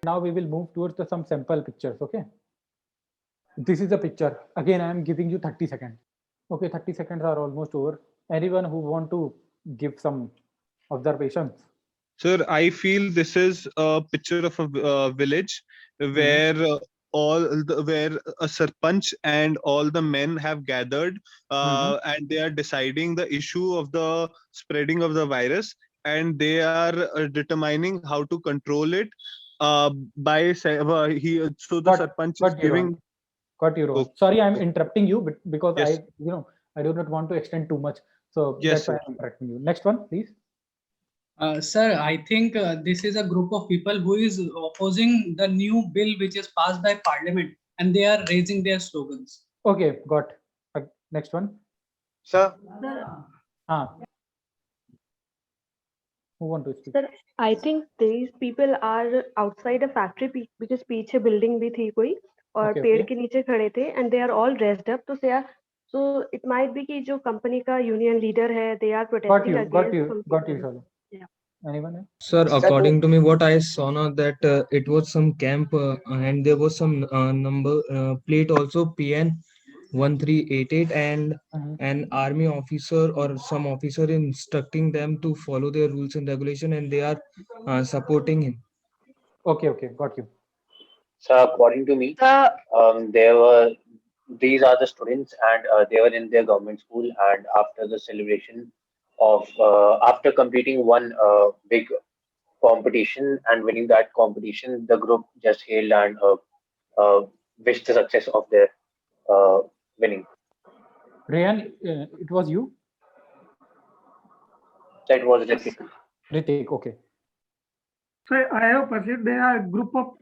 Now we will move towards some sample pictures. Okay, this is a picture. Again, I am giving you 30 seconds. Okay, 30 seconds are almost over. Anyone who want to give some observations? Sir, I feel this is a picture of a village Mhm. where where a sarpanch and all the men have gathered, Mhm. and they are deciding the issue of the spreading of the virus, and they are determining how to control it. By say, he so the Got sarpanch is got you wrong. giving. Got you wrong. Okay. Sorry, I'm interrupting you, but because Yes. I do not want to extend too much. So Yes, that's sir. why I'm interrupting you. Next one, please. Sir, I think this is a group of people who is opposing the new bill which is passed by Parliament, and they are raising their slogans. Okay, got. Next one. Sir, Ah, who want to speak? Sir I think these people are outside a factory because पीछे building भी थी कोई और Okay, पेड़ okay. के नीचे खड़े थे and they are all dressed up तो so it might be कि जो कंपनी का यूनियन लीडर है they are Got protesting you. Got against you. some Got you, people. Shalu. Yeah. Anyone else? Sir, sir, according to me, what I saw now that it was some camp and there was some number plate also PN 1388 and Mhm. an army officer or some officer instructing them to follow their rules and regulation and they are supporting him. Okay, okay. Got you. sir, according to me, Sir, there were these are the students, and they were in their government school. And after the celebration of after completing one big competition and winning that competition, the group just hailed and wished the success of their uh, winning. Rayan, it was you? That was yes. Ritik. Ritik, okay. So I have perceived there are a group of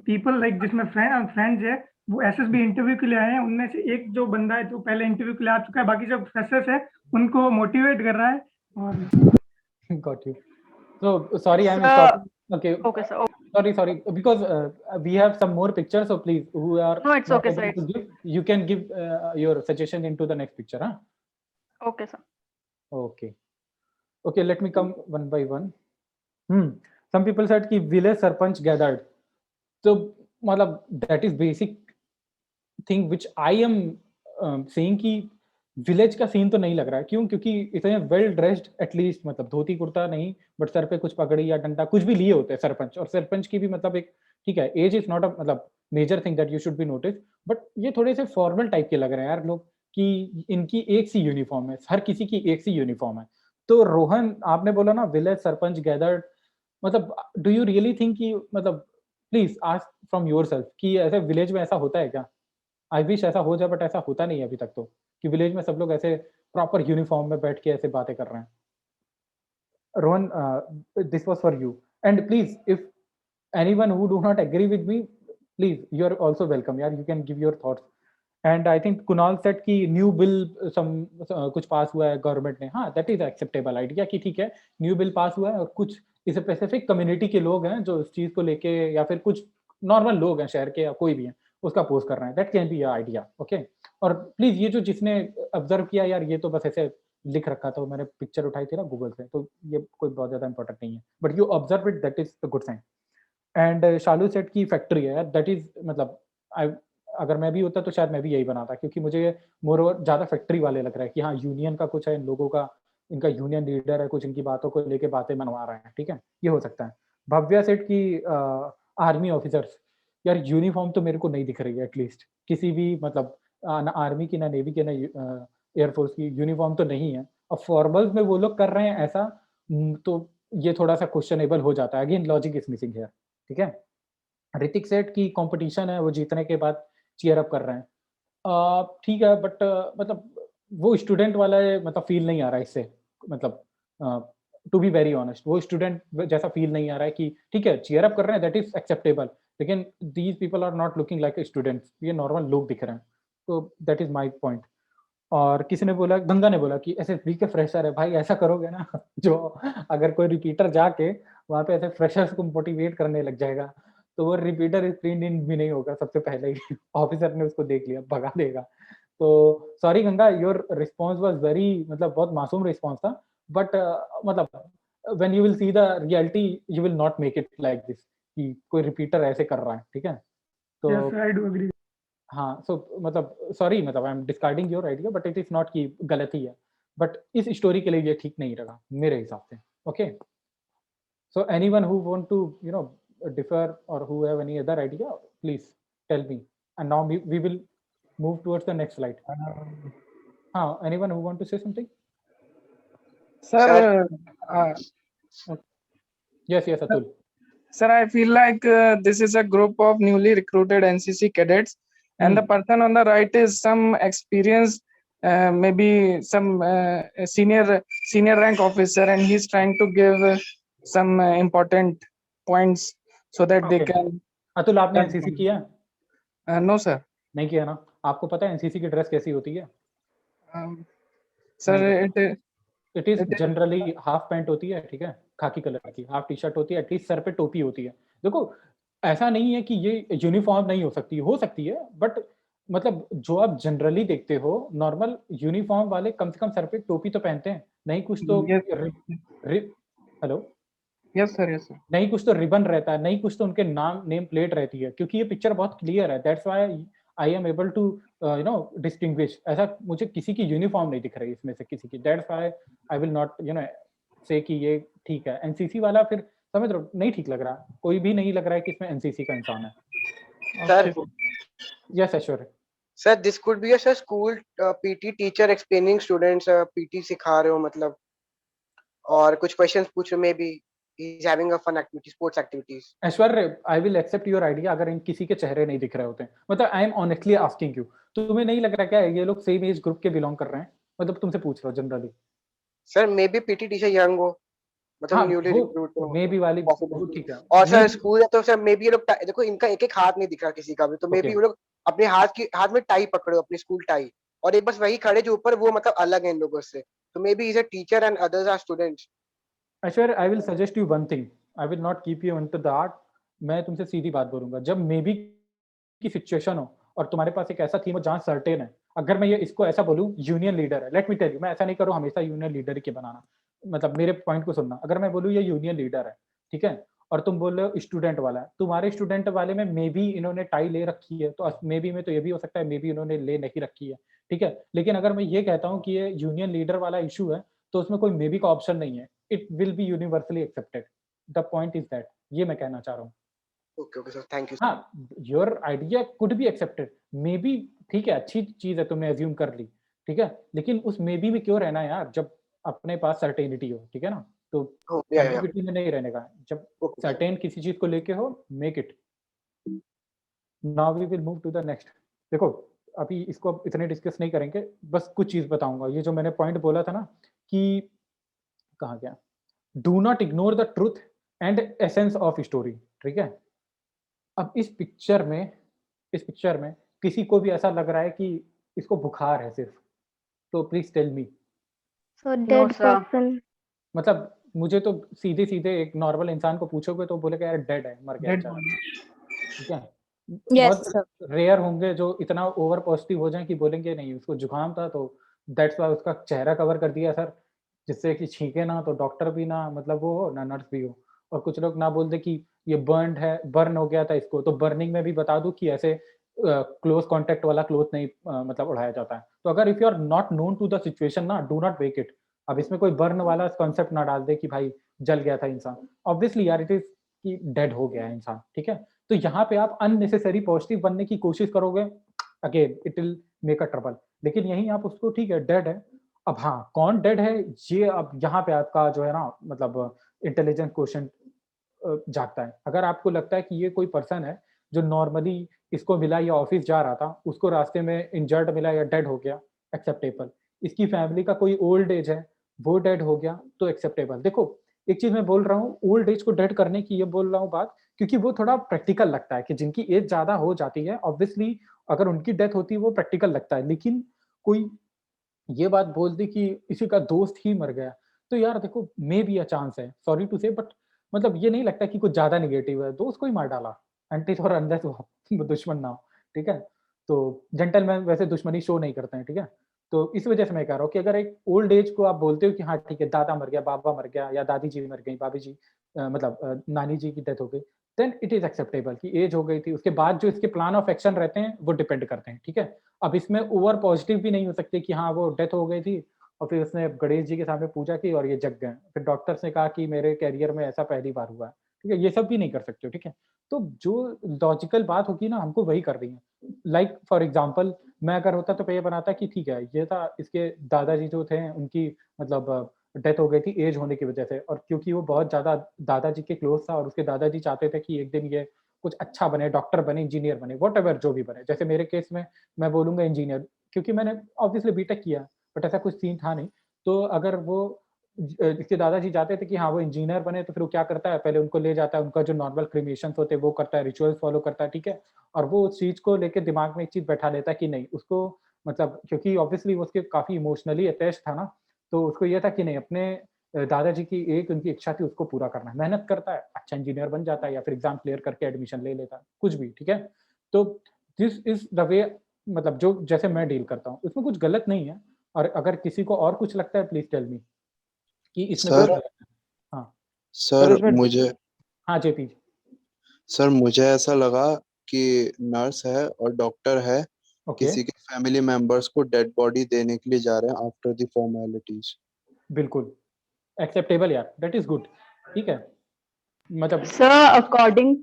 people like जिसमें friends है वो SSB interview के लिए आए हैं उनमें से एक जो बंदा है जो पहले इंटरव्यू के लिए आ चुका है बाकी जो फ्रेशर्स है उनको मोटिवेट कर रहा है और Got you. So sorry, I'm Sir, stopping. Okay. okay sir. Sorry, because we have some more pictures. So please, who are No, it's not okay, able sir. to give, you can give your suggestion into the next picture. Huh? Okay sir. Okay. Okay, let me come one by one. Some people said कि village sarpanch gathered. So, मतलब that is basic thing which I am saying कि village का scene तो नहीं लग रहा है क्यों क्योंकि इतने वेल ड्रेस्ड एटलीस्ट मतलब धोती कुर्ता नहीं बट सर पे कुछ पगड़ी या डंडा कुछ भी लिए होते हैं सरपंच और सरपंच की भी मतलब एक ठीक है एज इज नॉट अ मतलब major thing that you should be notice but ये थोड़े से फॉर्मल टाइप के लग रहे हैं यार लोग कि इनकी एक सी यूनिफॉर्म है हर किसी की एक सी यूनिफॉर्म है तो रोहन आपने बोला ना विलेज सरपंच गैदर्ड मतलब डू यू रियली थिंक कि मतलब please ask from your self कि ऐसे विलेज में ऐसा होता है क्या आई विश ऐसा हो जाए बट ऐसा होता नहीं है अभी तक तो कि विलेज में सब लोग ऐसे प्रॉपर यूनिफॉर्म में बैठ के ऐसे बातें कर रहे हैं Rohan this was for you and please if anyone who do not agree with me please you are also welcome yaar you can give your thoughts and I think Kunal said कि new bill सम कुछ पास हुआ है government ने हाँ that is acceptable idea कि ठीक है new bill pass हुआ है और कुछ स्पेसिफिक कम्युनिटी के लोग हैं जो इस चीज को लेके या फिर कुछ नॉर्मल लोग हैं शहर के या कोई भी हैं उसका पोज कर रहे हैं that can be idea okay और प्लीज ये जो जिसने ऑब्जर्व किया यार ये तो बस ऐसे लिख रखा था मैंने पिक्चर उठाई थी ना गूगल से तो ये कोई बहुत ज्यादा इंपॉर्टेंट नहीं है but you observe it that is a good sign and शालू सेट की फैक्ट्री है दैट इज मतलब आई अगर मैं भी होता तो शायद मैं भी यही बनाता क्योंकि मुझे मोर ओवर ज्यादा फैक्ट्री वाले लग रहा है कि हाँ यूनियन का कुछ है इन लोगों का इनका यूनियन लीडर है कुछ इनकी बातों को लेके बातें मनवा रहे हैं ठीक है ये हो सकता है भव्या सेट की आर्मी ऑफिसर्स यार यूनिफॉर्म तो मेरे को नहीं दिख रही है एटलीस्ट किसी भी मतलब ना आर्मी की ना नेवी की ना एयरफोर्स की यूनिफॉर्म तो नहीं है और फॉर्मल्स में वो लोग कर रहे हैं ऐसा तो ये थोड़ा सा क्वेश्चनेबल हो जाता है again logic is missing here ठीक है ऋतिक सेठ की कंपटीशन है वो जीतने के बाद चीयर अप कर रहे हैं ठीक है बट मतलब वो स्टूडेंट वाला मतलब फील नहीं आ रहा है इससे मतलब टू बी वेरी ऑनेस्ट वो स्टूडेंट जैसा फील नहीं आ रहा है कि ठीक है चीयर अप कर रहे हैं दैट इज एक्सेप्टेबल लेकिन these people are not looking like students ये नॉर्मल लोग दिख रहे हैं तो दैट इज माई पॉइंट और किसी ने बोला गंगा ने बोला कि एसएसबी के फ्रेशर है भाई ऐसा करोगे ना जो अगर कोई रिपीटर जाके वहाँ पे ऐसे फ्रेशर्स को मोटिवेट करने लग जाएगा तो वो रिपीटर प्रिंट इन भी नहीं होगा सबसे पहले ही ऑफिसर ने उसको देख लिया भगा देगा तो sorry Ganga your response was very मतलब बहुत मासूम रिस्पॉन्स था बट मतलब when you will see the reality you will not make it like this कि कोई रिपीटर ऐसे कर रहा है, ठीक है? तो Yes, I do agree. हाँ, सो मतलब सॉरी, मतलब I am discarding your idea, but it is not कि गलत ही है, बट इस स्टोरी के लिए ये ठीक नहीं रहा मेरे हिसाब से। Okay, so anyone who want to differ or who have any other idea, please tell me, and now we will move towards the next slide. हाँ, anyone who want to say something? Sir, Yes, Atul. sir, I feel like this is a group of newly recruited NCC cadets, and the person on the right is some experienced, maybe some senior rank officer, and he's trying to give some important points so that they Okay. can. Atul, आपने NCC किया? No, sir. नहीं किया ना? आपको पता है NCC की dress कैसी होती है? Sir, नहीं, it is it is- generally half pant होती है, ठीक है, खाकी कलर की, हाफ टी शर्ट होती है, एटलीस्ट सर पे टोपी होती है। देखो, ऐसा नहीं है कि ये यूनिफॉर्म नहीं हो सकती है, बट मतलब जो आप जनरली देखते हो, नॉर्मल यूनिफॉर्म वाले कम से कम सर पे टोपी तो पहनते हैं, नहीं कुछ तो hello, yes, sir. Yes, sir. नहीं कुछ तो रिबन रहता है, नहीं कुछ तो उनके नेम प्लेट रहती है, क्योंकि ये पिक्चर बहुत क्लियर है। That's why I am able to distinguish. ऐसा मुझे किसी की यूनिफॉर्म नहीं दिख रही इसमें से किसी की। That's why I will not say कि ये ठीक है। एनसीसी वाला फिर समझ रहे हो, नहीं ठीक लग रहा, कोई भी नहीं लग रहा है कि इसमें एनसीसी का इंसान है। Sir, yes Aishwarya. sir, this could be a school PT teacher explaining students PT सिखा रहे हो मतलब, और कुछ questions पूछ रहे, maybe he's having a fun activity, sports activities. Aishwarya, I will accept your idea अगर इन किसी के चेहरे नहीं दिख रहे होते हैं। मतलब I am honestly asking you, तुम्हें नहीं लग रहा क्या ये लोग सेम एज ग्रुप के बिलोंग कर रहे हैं? मतलब तुमसे पूछ रहा हूँ generally. Sir, maybe PT teacher young हो, मतलब हाँ, newly वो recruit हो, मे बी वाली possible. वो ठीक है। और सर Maybe- स्कूल है तो सर मे बी ये लोग देखो, इनका एक एक हाथ नहीं दिख रहा किसी का भी, तो मे बी Okay. वो लोग अपने हाथ में टाई पकड़ो, अपनी स्कूल टाई, और एक बस वही खड़े जो ऊपर, वो मतलब अलग है इन लोगों से, तो maybe is a teacher and others are students. Aishwarya, I will suggest you one thing, I will not keep you into the art. मैं तुमसे सीधी बात बोलूंगा, जब मे बी की सिचुएशन हो और तुम्हारे पास एक ऐसा थीम हो जहाँ सर्टेन है, अगर मैं ये इसको ऐसा बोलूं यूनियन लीडर है, लेट मी टेल यू, मैं ऐसा नहीं करूँ हमेशा यूनियन लीडर ही के बनाना, मतलब मेरे पॉइंट को सुनना। अगर मैं बोलूँ ये यूनियन लीडर है, ठीक है, और तुम बोल रहे हो स्टूडेंट वाला है, तुम्हारे स्टूडेंट वाले में मे बी इन्होंने टाई ले रखी है, तो मे बी में तो ये भी हो सकता है मे बी इन्होंने ले नहीं रखी है, ठीक है। लेकिन अगर मैं ये कहता हूँ कि ये यूनियन लीडर वाला इशू है, तो उसमें कोई मे बी का ऑप्शन नहीं है, it will be universally accepted. The point is that, ये मैं कहना चाह रहा हूँ। Okay okay sir, thank you. हाँ, your idea could be accepted, may be ठीक है, अच्छी चीज है, तुमने एज्यूम कर ली, ठीक है, लेकिन उस मे बी में क्यों रहना यार, जब अपने पास सर्टेनिटी हो, ठीक है ना, तो एम्बिग्यूटी में नहीं रहने का। जब सर्टेन किसी चीज को लेके हो, make it. Now we will move to the next. देखो, अभी इसको अब इतने डिस्कस नहीं करेंगे, बस कुछ चीज बताऊंगा। ये जो मैंने पॉइंट बोला था ना कि कहाँ गया, do not ignore the truth and essence of story, ठीक है। अब इस पिक्चर में किसी को भी ऐसा लग रहा है कि इसको बुखार है सिर्फ, तो please tell me. So dead sir. person. मतलब मुझे तो सीधे एक नॉर्मल इंसान को पूछोगे तो बोलेगा यार डेड है, मर गया Dead बेचारा, ठीक है। Yes, बहुत रेयर होंगे जो इतना ओवर पॉजिटिव हो जाएं कि बोलेंगे नहीं उसको जुकाम था तो दैट्स वाई उसका चेहरा कवर कर दिया सर, जिससे कि छींके ना तो डॉक्टर भी ना मतलब वो हो ना नर्स भी हो। और कुछ लोग ना बोल दे कि ये बर्न हो गया था इसको, तो बर्निंग में भी बता दूं कि ऐसे क्लोज कांटेक्ट वाला क्लोथ नहीं मतलब उड़ाया जाता है। तो अगर if you are not known to the situation ना, डू नॉट वेक इट। अब इसमें कोई बर्न वाला कॉन्सेप्ट ना डाल दे कि भाई जल गया था इंसान, ऑब्वियसली यार इट इज कि डेड हो गया है इंसान, ठीक है। तो यहाँ पे आप अननेसेसरी पॉजिटिव बनने की कोशिश करोगे, again it will make a trouble. लेकिन यहीं आप उसको ठीक है डेड है, अब हाँ कौन डेड है ये अब यहाँ पे आपका जो है ना मतलब इंटेलिजेंस क्वेश्चन जागता है। अगर आपको लगता है कि ये कोई पर्सन है जो नॉर्मली इसको मिला या ऑफिस जा रहा था, उसको रास्ते में इंजर्ड मिला या डेड हो गया, एक्सेप्टेबल। इसकी फैमिली का कोई ओल्ड एज है वो डेड हो गया तो एक्सेप्टेबल। देखो एक चीज मैं बोल रहा हूँ, ओल्ड एज को डेड करने की ये बोल रहा हूँ बात क्योंकि वो थोड़ा प्रैक्टिकल लगता है कि जिनकी एज ज्यादा हो जाती है ऑब्वियसली अगर उनकी डेथ होती है वो प्रैक्टिकल लगता है। लेकिन कोई ये बात बोल दी कि किसी का दोस्त ही मर गया, तो यार देखो मे बी अ चांस है, सॉरी टू से, बट मतलब ये नहीं लगता कि कुछ ज्यादा नेगेटिव है, दोस्त को ही मार डाला एंटिल और अनलेस वो दुश्मन ना हो, ठीक है। तो जेंटलमैन वैसे दुश्मनी शो नहीं करते हैं, ठीक है। तो इस वजह से मैं कह रहा हूँ कि अगर एक ओल्ड एज को आप बोलते हो कि हाँ ठीक है दादा मर गया, बाबा मर गया या दादी जी मर गई, भाभी जी मतलब नानी जी की डेथ हो गई, देन इट इज एक्सेप्टेबल कि एज हो गई थी। उसके बाद जो इसके प्लान ऑफ एक्शन रहते हैं वो डिपेंड करते हैं, ठीक है। अब इसमें ओवर पॉजिटिव भी नहीं हो सकते कि हाँ वो डेथ हो गई थी और फिर उसने गणेश जी के सामने पूजा की और ये जग गए, फिर डॉक्टर्स ने कहा कि मेरे कैरियर में ऐसा पहली बार हुआ है, ठीक है, ये सब भी नहीं कर सकते हो, ठीक है। तो जो लॉजिकल बात होगी ना हमको वही कर रही है। लाइक फॉर एग्जाम्पल मैं अगर होता तो ये बनाता कि ठीक है ये था इसके दादाजी जो थे उनकी मतलब डेथ हो गई थी एज होने की वजह से, और क्योंकि वो बहुत ज्यादा दादाजी के क्लोज था और उसके दादाजी चाहते थे कि एक दिन ये कुछ अच्छा बने, डॉक्टर बने, इंजीनियर बने, वॉट जो भी बने। जैसे मेरे केस में मैं बोलूंगा इंजीनियर, क्योंकि मैंने ऑब्वियसली बीटेक किया बट ऐसा कुछ सीन था नहीं। तो अगर वो इसके दादाजी चाहते थे कि हाँ वो इंजीनियर बने, तो फिर वो क्या करता है, पहले उनको ले जाता है, उनका जो नॉर्मल क्रिमेशन होते हैं वो करता है, रिचुअल्स फॉलो करता है, ठीक है। और वो उस चीज को लेकर दिमाग में एक चीज बैठा लेता है कि नहीं उसको मतलब, क्योंकि ऑब्वियसली वो उसके काफी इमोशनली अटैच था ना, तो उसको ये था कि नहीं अपने दादाजी की एक उनकी इच्छा थी उसको पूरा करना है। मेहनत करता है, अच्छा इंजीनियर बन जाता है या फिर एग्जाम क्लियर करके एडमिशन ले लेता है, कुछ भी, ठीक है। तो दिस इज द वे, मतलब जो जैसे मैं डील करता हूँ उसमें कुछ गलत नहीं है। और अगर किसी को और कुछ लगता है प्लीज टेल मी कि इसमें कुछ सर गलत है। हाँ सर इसमें मुझे हाँ जेपी। सर मुझे ऐसा लगा कि नर्स है और डॉक्टर है, ओके किसी के फैमिली मेंबर्स को डेड बॉडी देने के लिए जा रहे हैं आफ्टर द फॉर्मेलिटीज। बिल्कुल एक्सेप्टेबल यार, दैट इज गुड, ठीक है। मतलब Sir, according,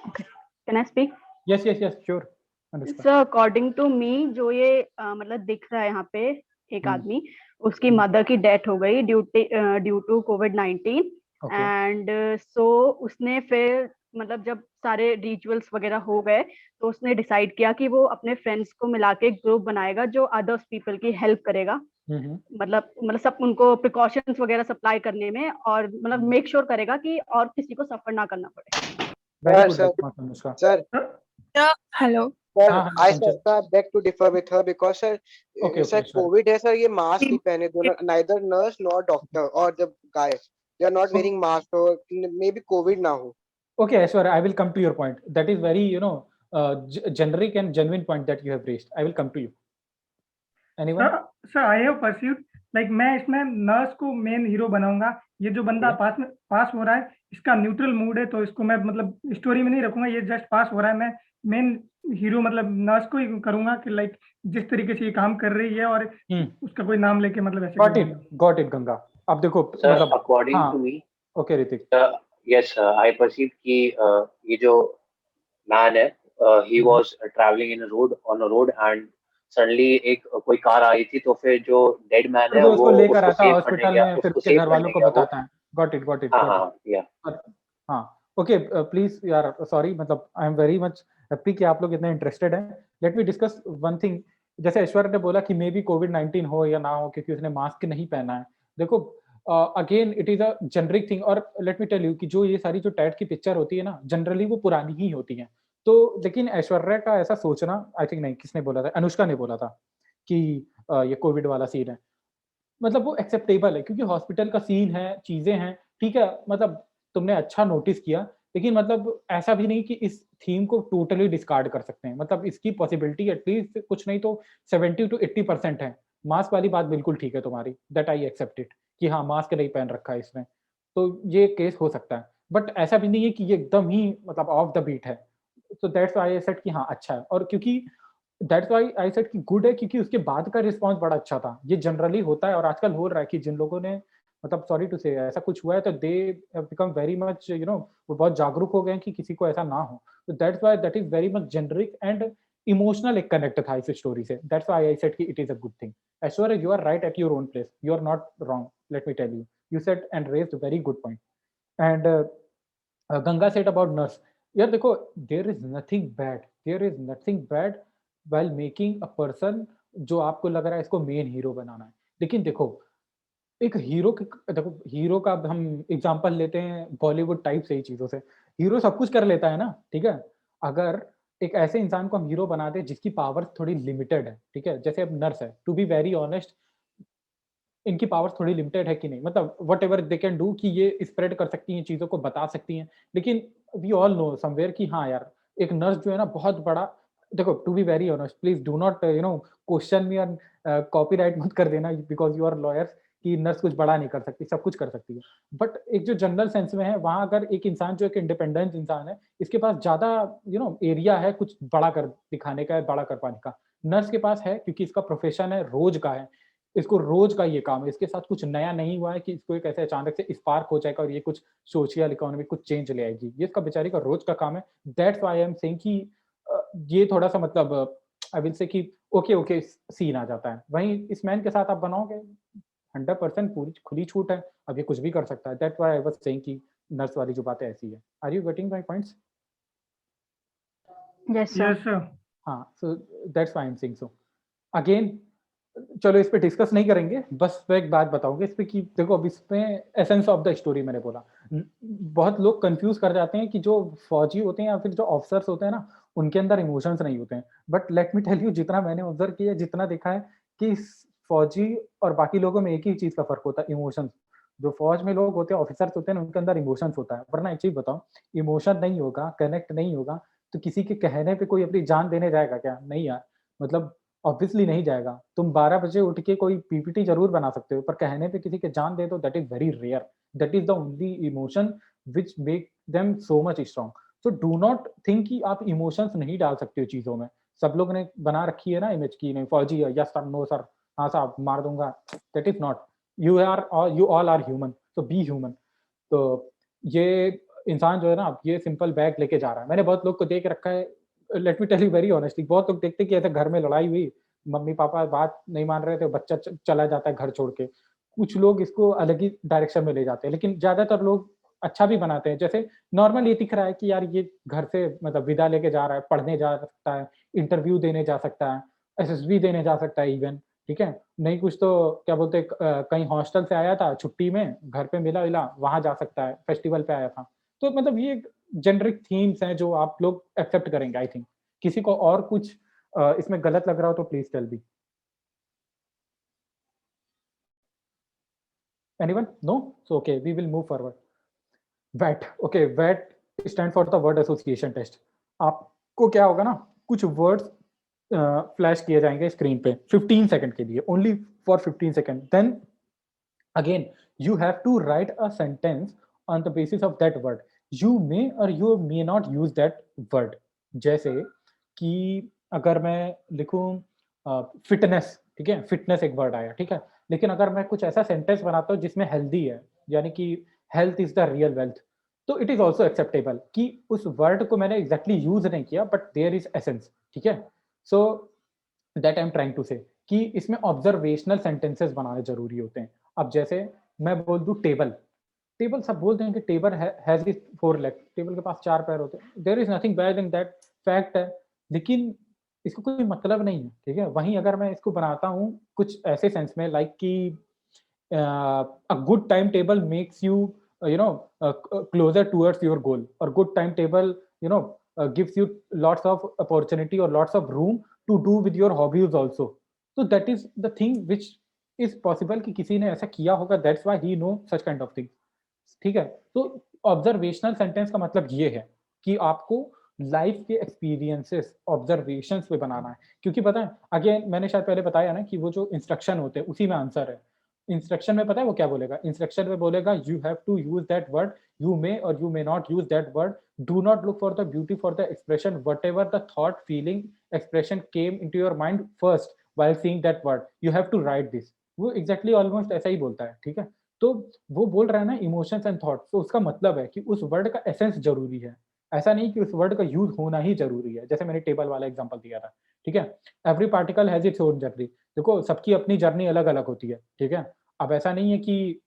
okay, can I speak? Yes yes yes sure Anushka. Sir, according to me, जो ये मतलब दिख रहा है यहाँ पे एक आदमी, उसकी मदर की डेथ हो गई ड्यू टू कोविड-19 ओके एंड सो उसने फिर मतलब जब सारे रिचुअल्स वगैरह हो गए तो उसने डिसाइड किया कि वो अपने फ्रेंड्स को मिला के ग्रुप बनाएगा जो अदर्स पीपल की हेल्प करेगा, मतलब सब उनको प्रिकॉशंस वगैरह सप्लाई करने में और मतलब मेक श्योर करेगा कि और किसी को सफर ना करना पड़े। Very Sir, good Anushka. sir, hello sir, हाँ हाँ I संचय। sir, beg to differ with her because sir, Okay, sir, okay, sorry. COVID है sir, ये मास्क नहीं पहने दोनों, neither nurse nor doctor और जब guy, they are not wearing mask, so maybe COVID ना हो. Okay, Aishwarya, I will come to your point. That is very, generic and genuine point that you have raised. I will come to you. Anyone? Sir I have perceived like मैं इसमें nurse को main hero बनाऊंगा। ये जो बंदा पास हो रहा है इसका न्यूट्रल मूड है, तो इसको मैं मतलब स्टोरी में नहीं रखूंगा, ये जस्ट पास हो रहा है। मैं मेन हीरो मतलब नर्स को ही करूंगा कि लाइक जिस तरीके से ये काम कर रही है और उसका कोई नाम लेके मतलब ऐसे Got it गंगा। अब देखो Sir, मतलब according हाँ to me, okay Hrithik. yes, I perceived कि ये जो man है, he was traveling on a road and suddenly एक कोई कार आई थी, तो फिर जो डेड मैन फिर है वो उसको वो लेकर उसको आता है सेव करने हॉस्पिटल गया, में, फिर उसको उसके सेव घर वालों करने को गया वो। बताता है। Got it हाँ या हाँ ओके प्लीज यार सॉरी, मतलब आई एम वेरी मच हैप्पी कि आप लोग इतने इंटरेस्टेड हैं। Let me discuss one thing. जैसे ऐश्वर्या ने बोला कि मे बी कोविड-19 हो या ना हो क्योंकि उसने मास्क नहीं पहना है। देखो again it is a generic thing, और लेट मी टेल यू कि जो ये सारी जो टैट की पिक्चर होती है ना जनरली वो पुरानी ही होती है। तो लेकिन ऐश्वर्या का ऐसा सोचना, आई थिंक नहीं किसने बोला था, अनुष्का ने बोला था कि ये कोविड वाला सीन है, मतलब वो एक्सेप्टेबल है क्योंकि हॉस्पिटल का सीन है, चीजें हैं, ठीक है। मतलब तुमने अच्छा नोटिस किया, लेकिन मतलब ऐसा भी नहीं कि इस थीम को टोटली डिस्कार्ड कर सकते हैं। मतलब इसकी पॉसिबिलिटी एटलीस्ट कुछ नहीं तो 70 to 80% है। मास्क वाली बात बिल्कुल ठीक है तुम्हारी, दैट आई एक्सेप्ट इट कि हाँ मास्क नहीं पहन रखा है इसने, तो ये केस हो सकता है। बट ऐसा भी नहीं है कि ये एकदम ही मतलब ऑफ द बीट है। तो दैट्स व्हाई आई सेड कि हाँ अच्छा है, और क्योंकि दैट्स व्हाई आई सेड कि गुड है क्योंकि उसके बाद का रिस्पांस बड़ा अच्छा था। ये जनरली होता है और आजकल हो रहा है कि जिन लोगों ने मतलब सॉरी टू से ऐसा कुछ हुआ है तो they have become very much वो बहुत जागरूक हो गए हैं कि किसी को ऐसा ना हो। तो that's why that is very much generic and emotional एक कनेक्ट था इस स्टोरी से। दैट्स व्हाई आई सेड कि it is a good thing. Aishwarya you are right at your own place, you are not wrong, let me tell you, you said and raised very good point. And Ganga said about nurse, यार देखो there is nothing bad while making a person जो आपको लग रहा है इसको main hero बनाना है। लेकिन देखो एक हीरो देखो हीरो का हम एग्जांपल लेते हैं बॉलीवुड टाइप से ही चीजों से। हीरो सब कुछ कर लेता है ना, ठीक है। अगर एक ऐसे इंसान को हम हीरो बना दे जिसकी पावर थोड़ी लिमिटेड है, ठीक है, जैसे अब नर्स है, टू बी वेरी ऑनेस्ट इनकी पावर्स थोड़ी लिमिटेड है कि नहीं, मतलब what ever they can do कि ये स्प्रेड कर सकती हैं, चीज़ों को बता सकती हैं। लेकिन वी ऑल नो समवेयर कि हाँ यार, एक नर्स जो है ना बहुत बड़ा, देखो to be very honest please do not question me on copyright मत कर देना बिकॉज यू आर लॉयर्स, कि नर्स कुछ बड़ा नहीं कर सकती, सब कुछ कर सकती है, बट एक जो जनरल सेंस में है वहाँ अगर एक इंसान जो एक इंडिपेंडेंट इंसान है, इसके पास ज्यादा एरिया है कुछ बड़ा कर दिखाने का, बड़ा कर पाने का। नर्स के पास है क्योंकि इसका प्रोफेशन है, रोज का है, इसको रोज का ये काम है, इसके साथ कुछ नया नहीं हुआ है कि इसको एक ऐसे अचानक से स्पार्क हो जाएगा और ये कुछ सोशल इकोनॉमिक कुछ चेंज ले आएगी। ये इसका बेचारी का रोज का काम है। That's why I am saying कि ये थोड़ा सा मतलब आई विल से कि ओके सीन आ जाता है। वहीं इस मैन के साथ आप बनाओगे 100% पूरी खुली छूट है, अब ये कुछ भी कर सकता है। That's why I was saying कि नर्स वाली जो बात है ऐसी है। Are you getting my points? Yes sir. Yes sir. हाँ, so that's why I am saying so. Again चलो इस पे डिस्कस नहीं करेंगे, बस मैं एक बात बताऊंगा इस पे कि देखो अब इसमें एसेंस ऑफ द स्टोरी मैंने बोला। बहुत लोग कंफ्यूज कर जाते हैं कि जो फौजी होते हैं या फिर जो ऑफिसर्स होते हैं ना, उनके अंदर इमोशंस नहीं होते हैं। But let me tell you, जितना मैंने ऑब्जर्व किया, जितना देखा है कि फौजी और बाकी लोगों में एक ही चीज का फर्क होता है, इमोशंस। जो फौज में लोग होते हैं, ऑफिसर्स होते हैं, उनके अंदर इमोशंस होता है। वरना एक चीज बताओ, इमोशन नहीं होगा, कनेक्ट नहीं होगा, तो किसी के कहने पे कोई अपनी जान देने जाएगा क्या? नहीं यार, मतलब ऑब्वियसली नहीं जाएगा। तुम 12 बजे उठ के कोई पीपीटी जरूर बना सकते हो, पर कहने पे किसी के जान दे दो, that is very rare. That is the only emotion which make them so much strong. So do not think कि आप इमोशंस नहीं डाल सकते हो चीजों में। सब लोग ने बना रखी है ना इमेज की, नहीं फौजी है, यस सर, नो सर, हाँ साहब मार दूंगा। That is not, you all are human, so be human. तो ये इंसान जो है ना, ये सिंपल बैग लेके जा रहा है। मैंने बहुत लोग को देख रखा है, let me tell you very honestly, बहुत लोग देखते कि ऐसे घर में लड़ाई हुई, मम्मी पापा बात नहीं मान रहे थे, बच्चा चला जाता है घर छोड़ के। कुछ लोग इसको अलग ही डायरेक्शन में ले जाते हैं, लेकिन ज्यादातर लोग अच्छा भी बनाते हैं। जैसे नॉर्मल ये दिख रहा है कि यार ये घर से मतलब विदा लेके जा रहा है, पढ़ने जा सकता है, इंटरव्यू देने जा सकता है, एसएसबी देने जा सकता है इवन, ठीक है। नहीं कुछ तो क्या बोलते हैं, कहीं हॉस्टल से आया था छुट्टी में, घर पे मिला वहां जा सकता है, फेस्टिवल पे आया था। तो मतलब ये जेनरिक थीम्स हैं जो आप लोग एक्सेप्ट करेंगे आई थिंक। किसी को और कुछ इसमें गलत लग रहा हो तो please tell me. Anyone? No? So okay, we will move forward. Wait, okay, wait stand for the word association test. आपको क्या होगा ना, कुछ वर्ड्स फ्लैश किए जाएंगे स्क्रीन पे 15 सेकंड के लिए, only for 15 second. Then again you have to write a sentence on the basis of that word. You may or you may not use that word. जैसे कि अगर मैं लिखूं फिटनेस, ठीक है, फिटनेस एक वर्ड आया, ठीक है, लेकिन अगर मैं कुछ ऐसा सेंटेंस बनाता हूँ जिसमें हेल्दी है, यानी कि health is the real wealth, तो इट इज ऑल्सो एक्सेप्टेबल कि उस वर्ड को मैंने एग्जैक्टली यूज नहीं किया, बट देयर इज एसेंस, ठीक है। So that I am trying to say कि इसमें ऑब्जर्वेशनल सेंटेंसेस बनाने जरूरी होते हैं। अब जैसे मैं बोल दूं टेबल, टेबल सब बोलते हैं कि table has is 4 leg, table के पास 4 पैर होते हैं, there is nothing bad in that, fact है, लेकिन इसको कोई मतलब नहीं है, ठीक है। वहीं अगर मैं इसको बनाता हूँ कुछ ऐसे सेंस में, लाइक कि a good timetable makes you closer towards your goal, और good timetable gives you lots of opportunity or lots of room to do with your hobbies also. So that is the thing which is possible कि किसी ने ऐसा किया होगा, that's why he know such kind of things, ठीक है। तो observational sentence का मतलब ये है कि आपको लाइफ के एक्सपीरियंसेस ऑब्जर्वेशंस पे बनाना है। क्योंकि पता है, अगेन मैंने शायद पहले बताया ना कि वो जो इंस्ट्रक्शन होते हैं उसी में आंसर है। इंस्ट्रक्शन में पता है वो क्या बोलेगा, इंस्ट्रक्शन में बोलेगा you have to use that word, you may or you may not use that word, do not look for the beauty for the expression, whatever the thought feeling expression came into your mind first while seeing that word, you have to write this. वो exactly almost ऐसा ही बोलता है, ठीक है। तो वो बोल रहा है ना इमोशंस एंड थॉट्स, तो उसका मतलब है कि उस वर्ड का एसेंस जरूरी है, ऐसा नहीं कि उस वर्ड का यूज होना ही जरूरी है। जैसे मैंने टेबल वाला एग्जांपल दिया था, ठीक है। Every particle has its own journey, देखो सबकी अपनी जर्नी अलग अलग होती है, ठीक है। अब ऐसा नहीं है कि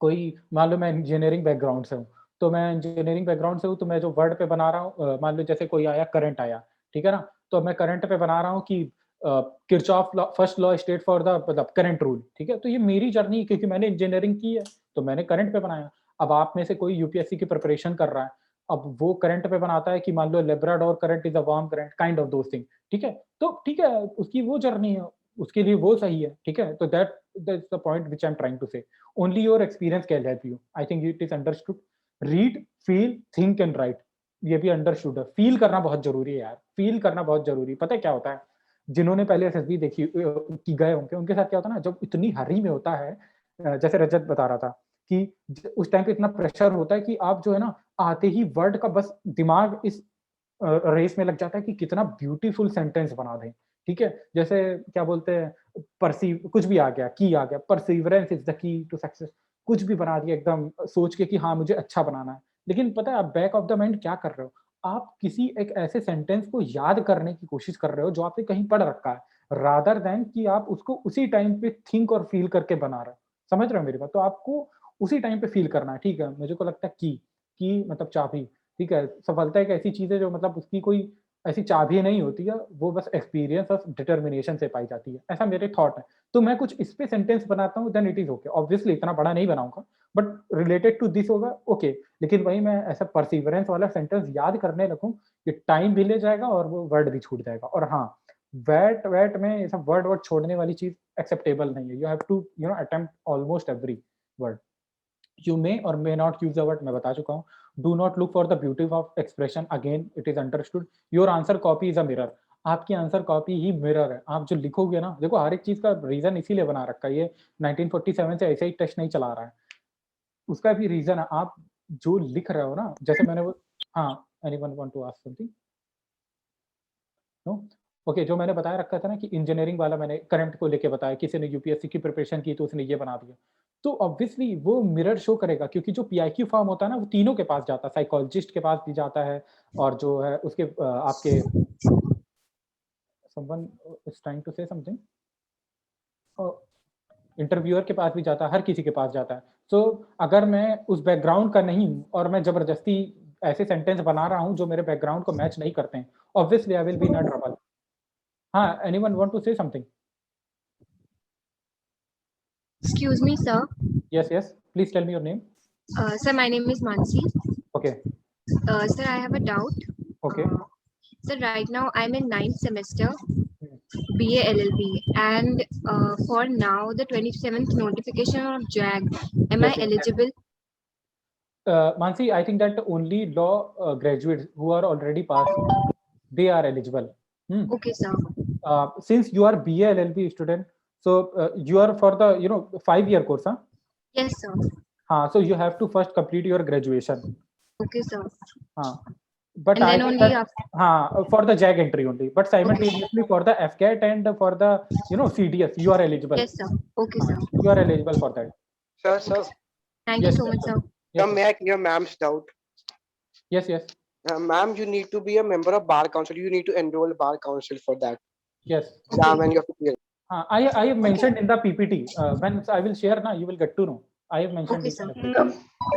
कोई, मान लो मैं इंजीनियरिंग बैकग्राउंड से हूँ, तो मैं इंजीनियरिंग बैकग्राउंड से हूँ, तो मैं जो वर्ड पे बना रहा हूँ, मान लो जैसे कोई आया करंट आया, ठीक है ना, तो मैं करंट पे बना रहा हूँ कि Kirchhoff first law state for the मतलब करंट रूल, ठीक है। तो ये मेरी जर्नी, क्योंकि मैंने इंजीनियरिंग की है तो मैंने करंट पे बनाया। अब आप में से कोई यूपीएससी की प्रिपरेशन कर रहा है, अब वो करंट पे बनाता है कि मान लो Labrador current is a warm current, kind of those thing, ठीक है। तो ठीक है, उसकी वो जर्नी है, उसके लिए वो सही है, ठीक है। तो that's the point which I am trying to say, only your experience can help you, I think it is understood. Read, feel, think and write, ये भी अंडरस्टूड है। फील करना बहुत जरूरी है यार, फील करना बहुत जरूरी है। पता है क्या होता है, जिन्होंने पहले एसएसबी देखी की गए होंगे, उनके साथ क्या होता है ना, जब इतनी हरी में होता है जैसे रजत बता रहा था कि उस टाइम पे इतना प्रेशर होता है कि आप जो है ना आते ही वर्ड का बस दिमाग इस रेस में लग जाता है कि कितना ब्यूटीफुल सेंटेंस बना दें, ठीक है? जैसे क्या बोलते हैं, परसीव कुछ भी आ गया, की आ गया, perseverance is the key to success, कुछ भी बना दिया एकदम सोच के कि हाँ मुझे अच्छा बनाना है। लेकिन पता है आप बैक ऑफ द माइंड क्या कर रहे हो, आप किसी एक ऐसे सेंटेंस को याद करने की कोशिश कर रहे हो जो आपने कहीं पढ़ रखा है, रादर देन कि आप उसको उसी टाइम पे थिंक और फील करके बना रहे हो। समझ रहे हो मेरी बात? तो आपको उसी टाइम पे फील करना है, ठीक है? मुझे को लगता है की मतलब चाबी, ठीक है? सफलता एक ऐसी चीज़ है जो मतलब उसकी कोई ऐसी चाबी नहीं होती है, वो बस एक्सपीरियंस और डिटर्मिनेशन से पाई जाती है। ऐसा मेरे थॉट है। तो मैं कुछ इस पे सेंटेंस बनाता हूँ, then it is okay. Obviously इतना बड़ा नहीं बनाऊँगा, बट रिलेटेड टू दिस होगा, ओके। लेकिन वही मैं ऐसा परसिवरेंस वाला सेंटेंस याद करने लगूँ, कि टाइम भी ले जाएगा और वो वर्ड भी छूट जाएगा। और हाँ, वैट में ये सब वर्ड छोड़ने वाली चीज़ एक्सेप्टेबल नहीं है। You have to attempt almost every word. You may or may not use the word, मैं बता चुका हूँ। Do not look for the beauty of expression, again it is understood. Your answer copy is a mirror. आपकी answer copy ही mirror है। आप जो लिखोगे ना, देखो हर एक चीज का रीजन इसीलिए बना रखा है, ये 1947 से ऐसे ही टेस्ट नहीं चला रहा है, उसका भी रीजन है। आप जो लिख रहे हो ना, जैसे मैंने वो, हाँ, anyone want to ask something? No? Okay, जो मैंने बताया रखा था ना कि इंजीनियरिंग वाला मैंने करंट को लेके बताया, किसी ने यूपीएससी की प्रिपरेशन की तो उसने ये बना दिया। तो ऑब्वियसली वो मिरर शो करेगा, क्योंकि जो पीआईक्यू फॉर्म होता है ना, वो तीनों के पास जाता है, साइकोलॉजिस्ट के पास भी जाता है, और जो है उसके आपके someone is trying to say something, interviewer के पास भी जाता है, हर किसी के पास जाता है। सो अगर मैं उस बैकग्राउंड का नहीं हूँ और मैं जबरदस्ती ऐसे सेंटेंस बना रहा हूँ जो मेरे बैकग्राउंड को मैच नहीं करते हैं, obviously I will be in a trouble. हाँ, anyone want to say something? Excuse me, sir. Yes, please tell me your name. Sir, my name is Mansi. Okay. Sir, I have a doubt. Okay. Sir, right now I'm in 9th semester, BA LLB, and for now the 27th notification of JAG. Am I Yes. eligible? Mansi, I think that only law graduates who are already passed, they are eligible. Okay, sir. Since you are BA LLB student, so you are for the 5-year course, huh? Yes, sir. So you have to first complete your graduation. Okay, sir. But and then only for the JAG entry only, but simultaneously for the FCAT and for the CDS, you are eligible. Yes, sir. Okay, sir. You are eligible for that. Sir. Thank you so much, sir. Yes, may I clear ma'am's doubt? Yes. Ma'am, you need to be a member of bar council. You need to enroll bar council for that. Yes. Exam and you have to clear. I have mentioned in the PPT. When I will share now, you will get to know. I have mentioned. Okay, sir.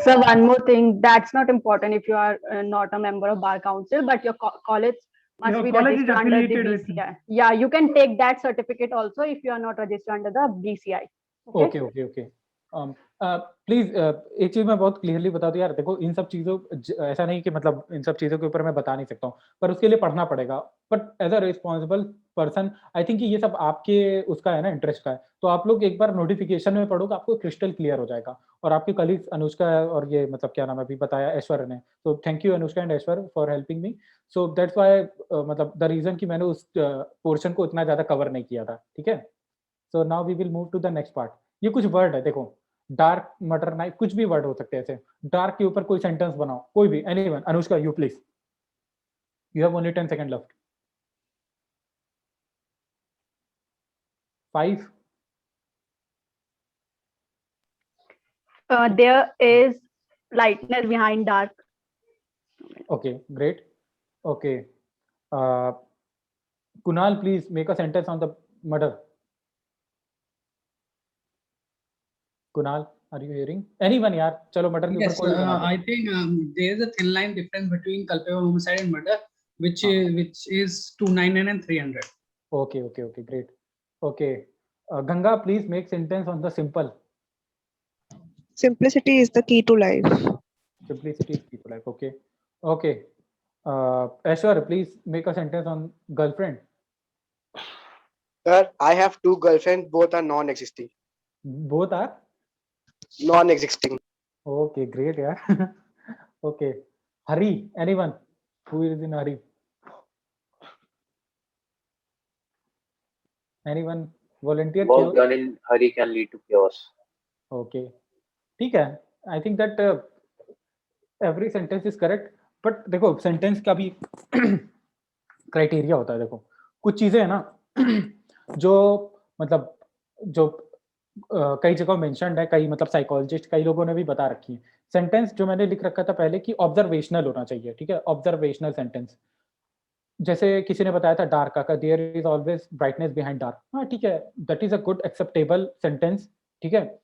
So one more thing, that's not important if you are not a member of bar council, but your college must be registered under the BCI. Yeah, you can take that certificate also if you are not registered under the BCI. Okay. Please एक चीज मैं बहुत clearly बता दूं यार, देखो इन सब चीजों, ऐसा नहीं कि मतलब इन सब चीजों के ऊपर मैं बता नहीं सकता हूँ, पर उसके लिए पढ़ना पड़ेगा। But as a responsible person I think ये सब आपके उसका है ना, इंटरेस्ट का है, तो आप लोग एक बार नोटिफिकेशन में पढ़ोगे, आपको क्रिस्टल क्लियर हो जाएगा। और आपके कलीग्स अनुष्का और ये मतलब क्या नाम है अभी बताया, ऐश्वर्य ने, तो thank you Anushka and Aishwarya for helping me. So that's why मतलब द रीजन कि मैंने उस पोर्शन को इतना ज्यादा कवर नहीं किया था, ठीक है? So now we will move to the next part. ये कुछ वर्ड है, देखो, डार्क, मटर नाइफ, कुछ भी वर्ड हो सकते हैं ऐसे। डार्क के ऊपर कोई सेंटेंस बनाओ, कोई भी, anyone. Anushka, you please, you have only 10 second left. 5. There is lightness behind dark. Okay, great. Okay, Kunal, please make a sentence on the murder. Kunal, are you hearing? Anyone, yaar, chalo murder ke Yes, upar koi bana do. I think there is a thin line difference between culpable homicide and murder, which is 299 and 300. Okay, great. Okay, Ganga, please make sentence on the simple. Simplicity is the key to life. Simplicity is key to life. Okay. Ashwar, please make a sentence on girlfriend. Sir, I have 2 girlfriends. Both are non-existing. Both are non-existing. Okay, great, yeah. Okay, hurry. Anyone who is in a hurry? Anyone volunteer? Work done in hurry can lead to chaos. Okay, ठीक है। आई think that every sentence is correct, but देखो sentence का भी criteria होता है। देखो कुछ चीजें है ना जो मतलब जो कई जगह मेंशन्ड है, कई मतलब साइकोलॉजिस्ट कई लोगों ने भी बता रखी है। सेंटेंस जो मैंने लिख रखा था पहले कि ऑब्जर्वेशनल होना चाहिए, ठीक है, ऑब्जर्वेशनल सेंटेंस। जैसे किसी ने बताया था डार्क का, there is always brightness behind dark. हाँ ठीक है, that is a good acceptable sentence, ठीक है।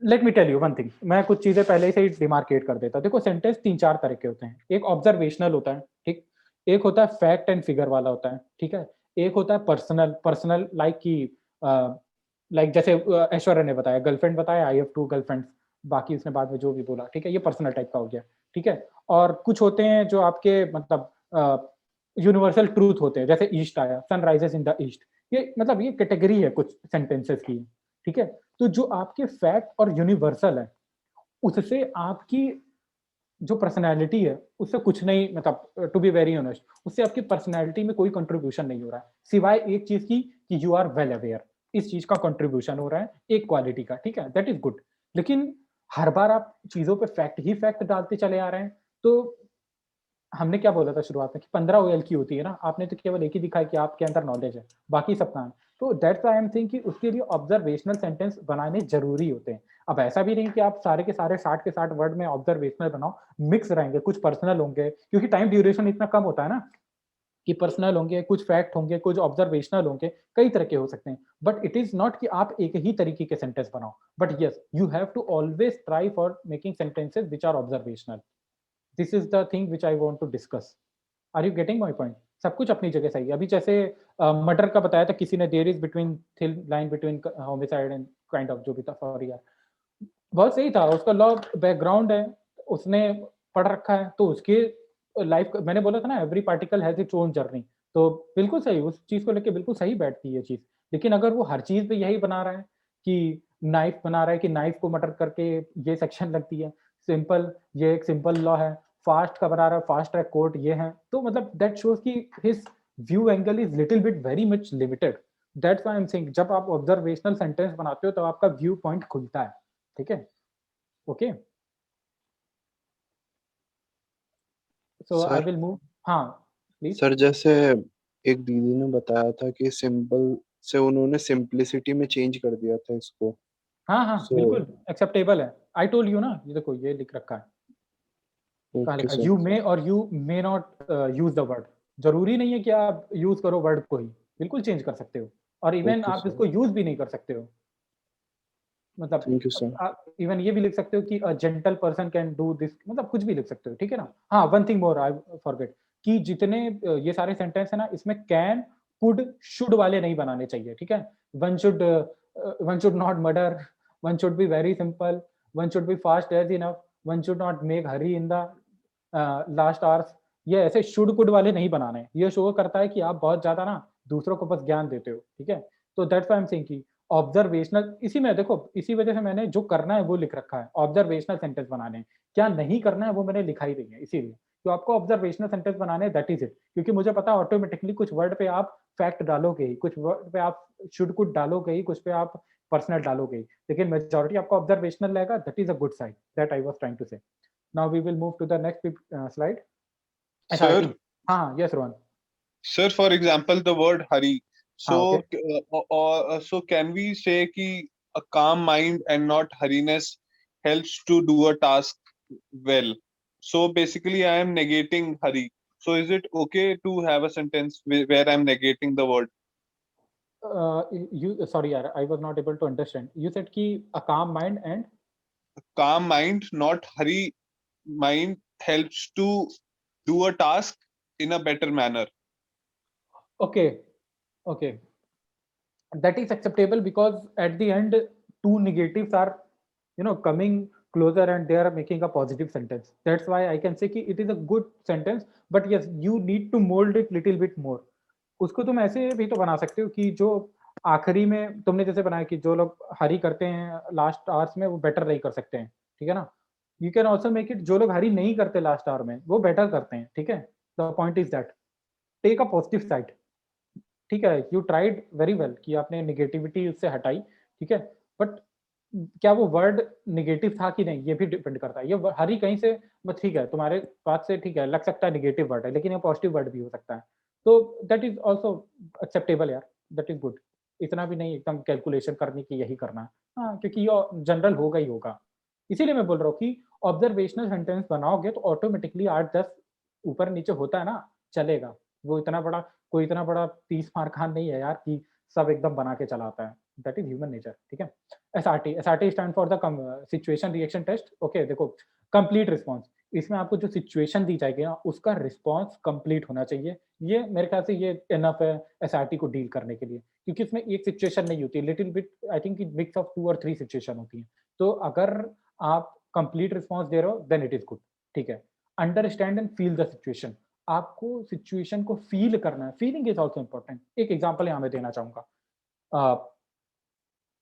Let me tell you one thing, मैं कुछ चीजें पहले से ही डिमार्केट कर देता। देखो सेंटेंस 3-4 तरह के होते हैं। एक ऑब्जर्वेशनल होता है, ठीक, एक होता है फैक्ट एंड फिगर वाला होता है, ठीक है, एक होता है पर्सनल, पर्सनल लाइक की लाइक जैसे ऐश्वर्या ने बताया, गर्लफ्रेंड बताया, आई हैव 2 गर्लफ्रेंड्स, बाकी उसने बाद में जो भी बोला, ठीक है, ये पर्सनल टाइप का हो गया, ठीक है। और कुछ होते हैं जो आपके मतलब यूनिवर्सल ट्रूथ होते हैं, जैसे ईस्ट आया, sun rises in the east, ये मतलब ये कैटेगरी है कुछ सेंटेंसेस की, ठीक है। तो जो आपके फैक्ट और यूनिवर्सल है, उससे आपकी जो पर्सनैलिटी है उससे कुछ नहीं, मतलब टू बी वेरी ऑनेस्ट, उससे आपकी पर्सनैलिटी में कोई कंट्रीब्यूशन नहीं हो रहा है, सिवाय एक चीज की कि यू आर वेल अवेयर, इस चीज का कंट्रीब्यूशन हो रहा है एक क्वालिटी का, ठीक है, दैट इज गुड। लेकिन हर बार आप चीजों पे फैक्ट ही फैक्ट डालते चले आ रहे हैं, तो हमने क्या बोला था शुरुआत में कि 15 ओएल की होती है ना, आपने तो केवल एक ही दिखाया कि आपके अंदर नॉलेज है, बाकी सब कहाँ है। तो दैट्स आई एम थिंक कि उसके लिए ऑब्जर्वेशनल सेंटेंस बनाने जरूरी होते हैं। अब ऐसा भी नहीं कि आप सारे के सारे 60 के 60 वर्ड में ऑब्जर्वेशनल बनाओ, मिक्स रहेंगे, कुछ पर्सनल होंगे, क्योंकि टाइम ड्यूरेशन इतना कम होता है ना कि पर्सनल होंगे, कुछ फैक्ट होंगे, कुछ ऑब्जर्वेशनल होंगे, कई तरह के हो सकते हैं। बट इट इज नॉट कि आप एक ही तरीके के सेंटेंस बनाओ, but yes you have to always try for making sentences which are observational. This is the thing which I want to discuss. Are you getting my point? सब कुछ अपनी जगह सही है। अभी जैसे मर्डर का बताया था किसी ने, there is between thin line between homicide and kind of, जो भी था, सॉरी यार, बहुत सही था, उसका लॉ बैकग्राउंड है, उसने पढ़ रखा है, तो उसके लाइफ, मैंने बोला था ना every particle has its own journey, तो बिल्कुल सही, उस चीज को लेके बिल्कुल सही बैठती है ये चीज। लेकिन अगर वो हर चीज पे यही बना रहा है कि नाइफ बना रहा है कि नाइफ को मर्डर करके ये सेक्शन लगती है, सिंपल, ये एक सिंपल लॉ है, फास्ट का बना रहा है, फास्ट ट्रैक कोर्ट ये है, तो मतलब दैट शोज कि his view angle is little bit very much limited. That's why I am saying जब आप ऑब्जर्वेशनल सेंटेंस बनाते हो तो आपका व्यू पॉइंट खुलता है, ठीक है, okay. So I sir will move, हाँ प्लीज। सर जैसे एक दीदी ने बताया था कि सिंपल से उन्होंने सिंपलिसिटी में चेंज कर दिया था इसको। हाँ हाँ सो बिल्कुल एक्सेप्टेबल है। आई टोल्ड यू ना, ये देखो ये लिख रखा है, कहाँ ओके लिखा है, sir. You may or you may not use the word. जरूरी नहीं है कि आप यूज करो वर्ड को ही, बिल्कुल चेंज कर सकते हो, और इवन ओके आप सर, इसको यूज भी नहीं कर सकते हो। मतलब थैंक यू सर। आप इवन ये भी लिख सकते हो कि a gentle person can do this, मतलब कुछ भी लिख सकते हो, ठीक है ना। हाँ one thing more I forget, कि जितने ये सारे सेंटेंस है ना, इसमें कैन, कुड, शुड वाले नहीं बनाने चाहिए, ठीक है। One should not murder, one should be very simple, one should be fast as enough, one should not make hurry in the last hours, ये ऐसे शुड कुड वाले नहीं बनाने। ये शो करता है कि आप बहुत ज्यादा ना दूसरों को बस ज्ञान देते हो, ठीक है। तो that's why I am saying कि ऑब्जर्वेशनल, इसी में देखो, इसी वजह से मैंने जो करना है वो लिख रखा है, ऑब्जर्वेशनल सेंटेंस बनाने हैं। क्या नहीं करना है वो मैंने लिखा ही नहीं है, इसीलिए तो आपको ऑब्जर्वेशनल सेंटेंस बनाने हैं, दैट इज इट। क्योंकि मुझे पता है ऑटोमेटिकली कुछ वर्ड पे आप फैक्ट डालोगे ही, कुछ वर्ड पे आप शुड कुड डालोगे ही, कुछ पे आप पर्सनल डालोगे ही, लेकिन मेजॉरिटी आपका ऑब्जर्वेशनल रहेगा, that is a good side, that I was trying to say. Now we will move to the next slide, Sir, SRT. हाँ yes Rohan. sir, for example, the word hurry. हाँ okay, So can we say कि a calm mind and not hurriness helps to do a task well? So basically, I am negating hurry. So is it okay to have a sentence where I'm negating the word? you sorry यार, I was not able to understand, you said कि a calm mind and Calm mind, not hurry mind, helps to do a task in a better manner. okay, okay, that is acceptable because at the end two negatives are, you know, coming closer and they are making a positive sentence. That's why I can say कि it is a good sentence, but yes you need to mold it little bit more. उसको तुम ऐसे भी तो बना सकते हो कि जो आखिरी में तुमने जैसे बनाया कि जो लोग हरी करते हैं लास्ट आवर्स में वो बेटर नहीं कर सकते हैं, ठीक है ना। You can also make it जो लोग हरी नहीं करते लास्ट आवर में वो बेटर करते हैं, ठीक है। The point is that take a positive side, ठीक है। यू ट्राइड वेरी वेल कि आपने निगेटिविटी उससे हटाई, ठीक है, बट क्या वो वर्ड नेगेटिव था कि नहीं, ये भी डिपेंड करता है। ये हरी कहीं से ठीक है, तुम्हारे बात से ठीक है, लग सकता है नेगेटिव वर्ड है, लेकिन ये पॉजिटिव वर्ड भी हो सकता है। तो दैट इज ऑल्सो एक्सेप्टेबल यार, दैट इज गुड। इतना भी नहीं एकदम कैलकुलेशन करनी कि यही करना है। हाँ, क्योंकि ये जनरल होगा ही होगा। इसीलिए मैं बोल रहा हूँ कि ऑब्जर्वेशनल सेंटेंस बनाओगे तो ऑटोमेटिकली 8-10 ऊपर नीचे होता है ना, चलेगा। वो इतना बड़ा कोई इतना बड़ा 30 मार खान नहीं है यार कि सब एकदम बना के चलाता है। दैट इज ह्यूमन नेचर, ठीक है। SRT stand for the situation reaction test. Okay, देखो कंप्लीट रिस्पॉन्स, इसमें आपको जो सिचुएशन दी जाएगी ना, उसका रिस्पॉन्स कंप्लीट होना चाहिए। ये मेरे ख्याल से ये इनफ है एसआरटी को डील करने के लिए, क्योंकि इसमें एक सिचुएशन नहीं होती, little bit I think mix of 2 और 3 सिचुएशन होती है। तो अगर आप कंप्लीट रिस्पॉन्स दे रहे हो देन इट इज गुड, ठीक है। Understand and feel the situation, आपको सिचुएशन को फील करना है। Feeling is also important. एक एग्जाम्पल यहाँ मैं देना चाहूंगा।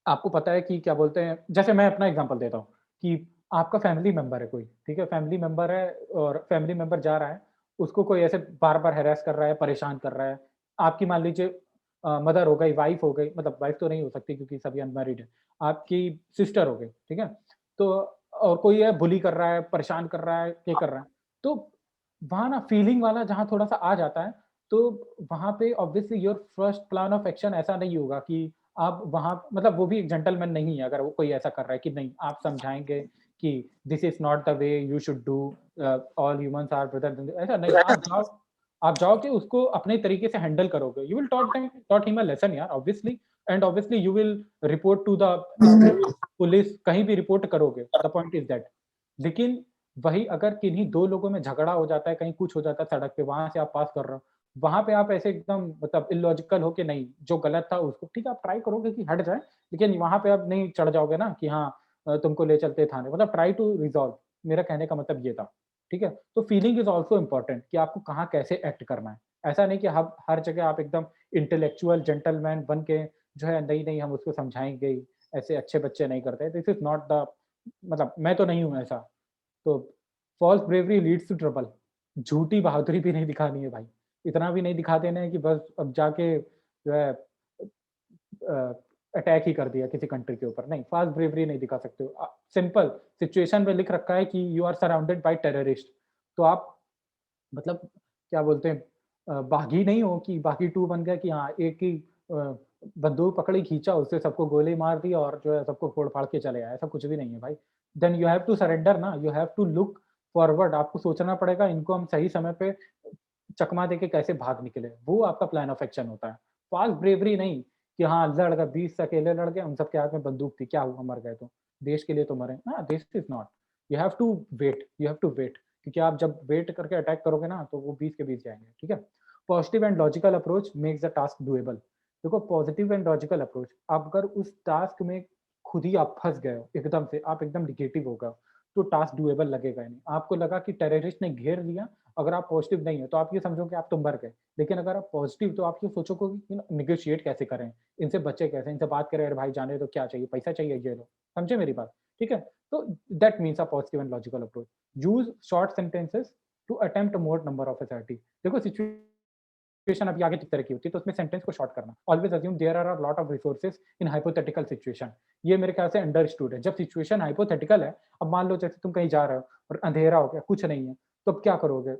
आपको पता है कि क्या बोलते हैं, जैसे मैं अपना एग्जांपल देता हूँ कि आपका फैमिली मेंबर है कोई, ठीक है, फैमिली मेंबर है और फैमिली मेंबर जा रहा है, उसको कोई ऐसे बार-बार हैरेस कर रहा है, परेशान कर रहा है। आपकी मान लीजिए मदर हो गई, वाइफ हो गई, मतलब वाइफ तो नहीं हो सकती क्योंकि सभी अनमैरिड है। आपकी सिस्टर हो गई, ठीक है? तो और कोई है बुली कर रहा है, परेशान कर रहा है, ये कर रहा है। तो वहाँ ना फीलिंग वाला जहाँ थोड़ा-सा आ जाता है, तो वहाँ पे obviously your first plan of action ऐसा नहीं होगा कि आप वहाँ मतलब वो भी एक जेंटलमैन नहीं है अगर वो कोई ऐसा कर रहा है कि नहीं, आप समझाएँगे कि this is not the way you should do, all humans are brother, ऐसा नहीं। आप जाओ कि उसको अपने तरीके से हैंडल करोगे। You will taught him a lesson यार, obviously, and obviously you will report to the police, कहीं भी रिपोर्ट करोगे। The point is that. लेकिन वही अगर किन्हीं 2 लोगों में झगड़ा हो जाता है, कहीं कुछ हो जाता है सड़क पे, वहाँ से आप पास कर रहे हो, वहाँ पे आप ऐसे एकदम मतलब इलॉजिकल हो के नहीं, जो गलत था उसको ठीक है आप ट्राई करोगे कि हट जाए, लेकिन वहाँ पे आप नहीं चढ़ जाओगे ना कि हाँ तुमको ले चलते थाने, मतलब ट्राई टू रिज़ॉल्व। मेरा कहने का मतलब ये था, ठीक है? तो फीलिंग इज़ ऑल्सो इम्पोर्टेंट कि आपको कहाँ कैसे एक्ट करना है। ऐसा नहीं कि हर जगह आप एकदम इंटेलेक्चुअल जेंटलमैन बन के जो है नहीं हम उसको समझाएँगे ही, ऐसे अच्छे बच्चे नहीं करते। दिस इज़ नॉट द, मतलब मैं तो नहीं हूँ ऐसा। तो false bravery leads to trouble. झूठी बहादुरी भी नहीं दिखानी है भाई। इतना भी नहीं दिखा देना है कि बस अब जाके जो है अटैक ही कर दिया किसी कंट्री के ऊपर। नहीं, फॉल्स ब्रेवरी नहीं दिखा सकते हो। सिंपल सिचुएशन में लिख रखा है कि you are surrounded by terrorist, तो आप मतलब क्या बोलते हैं बागी नहीं हो कि बागी 2 बन गया कि हाँ, एक ही बंदूक पकड़ी, खींचा, उससे सबको गोली मार दी और जो है सबको फोड़-फाड़ के चले आए। ऐसा कुछ भी नहीं है भाई। Then you have to surrender ना, you have to look forward. आपको सोचना पड़ेगा इनको हम सही समय पे चकमा देके कैसे भाग निकले, वो आपका प्लान ऑफ एक्शन होता है। फॉल्स ब्रेवरी नहीं कि हाँ, लड़ गए 20 से अकेले लड़ गए, उन सबके हाथ में बंदूक थी, क्या हुआ मर गए तो, देश के लिए तो मरे। हाँ, this is not, you have to wait, you have to wait, क्योंकि आप जब वेट करके अटैक करोगे ना तो वो 20 के 20 जाएँगे, ठीक है? Positive and logical approach makes the task doable. देखो पॉजिटिव एंड लॉजिकल अप्रोच, आप अगर उस टास्क में खुद ही आप फँस गए हो एकदम से, आप एकदम नेगेटिव हो गए हो, तो टास्क डूएबल लगेगा ही नहीं। आपको लगा कि टेररिस्ट ने घेर लिया, अगर आप पॉजिटिव नहीं है तो आप ये समझोगे आप तो मर गए। लेकिन अगर आप पॉजिटिव तो आप ये सोचोगे कि नेगोशिएट कैसे करें, इनसे बचे कैसे, इनसे बात करें, अरे भाई जाने दो, क्या चाहिए, पैसा चाहिए, ये लो। समझे मेरी बात? ठीक है? तो that means a positive and logical approach. Use short sentences to attempt more number of SRT. देखो सिचुएशन अभी आगे किस तरह की होती है, तो उसमें सेंटेंस को शॉर्ट करना। Always assume there are a lot of resources in hypothetical situation. ये मेरे ख्याल से अंडरस्टूड है। जब सिचुएशन हाइपोथेटिकल है, अब मान लो जैसे तुम कहीं जा रहे हो और अंधेरा हो गया, कुछ नहीं है, तो अब क्या करोगे?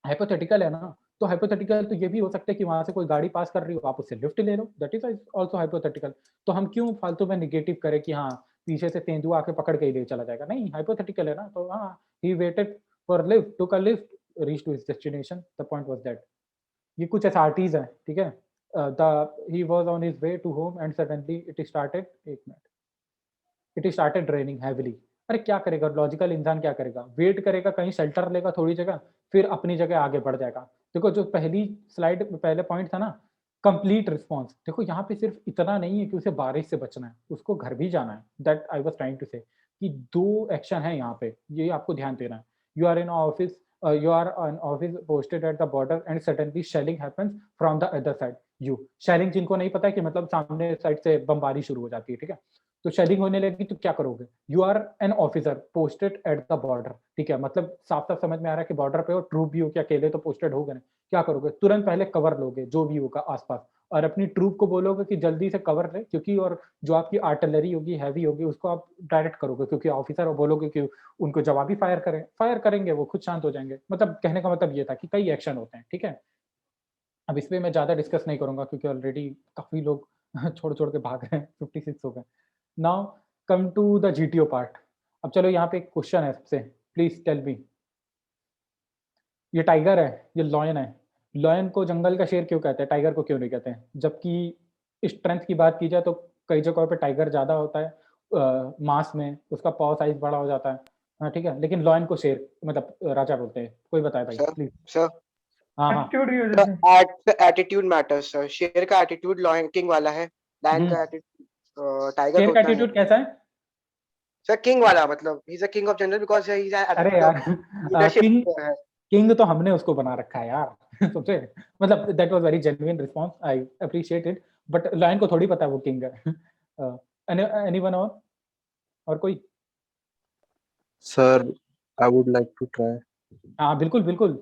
हाइपोथेटिकल है ना, तो हाइपोथेटिकल तो ये भी हो सकता है कि वहाँ से कोई गाड़ी पास कर रही हो, आप उससे लिफ्ट ले लो, दैट इज़ आल्सो हाइपोथेटिकल। तो हम क्यों फालतू में नेगेटिव करें कि हाँ, पीछे से तेंदुआ आके पकड़ के ही ले चला जाएगा। नहीं, हाइपोथेटिकल है ना, तो हाँ, he waited for lift, took a lift, reached to his destination, the point was that. ये कुछ एसआरटीज़ हैं, ठीक है? He was on his way to home and suddenly it started, एक minute, it started raining heavily. अरे क्या करेगा logical इंसान, क्या करेगा? वेट करेगा, कहीं शेल्टर लेगा थोड़ी जगह, फिर अपनी जगह आगे बढ़ जाएगा। देखो जो पहली स्लाइड में पहले पॉइंट था ना, कंप्लीट रिस्पॉन्स, देखो यहाँ पे सिर्फ इतना नहीं है कि उसे बारिश से बचना है, उसको घर भी जाना है। That I was trying to say कि 2 एक्शन है यहाँ पे, ये आपको ध्यान देना है। You are in office, you are an office posted at the border and suddenly shelling happens from the other side. You shelling जिनको नहीं पता है कि मतलब सामने साइड से बमबारी शुरू हो जाती है, ठीक है? तो शेलिंग होने लगी तो क्या करोगे? You are an officer posted at the border, ठीक है? मतलब साफ-साफ समझ में आ रहा है कि बॉर्डर पे हो, ट्रूप भी हो, कि अकेले तो पोस्टेड होगे नहीं। क्या करोगे? तुरंत पहले कवर लोगे, जो भी होगा आस-पास, और अपनी ट्रूप को बोलोगे कि जल्दी से कवर ले, क्योंकि और जो आपकी आर्टिलरी होगी, हैवी होगी, उसको आप डायरेक्ट करोगे, क्योंकि ऑफिसर और बोलोगे कि उनको जवाबी फायर करेंगे, वो खुद शांत हो जाएंगे। मतलब कहने का मतलब ये था कि कई एक्शन होते हैं, ठीक है। अब इस पे मैं ज़्यादा डिस्कस नहीं करूंगा क्योंकि ऑलरेडी काफ़ी लोग छोड़ के भाग रहे हैं, 56 हो गए। Now come to the GTO part. अब चलो यहाँ पे एक क्वेश्चन है सबसे, प्लीज टेल मी, ये टाइगर है, ये लॉयन है, लॉयन को जंगल का शेर क्यों कहते हैं, टाइगर को क्यों नहीं कहते हैं? जबकि स्ट्रेंथ की बात की जाए तो कई जगहों पे टाइगर ज़्यादा होता है मास में, उसका पॉ साइज बड़ा हो जाता है, हाँ ठीक है, लेकिन लॉयन को शेर मतलब राजा बोलते हैं। कोई बताए भाई सर प्लीज। सर हाँ हाँ। एटीट्यूड की वजह से। Attitude matters sir. शेर का एटीट्यूड लॉयन किंग वाला है, लायन का एटीट्यूड टाइगर शेर का का उतना है। एटीट्यूड कैसा है? सर किंग वाला, मतलब he is a king of general because he is अरे यार लीडरशिप किंग, है। किंग तो हमने उसको बना रखा है यार सबसे, मतलब that was very genuine response, I appreciate it, but lion को थोड़ी पता है वो किंग है। एनीवन और कोई? Sir I would like to try. हाँ बिल्कुल बिल्कुल,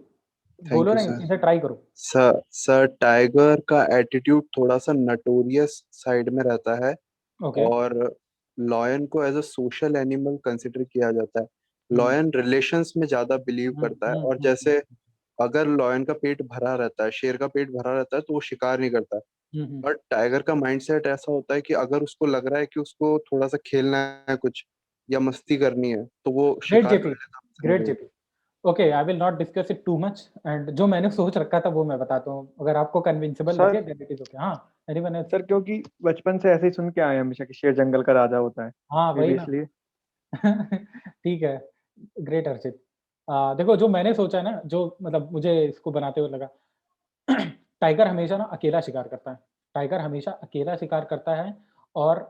थैंक बोलो यू नहीं, सर। सीधे ट्राई करो। सर टाइगर का एटीट्यूड थोड़ा सा नटोरियस साइड में रहता है, ओके। और लॉयन को as a social animal consider किया जाता है। लॉयन रिलेशंस में ज्यादा बिलीव करता है, और जैसे अगर लॉयन का पेट भरा रहता है, शेर का पेट भरा रहता है, तो वो शिकार नहीं करता। और टाइगर का माइंडसेट ऐसा होता है कि अगर उसको लग रहा है कि उसको थोड़ा सा खेलना है कुछ या मस्ती करनी है, तो वो ग्रेट शिकार कर जेपी, लेता है ग्रेट अपने लिए। JP. Okay, I will not discuss it too much, and जो मैंने सोच रखा था वो मैं बताता हूँ, अगर आपको कन्विंसिबल सर लगे देन इट इज ओके। हाँ एनीवन एल्स? सर क्योंकि बचपन से ऐसे ही सुन के आए हैं हमेशा कि शेर जंगल का राजा होता है, हाँ मे वही बी ना इसलिए। ठीक है, ग्रेट अर्चित। देखो जो मैंने सोचा ना, जो मतलब मुझे इसको बनाते हुए लगा, टाइगर हमेशा ना अकेला शिकार करता है, टाइगर हमेशा अकेला शिकार करता है, और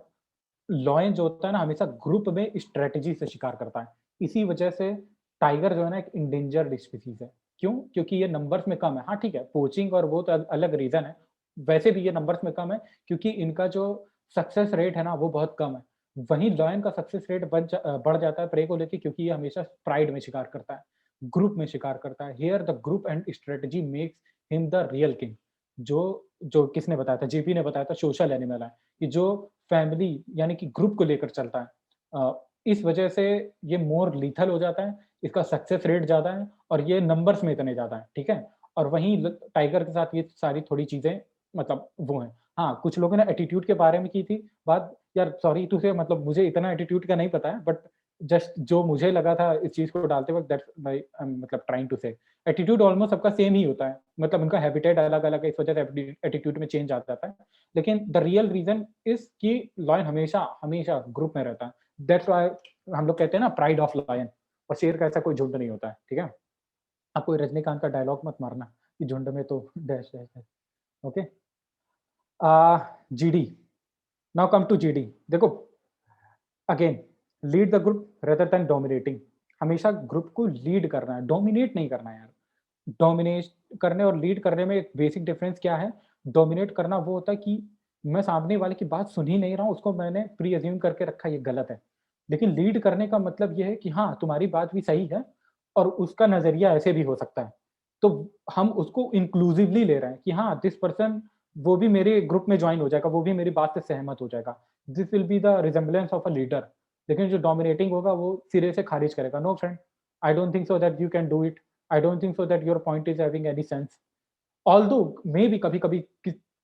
लॉयन जो होता है ना हमेशा ग्रुप में स्ट्रेटजी से शिकार करता है। इसी वजह से टाइगर जो है ना एक इंडेंजर्ड स्पीसीज है। क्यों? क्योंकि ये नंबर्स में कम है। हाँ ठीक है, पोचिंग और वो तो अलग रीजन है, वैसे भी ये नंबर्स में कम है क्योंकि इनका जो सक्सेस रेट है ना वो बहुत कम है। वहीं लॉयन का सक्सेस रेट बढ़ जाता है प्रे को लेके, क्योंकि ये हमेशा प्राइड में शिकार करता है, ग्रुप में शिकार करता है। Here the group and strategy makes him the real king. जो जो किसने बताया था, जेपी ने बताया था, सोशल एनिमल है कि जो फैमिली यानी कि ग्रुप को लेकर चलता है। इस वजह से ये मोर लीथल हो जाता है, इसका सक्सेस रेट ज़्यादा है, और ये नंबर्स में इतने ज़्यादा है, ठीक है? और वहीं टाइगर के साथ ये सारी थोड़ी चीज़ें मतलब वो हैं। हाँ, कुछ लोगों ने एटीट्यूड के बारे में की थी बात, यार सॉरी टू से, मतलब मुझे इतना एटीट्यूड का नहीं पता है, बट जस्ट जो मुझे लगा था इस चीज़ को डालते वक़्त, दैट्स व्हाई आई एम मतलब ट्राइंग टू से एटीट्यूड ऑलमोस्ट सबका सेम ही होता है, मतलब उनका हैबिटेट अलग-अलग है, इस वजह से एटीट्यूड में चेंज आ जाता है। लेकिन द रियल रीज़न इज़ कि लॉयन हमेशा हमेशा ग्रुप में रहता है। दैट्स व्हाई हम लोग कहते हैं ना प्राइड ऑफ लायन, और शेर का ऐसा कोई झुंड नहीं होता है, ठीक है? आप कोई रजनीकांत का डायलॉग मत मारना कि झुंड में तो dash dash dash. Okay. GD, now come to GD. देखो again, lead the group rather than dominating. हमेशा ग्रुप को लीड करना है, डोमिनेट नहीं करना है यार। डोमिनेट करने और लीड करने में एक बेसिक डिफरेंस क्या है? डोमिनेट करना वो होता है कि मैं सामने वाले की बात सुन ही नहीं रहा हूँ, उसको मैंने प्री अज्यूम करके रखा, ये गलत है। लेकिन लीड करने का मतलब ये है कि हाँ, तुम्हारी बात भी सही है और उसका नज़रिया ऐसे भी हो सकता है। तो हम उसको इंक्लूसिवली ले रहे हैं कि हाँ, दिस पर्सन वो भी मेरे ग्रुप में जॉइन हो जाएगा, वो भी मेरी बात से सहमत हो जाएगा। This will be the resemblance of a leader. लेकिन जो डोमिनेटिंग होगा वो सिरे से खारिज करेगा, no friend, I don't think so that you can do it, I don't think so that your point is having any sense. Although maybe कभी-कभी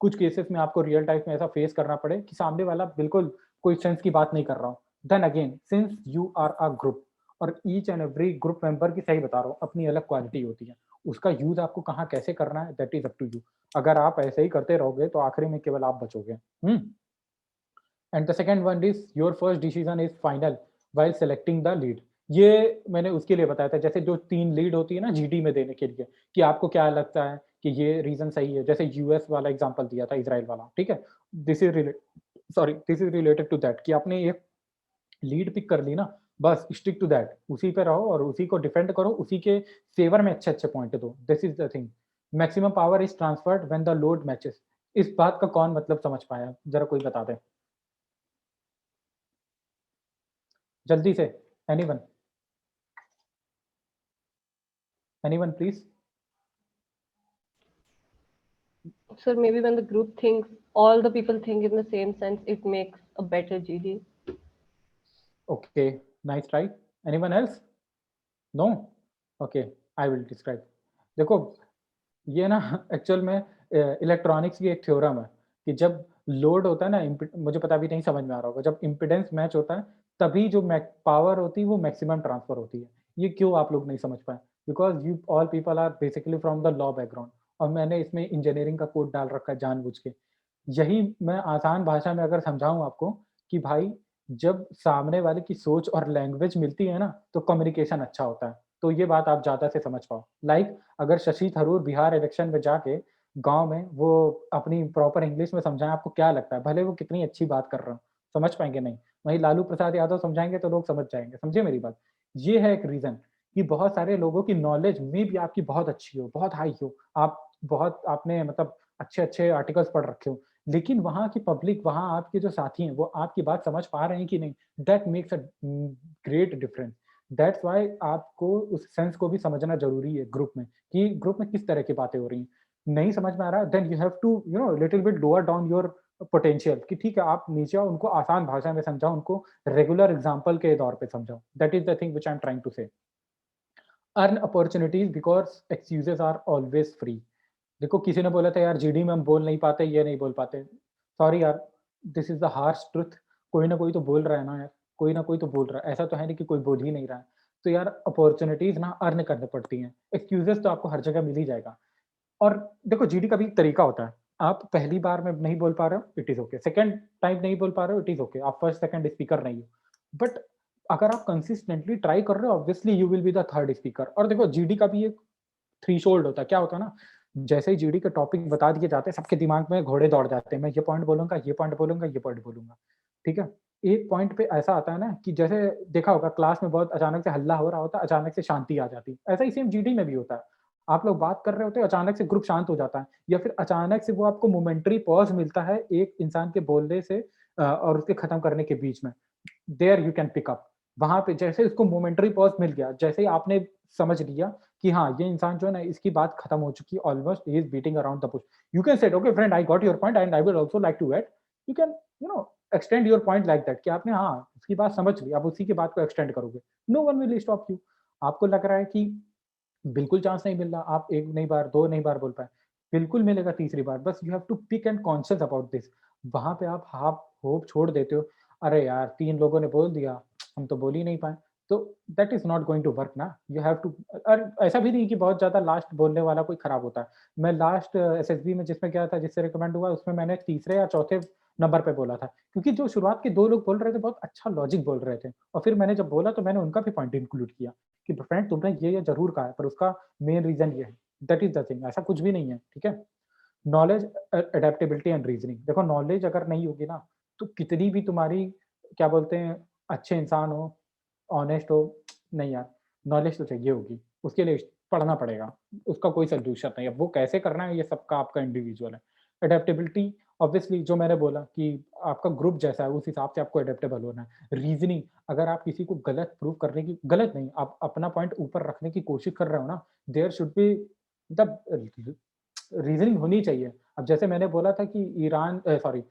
कुछ केसेस में आपको रियल टाइम में ऐसा फेस करना पड़े कि सामने वाला बिल्कुल कोई सेंस की बात नहीं कर रहा हो। Then again since you are a group, और each and every group member की, सही बता रहा हूँ, अपनी अलग क्वालिटी होती है। उसका यूज़ आपको कहाँ कैसे करना है that is up to you. अगर आप ऐसे ही करते रहोगे तो आखिरी में केवल आप बचोगे। And the second one is your first decision is final while selecting the lead. ये मैंने उसके लिए बताया था, जैसे जो 3 लीड होती है ना जीडी में देने के लिए, कि आपको क्या लगता है कि ये रीज़न सही है। जैसे यूएस वाला एग्जांपल दिया था, इज़राइल वाला, ठीक है? This is related to that कि आपने एक लीड पिक कर ली ना, बस स्टिक टू दैट, उसी पे रहो और उसी को डिफेंड करो, उसी के फेवर में अच्छे-अच्छे पॉइंट दो। This is the thing. Maximum power is transferred when the load matches. इस बात का कौन मतलब समझ पाया? ज़रा कोई बता दे। जल्दी से, anyone? Anyone please? Sir, maybe when the group thinks, all the people think in the same sense, it makes a better GD. Okay, nice try. Anyone else? No? Okay, I will describe. देखो ये ना actual में electronics की एक theorem है कि जब load होता है ना, मुझे पता भी नहीं समझ में आ रहा होगा, जब इम्पिडेंस मैच होता है तभी जो पावर होती है वो मैक्सिमम ट्रांसफर होती है। ये क्यों आप लोग नहीं समझ पाए? Because you all people are basically from the law background, और मैंने इसमें इंजीनियरिंग का कोड डाल रखा है जानबूझ के। यही मैं आसान भाषा में अगर समझाऊं आपको कि भाई जब सामने वाले की सोच और लैंग्वेज मिलती है ना तो कम्युनिकेशन अच्छा होता है। तो ये बात आप ज्यादा से समझ पाओ। लाइक अगर शशि थरूर बिहार इलेक्शन में जाके गांव में वो अपनी प्रॉपर इंग्लिश में समझाएं, आपको क्या लगता है भले वो कितनी अच्छी बात कर रहा हो, समझ पाएंगे? नहीं। वहीं लालू प्रसाद यादव समझाएंगे तो लोग समझ जाएंगे। समझे मेरी बात? ये है एक रीजन कि बहुत सारे लोगों की नॉलेज में भी आपकी बहुत अच्छी हो, बहुत हाई हो, आप बहुत आपने मतलब अच्छे अच्छे आर्टिकल्स पढ़ रखे हो, लेकिन वहाँ की पब्लिक, वहाँ आपके जो साथी हैं वो आपकी बात समझ पा रहे हैं कि नहीं, that makes a great difference. That's why आपको उस सेंस को भी समझना जरूरी है ग्रुप में, कि ग्रुप में किस तरह की बातें हो रही हैं। नहीं समझ में आ रहा, then you have to little bit lower down your potential, कि ठीक है आप नीचे आओ, उनको आसान भाषा में समझाओ, उनको रेगुलर एग्जाम्पल के तौर पे समझाओ। That is the thing which I am trying to say. Earn opportunities because excuses are always free. देखो किसी ने बोला था यार जीडी में हम बोल नहीं पाते, ये नहीं बोल पाते, सॉरी यार, this is the harsh truth. कोई ना कोई तो बोल रहा है ना यार, कोई ना कोई तो बोल रहा है, ऐसा तो है नहीं कि कोई बोल ही नहीं रहा है। तो यार अपॉर्चुनिटीज ना अर्न करनी पड़ती हैं, एक्सक्यूजेस तो आपको हर जगह मिल ही जाएगा। और देखो जीडी का भी एक तरीका होता है, आप पहली बार में नहीं बोल पा रहे हो, it is okay. Second time नहीं बोल पा रहे हो, इट इज ओके, आप फर्स्ट सेकंड स्पीकर नहीं हो। बट अगर आप कंसिस्टेंटली ट्राई कर रहे हो, obviously you will be the third speaker. और देखो जीडी का भी एक थ्रीशोल्ड होता है। क्या होता है ना, जैसे ही जीडी के टॉपिक बता दिए जाते हैं सबके दिमाग में घोड़े दौड़ जाते हैं, मैं ये पॉइंट बोलूंगा, ये पॉइंट बोलूंगा, ये पॉइंट बोलूंगा, ठीक है। एक पॉइंट पे ऐसा आता है ना कि जैसे देखा होगा क्लास में बहुत अचानक से हल्ला हो रहा होता है, अचानक से शांति आ जाती है, ऐसा ही सेम जीडी में भी होता है। आप लोग बात कर रहे होते हैं, अचानक से ग्रुप शांत हो जाता है, या फिर अचानक से वो आपको मोमेंटरी पॉज मिलता है एक इंसान के बोलने से और उसके खत्म करने के बीच में। There you can pick up. वहां पे जैसे उसको मोमेंटरी पॉज मिल गया, जैसे ही आपने समझ लिया कि हाँ ये इंसान जो है ना इसकी बात खत्म हो चुकी है, ऑलमोस्ट ही is beating around the bush, you can said okay friend, I got your point and I will also like to add. You can extend your point like that, कि आपने हाँ उसकी बात समझ ली, आप उसी की बात को एक्सटेंड करोगे, no one will stop you. आपको लग रहा है कि बिल्कुल चांस नहीं मिल रहा, आप एक नहीं बार, दो नहीं बार बोल पाए, बिल्कुल मिलेगा तीसरी बार, बस you have to pick and conscious about this. वहां पे आप हाफ होप छोड़ देते हो, अरे यार 3 लोगों ने बोल दिया, हम तो बोल ही नहीं पाए, तो that is not going to work ना। यू हैव टू, और ऐसा भी नहीं कि बहुत ज्यादा लास्ट बोलने वाला कोई खराब होता है। मैं लास्ट एसएसबी में जिसमें गया था, जिससे रिकमेंड हुआ, उसमें मैंने तीसरे या चौथे नंबर पे बोला था, क्योंकि जो शुरुआत के 2 लोग बोल रहे थे बहुत अच्छा लॉजिक बोल रहे थे, और फिर मैंने जब बोला तो मैंने उनका भी पॉइंट इंक्लूड किया कि फ्रेंड तुमने ये जरूर कहा है, पर उसका मेन रीजन ये है। दैट इज द थिंग, ऐसा कुछ भी नहीं है, ठीक है। Knowledge, adaptability and reasoning. देखो नॉलेज अगर नहीं होगी ना तो कितनी भी तुम्हारी क्या बोलते हैं अच्छे इंसान हो, ऑनेस्ट हो, नहीं यार, नॉलेज तो चाहिए होगी, उसके लिए पढ़ना पड़ेगा, उसका कोई सोल्यूशन नहीं है। वो कैसे करना है ये सबका आपका इंडिविजुअल है। अडेप्टेबिलिटी ऑब्वियसली जो मैंने बोला कि आपका ग्रुप जैसा है उस हिसाब से आपको अडेप्टेबल होना है। रीजनिंग, अगर आप किसी को गलत प्रूव करने की, गलत नहीं, आप अपना पॉइंट ऊपर रखने की कोशिश कर रहे हो ना, there should be the reasoning होनी चाहिए। अब जैसे मैंने बोला था कि ईरान सॉरी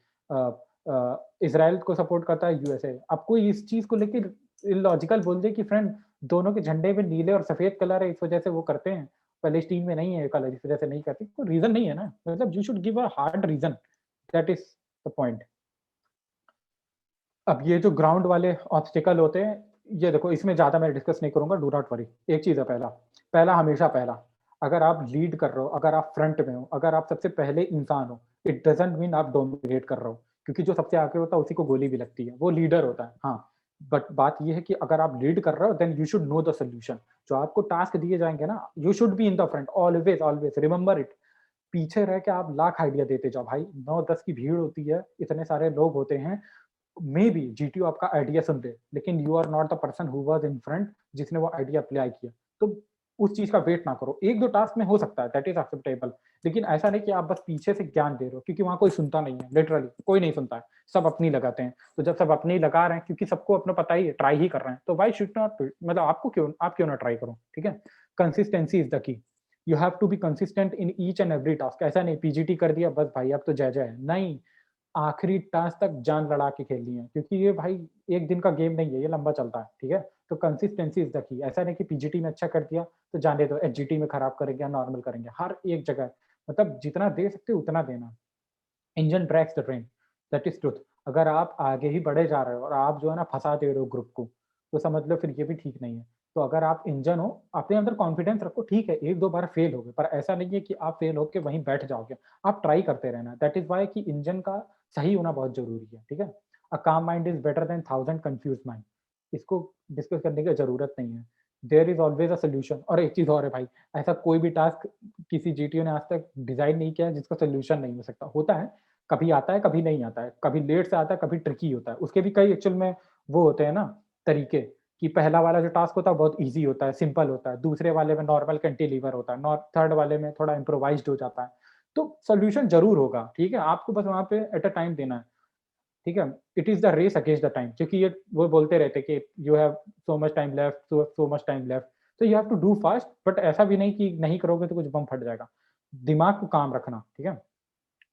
इजराइल को सपोर्ट करता है यूएसए, अब कोई इस चीज को लेकर इलॉजिकल बोल दे कि फ्रेंड दोनों के झंडे में नीले और सफेद कलर है इस वजह से वो करते हैं, पैलेस्टीन में नहीं है कलर इस वजह से नहीं करते, कोई रीजन नहीं है ना, मतलब you should give a hard reason, that is the point. अब ये जो ग्राउंड वाले ऑब्स्टिकल होते हैं, ये देखो इसमें ज्यादा मैं डिस्कस नहीं करूंगा, डू नॉट वरी। एक चीज है, पहला हमेशा पहला, अगर आप लीड कर रहे हो, अगर आप फ्रंट में हो, अगर आप सबसे पहले इंसान हो, इट डजंट मीन आप डोमिनेट कर रहे हो, क्योंकि जो सबसे आगे होता है उसी को गोली भी लगती है, वो लीडर होता है। हाँ, बट बात ये है कि अगर आप लीड कर रहे हो then you should know the solution. जो आपको टास्क दिए जाएंगे ना, you should be in the front, always always remember it. पीछे रह के आप लाख आइडिया देते जाओ भाई, 9-10 की भीड़ होती है, इतने सारे लोग होते हैं, मे बी जीटीओ आपका आइडिया सुन ले, लेकिन you are not the person who was in front जिसने वो आइडिया अप्लाई किया, तो उस चीज का वेट ना करो। 1-2 टास्क में हो सकता है, दैट इज एक्सेप्टेबल, लेकिन ऐसा नहीं कि आप बस पीछे से ज्ञान दे रहे हो, क्योंकि वहां कोई सुनता नहीं है, लिटरली कोई नहीं सुनता है, सब अपनी लगाते हैं। तो जब सब अपनी लगा रहे हैं, क्योंकि सबको अपना पता ही है, ट्राई ही कर रहे हैं, तो व्हाई शुड नॉट, मतलब आप क्यों ना ट्राई करो, ठीक है। Consistency is the key. You have to be consistent in each and every task. ऐसा नहीं पीजीटी कर दिया बस भाई अब तो जय जय है, नहीं, आखिरी टास्क तक जान लड़ा के खेलनी है, क्योंकि ये भाई एक दिन का गेम नहीं है, ये लंबा चलता है, ठीक है। तो कंसिस्टेंसी इज द की। ऐसा नहीं कि पीजीटी में अच्छा कर दिया तो जाने दो, एचजीटी में खराब करेंगे, नॉर्मल करेंगे, हर एक जगह मतलब जितना दे सकते हो उतना देना। Engine drags the train, that is truth. अगर आप आगे ही बढ़े जा रहे हो और आप जो है ना फंसा दे रहे हो ग्रुप को, तो समझ लो फिर ये भी ठीक नहीं है। तो अगर आप इंजन हो, अपने अंदर कॉन्फिडेंस रखो, ठीक है एक दो बार फेल हो गए, पर ऐसा नहीं है कि आप फेल होकर वहीं बैठ जाओगे, आप ट्राई करते रहना। दैट इज वाई कि इंजन का सही होना बहुत जरूरी है, ठीक है। A calm mind is better than 1000 confuse mind. इसको डिस्कस करने की जरूरत नहीं है, there is always a solution. और एक चीज और है भाई, ऐसा कोई भी टास्क किसी जीटीओ ने आज तक डिजाइन नहीं किया है जिसका सोल्यूशन नहीं हो सकता। होता है, कभी आता है कभी नहीं आता है, कभी लेट से आता है कभी ट्रिकी होता है, उसके भी कई एक्चुअल में वो होते हैं ना तरीके, कि पहला वाला जो टास्क होता है बहुत इजी होता है, सिंपल होता है, दूसरे वाले में नॉर्मल कैंटिलीवर होता है, थर्ड वाले में थोड़ा इम्प्रोवाइज्ड हो जाता है। तो सोल्यूशन जरूर होगा, ठीक है, आपको बस वहां पे एट अ टाइम देना है, ठीक है। It is the race against the time, क्योंकि ये वो बोलते रहते कि you have so much time left, so much time left, तो you have to do fast, but ऐसा भी नहीं कि नहीं करोगे तो कुछ बम फट जाएगा। दिमाग को काम रखना, ठीक है।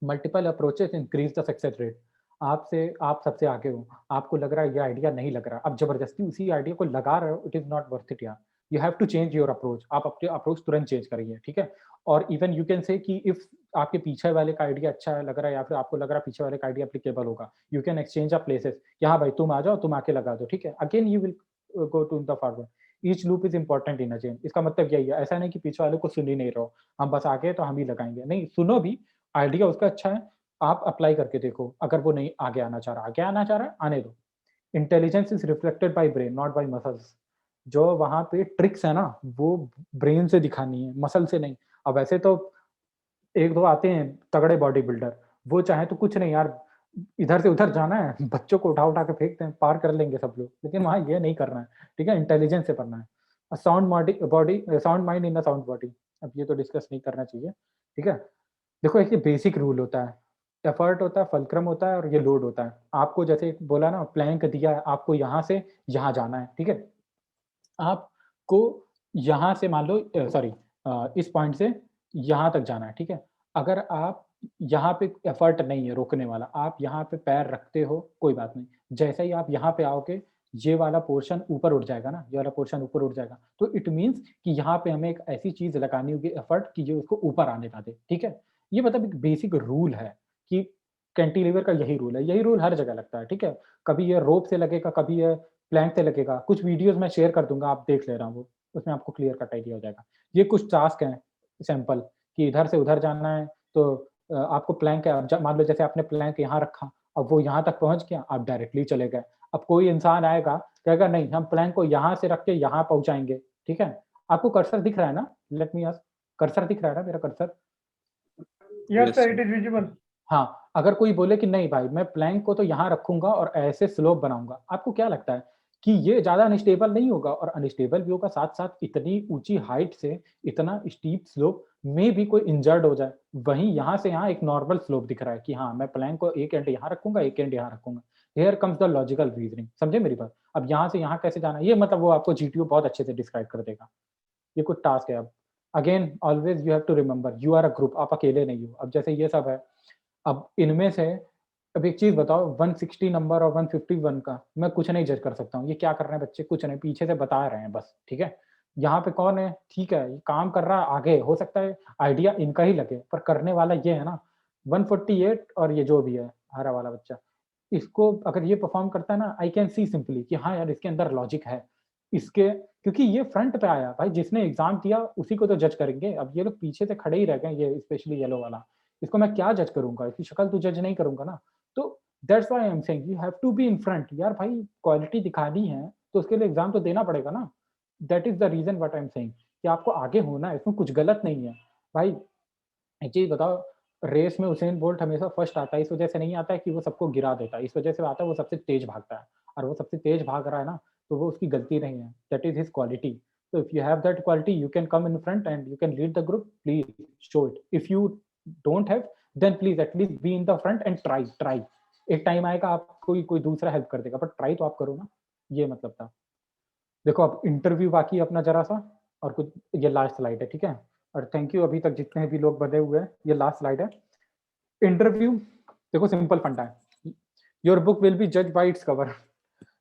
Multiple approaches increase the success rate. आप सबसे आगे हो, आपको लग रहा है ये आइडिया नहीं लग रहा, अब जबरदस्ती उसी आइडिया को लगा रहे हो, it is not worth it यार। You have to change your approach, आप अपने अप्रोच तुरंत चेंज करिए, ठीक है। और इवन यू कैन से कि इफ आपके पीछे वाले का आइडिया अच्छा है लग रहा है, या फिर आपको लग रहा है पीछे वाले का आइडिया एप्लीकेबल होगा, you can exchange a places, कि हाँ भाई तुम आ जाओ, तुम आके लगा दो, ठीक है। Again you will go to the forward. Each loop is important in a chain. इसका मतलब यही है, ऐसा नहीं कि पीछे वाले को सुन ही नहीं रहो, हम बस आगे तो हम ही लगाएंगे, नहीं, सुनो भी, आइडिया उसका अच्छा है, आप अप्लाई करके देखो। अगर वो नहीं आगे आना चाह रहा, आगे आना चाह रहा है, आने दो। Intelligence is reflected by brain not bye muscles. जो वहां पे ट्रिक्स है ना, वो ब्रेन से दिखानी है, मसल से नहीं। अब वैसे तो एक दो आते हैं तगड़े बॉडी बिल्डर, वो चाहे तो कुछ नहीं यार, इधर से उधर जाना है, बच्चों को उठा उठा के फेंकते हैं, पार कर लेंगे सब लोग, लेकिन वहां ये नहीं करना है, ठीक है। इंटेलिजेंस से पढ़ना है। Sound body sound mind in a sound body. अब ये तो डिस्कस नहीं करना चाहिए, ठीक है। देखो एक ये बेसिक रूल होता है, एफर्ट होता है, फलक्रम होता है, और ये लोड होता है। आपको जैसे बोला ना, प्लैंक दिया है, आपको यहाँ से यहाँ जाना है, ठीक है। आपको यहाँ से मान लो सॉरी इस पॉइंट से यहाँ तक जाना है, ठीक है। अगर आप यहाँ पे एफर्ट नहीं है रोकने वाला, आप यहाँ पे पैर रखते हो, कोई बात नहीं, जैसे ही आप यहाँ पे आओगे ये वाला पोर्शन ऊपर उठ जाएगा ना, ये वाला पोर्शन ऊपर उठ जाएगा, तो इट मीन्स कि यहाँ पे हमें एक ऐसी चीज लगानी होगी एफर्ट कि ये उसको ऊपर आने ना दे, ठीक है। ये मतलब एक बेसिक रूल है कि कैंटिलीवर का यही रूल है, यही रूल हर जगह लगता है, ठीक है। कभी ये रोप से लगेगा, कभी ये प्लैंक से लगेगा। कुछ वीडियोस मैं शेयर कर दूंगा, आप देख ले रहा वो, उसमें आपको क्लियर कट आइडिया हो जाएगा। ये कुछ टास्क हैं सैंपल, कि इधर से उधर जाना है, तो आपको प्लैंक है, अब मान लो जैसे आपने प्लैंक यहाँ रखा, अब वो यहाँ तक पहुंच गया, आप डायरेक्टली चले गए। अब कोई इंसान आएगा, कहेगा नहीं हम प्लैंक को यहाँ से रख के यहाँ पहुंचाएंगे, ठीक है। आपको कर्सर दिख रहा है ना, लेट मी आस्क, कर्सर दिख रहा है ना मेरा cursor? Yes sir, it is visible. हाँ, अगर कोई बोले कि नहीं भाई मैं प्लैंक को तो यहाँ रखूंगा और ऐसे स्लोप बनाऊंगा, आपको क्या लगता है कि ये ज्यादा अनस्टेबल नहीं होगा? और अनस्टेबल भी होगा, साथ साथ इतनी ऊंची हाइट से इतना स्टीप स्लोप में भी कोई इंजर्ड हो जाए। वहीं यहाँ से यहाँ एक नॉर्मल स्लोप दिख रहा है कि हाँ मैं प्लैंक को एक एंड यहाँ रखूंगा, एक एंड यहाँ रखूंगा। Here comes the logical reasoning, समझे मेरी बात? अब यहाँ से यहाँ कैसे जाना है, ये मतलब वो आपको जीटीओ बहुत अच्छे से डिस्क्राइब कर देगा। ये कुछ टास्क है। अब again always you have to remember you are a group, आप अकेले नहीं हो। अब जैसे ये सब है, अब इनमें से अब एक चीज बताओ, 160 नंबर और 151 का मैं कुछ नहीं जज कर सकता हूँ। ये क्या कर रहे हैं बच्चे, कुछ नहीं, पीछे से बता रहे हैं बस, ठीक है। यहाँ पे कौन है, ठीक है, ये काम कर रहा है आगे, हो सकता है आइडिया इनका ही लगे, पर करने वाला ये है ना 148, और ये जो भी है हरा वाला बच्चा, इसको अगर ये परफॉर्म करता है ना, आई कैन सी सिंपली कि हाँ यार इसके अंदर लॉजिक है इसके, क्योंकि ये फ्रंट पे आया भाई, जिसने एग्जाम दिया उसी को तो जज करेंगे। अब ये लोग पीछे से खड़े ही रह गए, ये स्पेशली येलो वाला, इसको मैं क्या जज करूंगा, इसकी शक्ल तो जज नहीं करूंगा ना। तो that's why I am saying you have to be in front यार भाई, क्वालिटी दिखानी है तो उसके लिए एग्जाम तो देना पड़ेगा ना। That is the reason what I am saying कि आपको आगे होना है, इसमें कुछ गलत नहीं है भाई। एक चीज बताओ, रेस में उसेन बोल्ट हमेशा फर्स्ट आता है, इस वजह से नहीं आता है कि वो सबको गिरा देता है, इस वजह से आता है वो सबसे तेज भागता है, और वो सबसे तेज भाग रहा है ना, तो वो उसकी गलती नहीं है, that is his quality. So if you have that quality, you can come in front and you can lead the group. Please show it. If you don't have, then please at least be in the front and try. एक time आएगा आपको कोई दूसरा help कर देगा, but try तो आप करो ना, ये मतलब था। देखो अब इंटरव्यू बाकी अपना जरा सा, और कुछ ये लास्ट स्लाइड है, ठीक है। और थैंक यू अभी तक जितने भी लोग बने हुए हैं। ये लास्ट स्लाइड है। इंटरव्यू देखो सिंपल फंडा है, योर बुक विल बी जज bye its cover,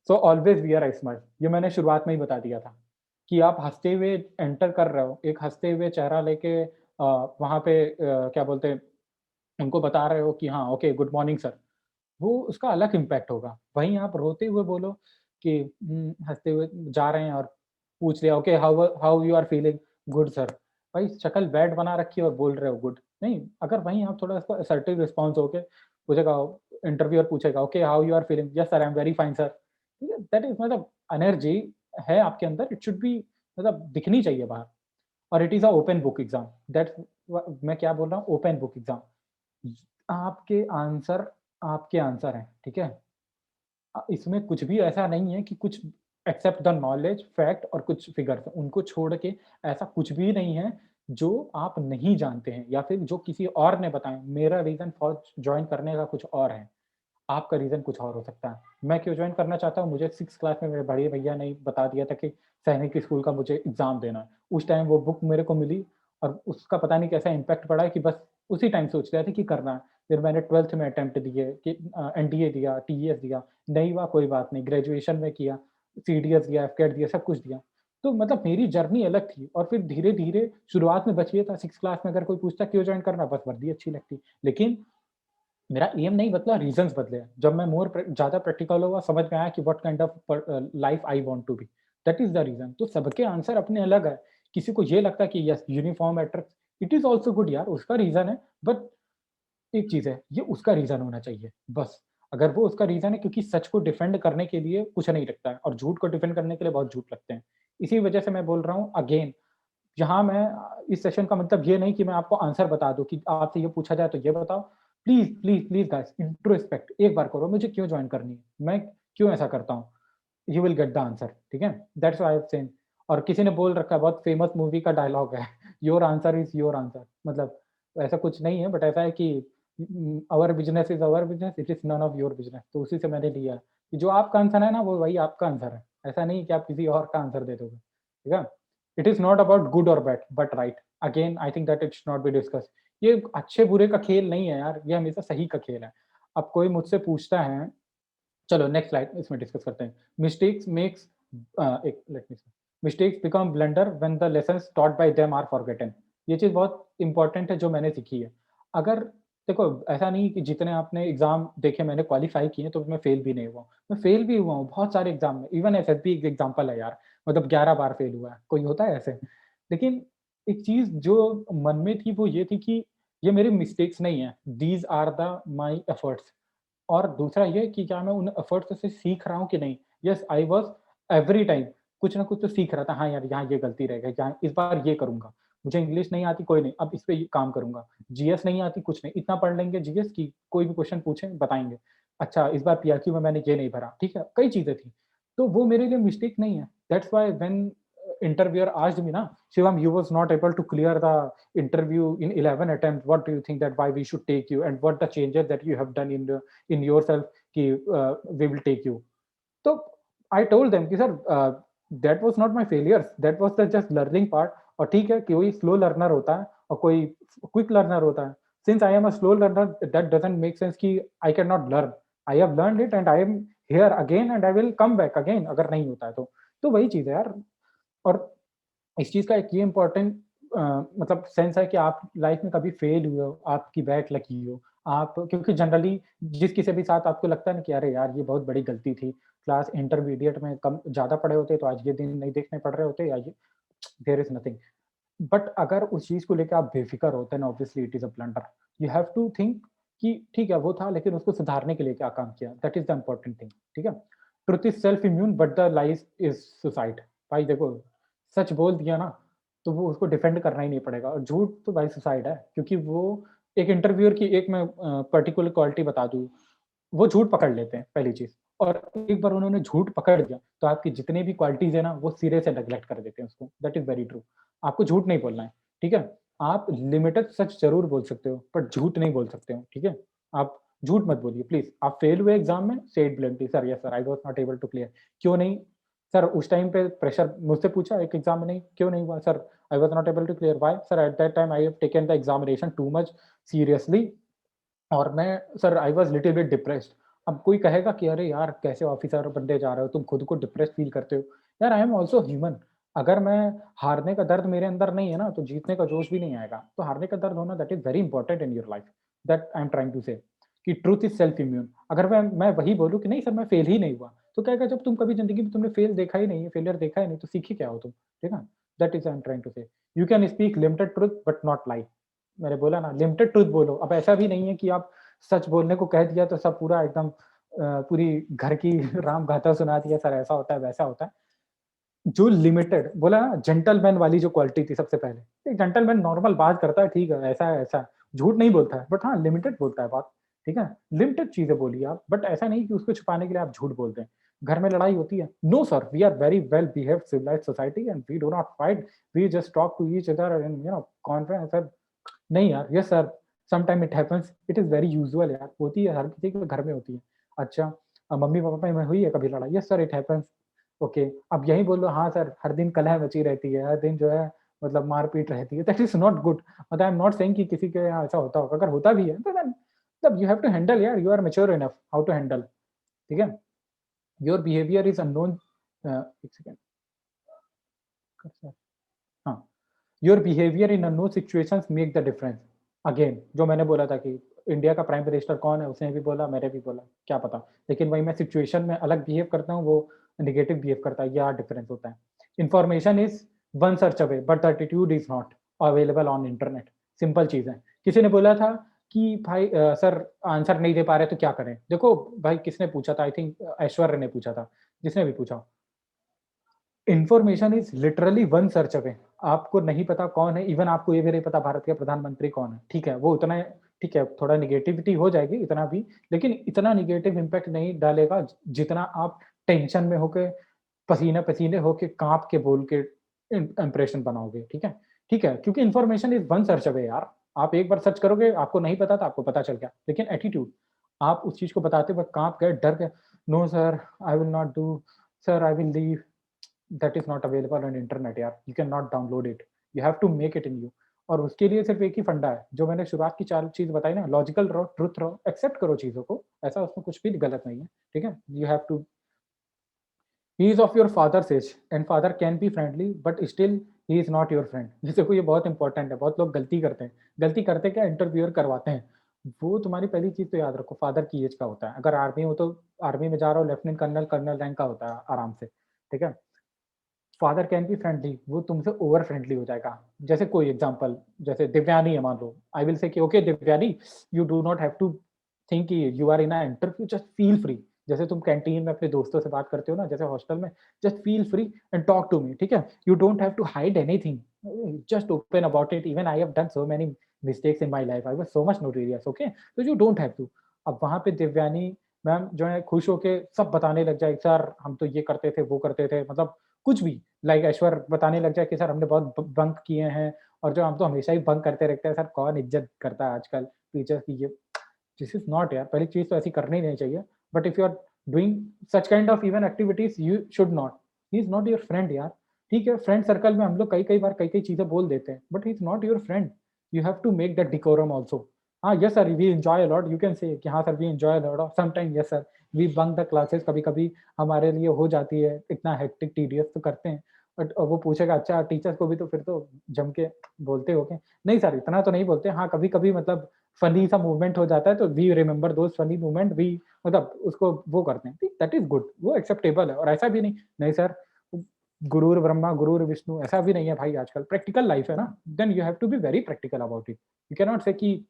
so always wear a smile. ये मैंने शुरुआत में ही बता दिया था कि आप हंसते हुए एंटर कर रहे हो, एक हंसते हुए चेहरा लेके वहां पे क्या बोलते हैं, उनको बता रहे हो कि हाँ ओके गुड मॉर्निंग सर, वो उसका अलग इम्पैक्ट होगा। वहीं आप रोते हुए बोलो कि हंसते हुए जा रहे हैं और पूछ लिया okay how how you are feeling, good sir. भाई शक्ल बैड बना रखी है और बोल रहे हो गुड नहीं। अगर वहीं आप थोड़ा इसको असर्टिव रिस्पॉन्स होके पूछेगा, इंटरव्यूअर पूछेगा okay how you are feeling, yes sir I am very fine sir, ठीक है, दैट इज मतलब एनर्जी है आपके अंदर, इट शुड बी मतलब दिखनी चाहिए बाहर। और it is a open book exam, that's मैं क्या बोल रहा हूँ, ओपन बुक एग्जाम। आपके आंसर हैं, ठीक है। इसमें कुछ भी ऐसा नहीं है कि कुछ एक्सेप्ट द नॉलेज फैक्ट और कुछ फिगर्स, उनको छोड़ के ऐसा कुछ भी नहीं है जो आप नहीं जानते हैं या फिर जो किसी और ने बताया। मेरा रीजन फॉर ज्वाइन करने का कुछ और है, आपका रीजन कुछ और हो सकता है। मैं क्यों ज्वाइन करना चाहता हूँ, मुझे 6th क्लास में मेरे बड़े भैया ने बता दिया था कि सैनिक स्कूल का मुझे एग्जाम देना है। उस टाइम वो बुक मेरे को मिली और उसका पता नहीं कैसा इम्पैक्ट पड़ा है कि बस उसी टाइम सोच लिया था कि करना है। फिर मैंने 12th में अटेम्प्ट दिए कि एनडीए दिया, टीईएस दिया, नहीं हुआ कोई बात नहीं, ग्रेजुएशन में किया, सीडीएस दिया, एफकेट दिया, सब कुछ दिया। तो मतलब मेरी जर्नी अलग थी। और फिर धीरे धीरे शुरुआत में बच गया था 6th क्लास में, अगर कोई पूछता क्यों ज्वाइन करना, बस वर्दी अच्छी लगती। लेकिन मेरा एम नहीं बदला, रीजंस बदले। जब मैं ज़्यादा प्रैक्टिकल हुआ, समझ में आया कि what kind of life I want to be, that is the reason. तो सबके आंसर अपने अलग है। किसी को ये लगता है कि yes uniform attract, it is also good यार, उसका रीजन है। बट एक चीज है, ये उसका रीजन होना चाहिए बस। अगर वो उसका रीजन है, क्योंकि सच को डिफेंड करने के लिए कुछ नहीं लगता है और झूठ को डिफेंड करने के लिए बहुत झूठ लगते हैं। इसी वजह से मैं बोल रहा हूँ अगेन, यहाँ मैं इस सेशन का मतलब ये नहीं कि मैं आपको आंसर बता दूं कि आपसे ये पूछा जाए तो ये बताओ। Please please please guys, introspect एक बार करो, मुझे क्यों ज्वाइन करनी है, मैं क्यों ऐसा करता हूँ, you will get the answer, ठीक है। That's why I have said. और किसी ने बोल रखा है, बहुत फेमस मूवी का डायलॉग है, your answer is your answer. मतलब ऐसा कुछ नहीं है, बट ऐसा है कि our business is our business, it is none of your business. तो उसी से मैंने लिया कि जो आपका आंसर है ना, वो वही आपका आंसर है। ऐसा नहीं कि आप किसी और का आंसर दे दोगे, ठीक है। It is not about good or bad but right. Again I think that it should not be discuss. ये अच्छे बुरे का खेल नहीं है यार, ये हमेशा सही का खेल है। अब कोई मुझसे पूछता है, चलो नेक्स्ट स्लाइड इसमें डिस्कस करते हैं। मिस्टेक्स मेक्स एक let me mistakes become blunder when the lessons taught by them are forgotten. ये चीज बहुत इंपॉर्टेंट है जो मैंने सीखी है। अगर देखो ऐसा नहीं कि जितने आपने एग्जाम देखे मैंने क्वालिफाई किए तो मैं फेल भी नहीं हुआ, मैं फेल भी हुआ हूँ बहुत सारे एग्जाम में। इवन एसएसबी एक एग्जाम्पल है यार, मतलब 11 बार फेल हुआ है, कोई होता है ऐसे। लेकिन एक चीज जो मन में थी वो ये थी कि ये मेरे मिस्टेक्स नहीं है, these are the my efforts. और दूसरा ये कि क्या मैं उन एफर्ट्स से सीख रहा हूँ कि नहीं। Yes I was every time कुछ ना कुछ तो सीख रहा था। हाँ यार यहाँ ये गलती रह गई, यहाँ इस बार ये करूंगा। मुझे इंग्लिश नहीं आती, कोई नहीं, अब इस पे काम करूंगा। जीएस नहीं आती, कुछ नहीं, इतना पढ़ लेंगे जीएस की, कोई भी क्वेश्चन पूछे बताएंगे। अच्छा इस बार पीआरक्यू में मैंने ये नहीं भरा, ठीक है, कई चीजें थी। तो वो मेरे लिए मिस्टेक नहीं है। That's why when interviewer asked me na, Shivam, you was not able to clear the interview in 11 attempts, what do you think that why we should take you and what the changes that you have done in yourself ki we will take you. So I told them कि sir that was not my failures, that was the just learning part. और ठीक है कि कोई slow learner होता है और कोई क्विक लर्नर होता है। Since I am a slow learner that doesn't make sense कि I can not learn. I have learned it and I am here again and I will come back again अगर नहीं होता है तो वही चीज है यार। और इस चीज का एक ये इम्पोर्टेंट मतलब सेंस है कि आप लाइफ में कभी फेल हुए हो, आपकी बैड लगी हो आप, क्योंकि जनरली जिस किसी भी साथ आपको लगता है ना कि अरे यार ये बहुत बड़ी गलती थी, क्लास इंटरमीडिएट में कम ज्यादा पढ़े होते तो आज ये दिन नहीं देखने पड़ रहे होते, या ये देयर इज नथिंग। बट अगर उस चीज को लेकर आप बेफिक्र होते हैं ना, obviously it is a blunder. You have to think कि ठीक है वो था लेकिन उसको सुधारने के लिए क्या काम किया, that is the important thing, ठीक है। Truth is self immune but the lies is suicide. भाई देखो सच बोल दिया ना तो वो उसको डिफेंड करना ही नहीं पड़ेगा, और झूठ तो भाई सुसाइड है। क्योंकि वो एक इंटरव्यूअर की एक मैं पर्टिकुलर क्वालिटी बता दूं, वो झूठ पकड़ लेते हैं पहली चीज। और एक बार उन्होंने झूठ पकड़ दिया तो आपकी जितने भी क्वालिटीज है ना वो सिरे से नेग्लेक्ट कर देते हैं उसको। That is very true. आपको झूठ नहीं बोलना है, ठीक है। आप लिमिटेड सच जरूर बोल सकते हो पर झूठ नहीं बोल सकते हो, ठीक है। आप झूठ मत बोलिए प्लीज। आप फेल हुए एग्जाम में, say it bluntly, sir yes sir I was not able to clear. क्यों नहीं, सर उस टाइम पे प्रेशर मुझसे पूछा एक एग्जाम में नहीं क्यों नहीं हुआ sir, I was not able to clear, why sir, at that time I have taken the examination too much seriously, और मैं sir I was little bit depressed. अब कोई कहेगा कि अरे यार कैसे ऑफिसर बनने जा रहे हो, तुम खुद को डिप्रेस्ड फील करते हो। यार आई एम आल्सो ह्यूमन। अगर मैं हारने का दर्द मेरे अंदर नहीं है ना, तो जीतने का जोश भी नहीं आएगा। तो हारने का दर्द होना that is very important in your life, that I am trying to say कि ट्रूथ इज सेल्फ इम्यून। अगर मैं वही बोलूँ कि नहीं सर मैं फेल ही नहीं हुआ, तो कहेगा जब तुम कभी जिंदगी में तुमने फेल देखा ही नहीं है, फेलियर देखा ही नहीं, तो सीखे क्या हो तुम, ठीक है। That is I am trying to say. You can speak limited truth but not lie. मैंने बोला ना लिमिटेड ट्रूथ बोलो। अब ऐसा भी नहीं है कि आप सच बोलने को कह दिया तो सब पूरा एकदम पूरी घर की राम गाथा सुना दिया, सर ऐसा होता है वैसा होता है। जो लिमिटेड बोला ना, जेंटलमैन वाली जो क्वालिटी थी सबसे पहले, एक जेंटलमैन नॉर्मल बात करता है, ठीक है ऐसा है ऐसा, झूठ नहीं बोलता है, बट हाँ लिमिटेड बोलता है बात, ठीक है। लिमिटेड चीजें बोलिए आप, बट ऐसा नहीं कि उसको छुपाने के लिए आप झूठ बोलते हैं। घर में लड़ाई होती है, no sir we are very well behaved civilized society and we do not fight, we just talk to each other in you know conference. Sir नहीं यार, yes sir sometime it happens, it is very usual यार, होती है हर किसी के घर में होती है। अच्छा मम्मी पापा में हुई है कभी लड़ाई? Yes sir it happens. Okay अब यही बोलो हाँ सर हर दिन कलह मची रहती है, हर दिन जो है मतलब मारपीट रहती है, दैट इज नॉट गुड। मतलब आई एम नॉट सेइंग कि किसी के यहाँ ऐसा होता होगा, अगर होता भी है तो मतलब यू हैव टू हैंडल यार, you are mature enough how to handle, ठीक है। योर बिहेवियर इज अननोन, एक सेकंड, हाँ, your behaviour in unknown situations make the difference. Again जो मैंने बोला था कि इंडिया का प्राइम मिनिस्टर कौन है, उसने भी बोला मैंने भी बोला, क्या पता, लेकिन वही मैं सिचुएशन में अलग बिहेव करता हूँ, वो नेगेटिव बिहेव करता है, यह डिफरेंस होता है। Information is one search away but attitude is not available on internet. Simple चीज है। किसी ने बोला था कि भाई सर आंसर नहीं दे पा रहे तो क्या करें? देखो भाई किसने पूछा था, आई थिंक ऐश्वर्य ने पूछा था, जिसने भी पूछा, information is literally one search away. आपको नहीं पता कौन है, इवन आपको ये भी नहीं पता भारत के प्रधानमंत्री कौन है, ठीक है, वो उतना ठीक है थोड़ा निगेटिविटी हो जाएगी इतना भी, लेकिन इतना निगेटिव इम्पैक्ट नहीं डालेगा जितना आप टेंशन में होके पसीने पसीने होके कांप के बोल के इंप्रेशन बनाओगे, ठीक है। ठीक है, क्योंकि information is one search away यार। आप एक बार सर्च करोगे, आपको नहीं पता था आपको पता चल गया, लेकिन एटीट्यूड, आप उस चीज को बताते वक्त कांप गए, डर गए, no sir I will not do, sir I will leave, that is not available on internet यार, you cannot download it, you have to make it in you। और उसके लिए सिर्फ एक ही फंडा है, जो मैंने शुरुआत की 4 चीज बताई ना, लॉजिकल रहो, ट्रुथ रहो, एक्सेप्ट करो चीजों को, ऐसा उसमें कुछ भी गलत नहीं है, ठीक है। You have to, he is of your father's age and father can be friendly but still he is not your friend. जैसे को ये बहुत इंपॉर्टेंट है, बहुत लोग गलती करते हैं, गलती करते क्या, इंटरव्यूअर करवाते हैं। वो तुम्हारी पहली चीज तो याद रखो, फादर की एज का होता है। अगर आर्मी हो तो आर्मी में जा रहा हो, लेफ्टिनेंट कर्नल, कर्नल रैंक का होता है आराम से, ठीक है। फादर कैन बी फ्रेंडली, वो तुमसे ओवर फ्रेंडली हो जाएगा। जैसे कोई एग्जांपल, जैसे दिव्यानी है मान लो, आई विल से कि okay Divyani you do not have to think कि you are in a interview, just feel free. जैसे तुम कैंटीन में अपने दोस्तों से बात करते हो ना, जैसे हॉस्टल में, just feel free and talk to me, ठीक है। You don't have to hide anything, just open about it. Even I have done so many mistakes in my life, I was so much notorious, okay, तो you don't have to. अब वहां पे Divyani ma'am जो है खुश होके सब बताने लग जाए, सर हम तो ये करते थे वो करते थे, मतलब कुछ भी, लाइक ऐश्वर्य बताने लग जाए कि सर हमने बहुत बंक किए हैं, और जो हम तो हमेशा ही बंक करते रहते हैं, सर कौन इज्जत करता है आजकल टीचर्स की, ये दिस इज नॉट यार, पहली चीज तो ऐसी करनी नहीं चाहिए। But if you are doing such kind of even activities you should not, he is not your friend यार, ठीक है। फ्रेंड सर्कल में हम लोग कई बार कई चीजें बोल देते हैं, but he is not your friend, you have to make that decorum also. हाँ yes sir we enjoy a lot, you can say कि हाँ sir we enjoy a lot some time, yes sir we bunk the classes, कभी कभी हमारे लिए हो जाती है, इतना हेक्टिक टीडियस तो करते हैं। बट वो पूछेगा अच्छा टीचर्स को भी तो फिर तो जम के बोलते हो क्या? नहीं सर इतना तो नहीं बोलते, हाँ कभी कभी मतलब फनी सा मूवमेंट हो जाता है तो we remember those funny movement, we मतलब उसको वो करते हैं, दैट इज गुड, वो एक्सेप्टेबल है। और ऐसा भी नहीं, नहीं सर गुरुर ब्रह्मा गुरुर विष्णु, ऐसा भी नहीं है भाई, आजकल प्रैक्टिकल लाइफ है ना, then you have to be very practical about it. You can not say कि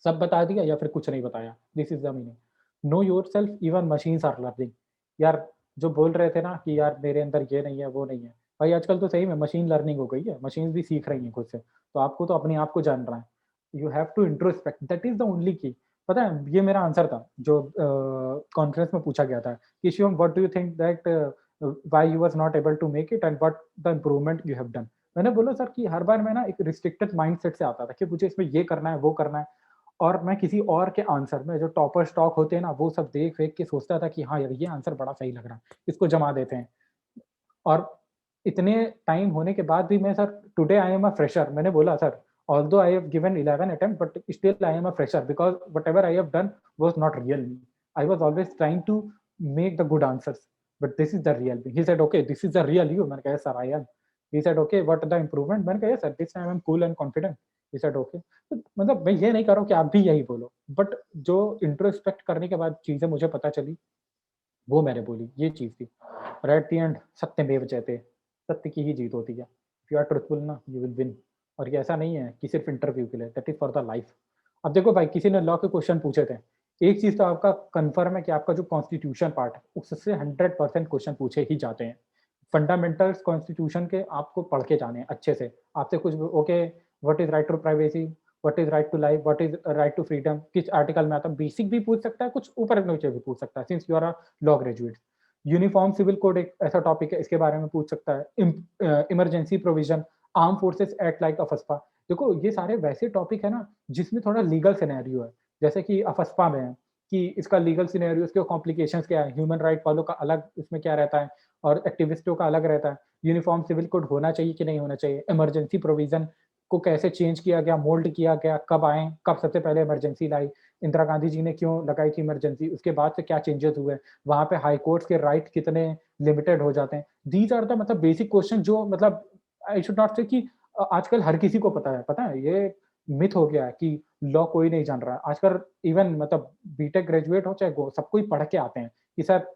सब बता दिया या फिर कुछ नहीं बताया, this is the meaning. Know yourself even machines are learning. यार जो बोल रहे थे ना कि यार मेरे अंदर ये नहीं है वो नहीं है, भाई आजकल तो सही में मशीन लर्निंग हो गई है, मशीन भी सीख रही हैं खुद से, तो आपको तो अपने आप को जान रहा है। You have to introspect, that is the only key. पता है ये मेरा आंसर था जो कॉन्फ्रेंस में पूछा गया था कि Shivam what do you think that why you was not able to make it and what the improvement you have done. मैंने बोला सर कि हर बार मैं ना एक रिस्ट्रिक्टेड माइंडसेट से आता था कि मुझे इसमें ये करना है वो करना है, और मैं किसी और के आंसर में जो टॉपर स्टॉक होते हैं ना वो सब देख के सोचता था कि हाँ यार ये आंसर बड़ा सही लग रहा है, इसको जमा देते हैं। और इतने टाइम होने के बाद भी मैं sir today I am a fresher, मैंने बोला sir although I have given 11 attempt but still I am a fresher because whatever I have done was not real me. I was always trying to make the good answers but this is the real me. He said okay this is the real you. मैंने कहा sir I am. He said okay what the improvement? मैंने कहा sir this time I am cool and confident. He said okay. तो मतलब मैं ये नहीं कर रहा हूँ कि आप भी यही बोलो बट जो इंट्रोस्पेक्ट करने के बाद चीजें मुझे पता चली वो मैंने बोली, ये चीज थी। और एट द एंड सत्यमेव जयते, सत्य की ही जीत होती है। इफ यू आर ट्रुथफुल ना यू विल विन। और ये ऐसा नहीं है कि सिर्फ इंटरव्यू के लिए, that is for the life. अब देखो भाई किसी ने लॉ के क्वेश्चन पूछे थे, एक चीज तो आपका कंफर्म है कि आपका जो कॉन्स्टिट्यूशन पार्ट है उससे 100% क्वेश्चन पूछे ही जाते हैं। फंडामेंटल्स कॉन्स्टिट्यूशन के आपको पढ़ के जाने हैं अच्छे से। आपसे कुछ okay what is right to privacy, what is right to life, what is right to freedom, किस आर्टिकल में आता है, बेसिक भी पूछ सकता है, कुछ ऊपर नीचे भी पूछ सकता है since you are a law graduate. Uniform civil code एक ऐसा टॉपिक है, इसके बारे में पूछ सकता है। Emergency provision, arm forces act like AFSPA. देखो ये सारे वैसे टॉपिक है ना जिसमें थोड़ा लीगल सिनेरियो है, जैसे कि अफस्पा में है कि इसका लीगल सिनेरियो, इसके कॉम्प्लिकेशंस क्या है, ह्यूमन राइट वालों का अलग इसमें क्या रहता है और एक्टिविस्टों का अलग रहता है। यूनिफॉर्म सिविल कोड होना चाहिए कि नहीं होना चाहिए, इमरजेंसी प्रोविजन को कैसे चेंज किया गया, मोल्ड किया गया, कब आए, कब सबसे पहले इमरजेंसी लाई, इंदिरा गांधी जी ने क्यों लगाई थी इमरजेंसी, उसके बाद से क्या चेंजेस हुए, वहां पे हाई कोर्ट्स के राइट कितने लिमिटेड हो जाते हैं। दीज आर द मतलब बेसिक क्वेश्चन जो मतलब आई शुड नॉट से कि आजकल हर किसी को पता है ये मिथ हो गया है कि लॉ कोई नहीं जान रहा है। आजकल इवन मतलब बीटेक ग्रेजुएट हो चाहे सब कोई पढ़ के आते हैं कि सर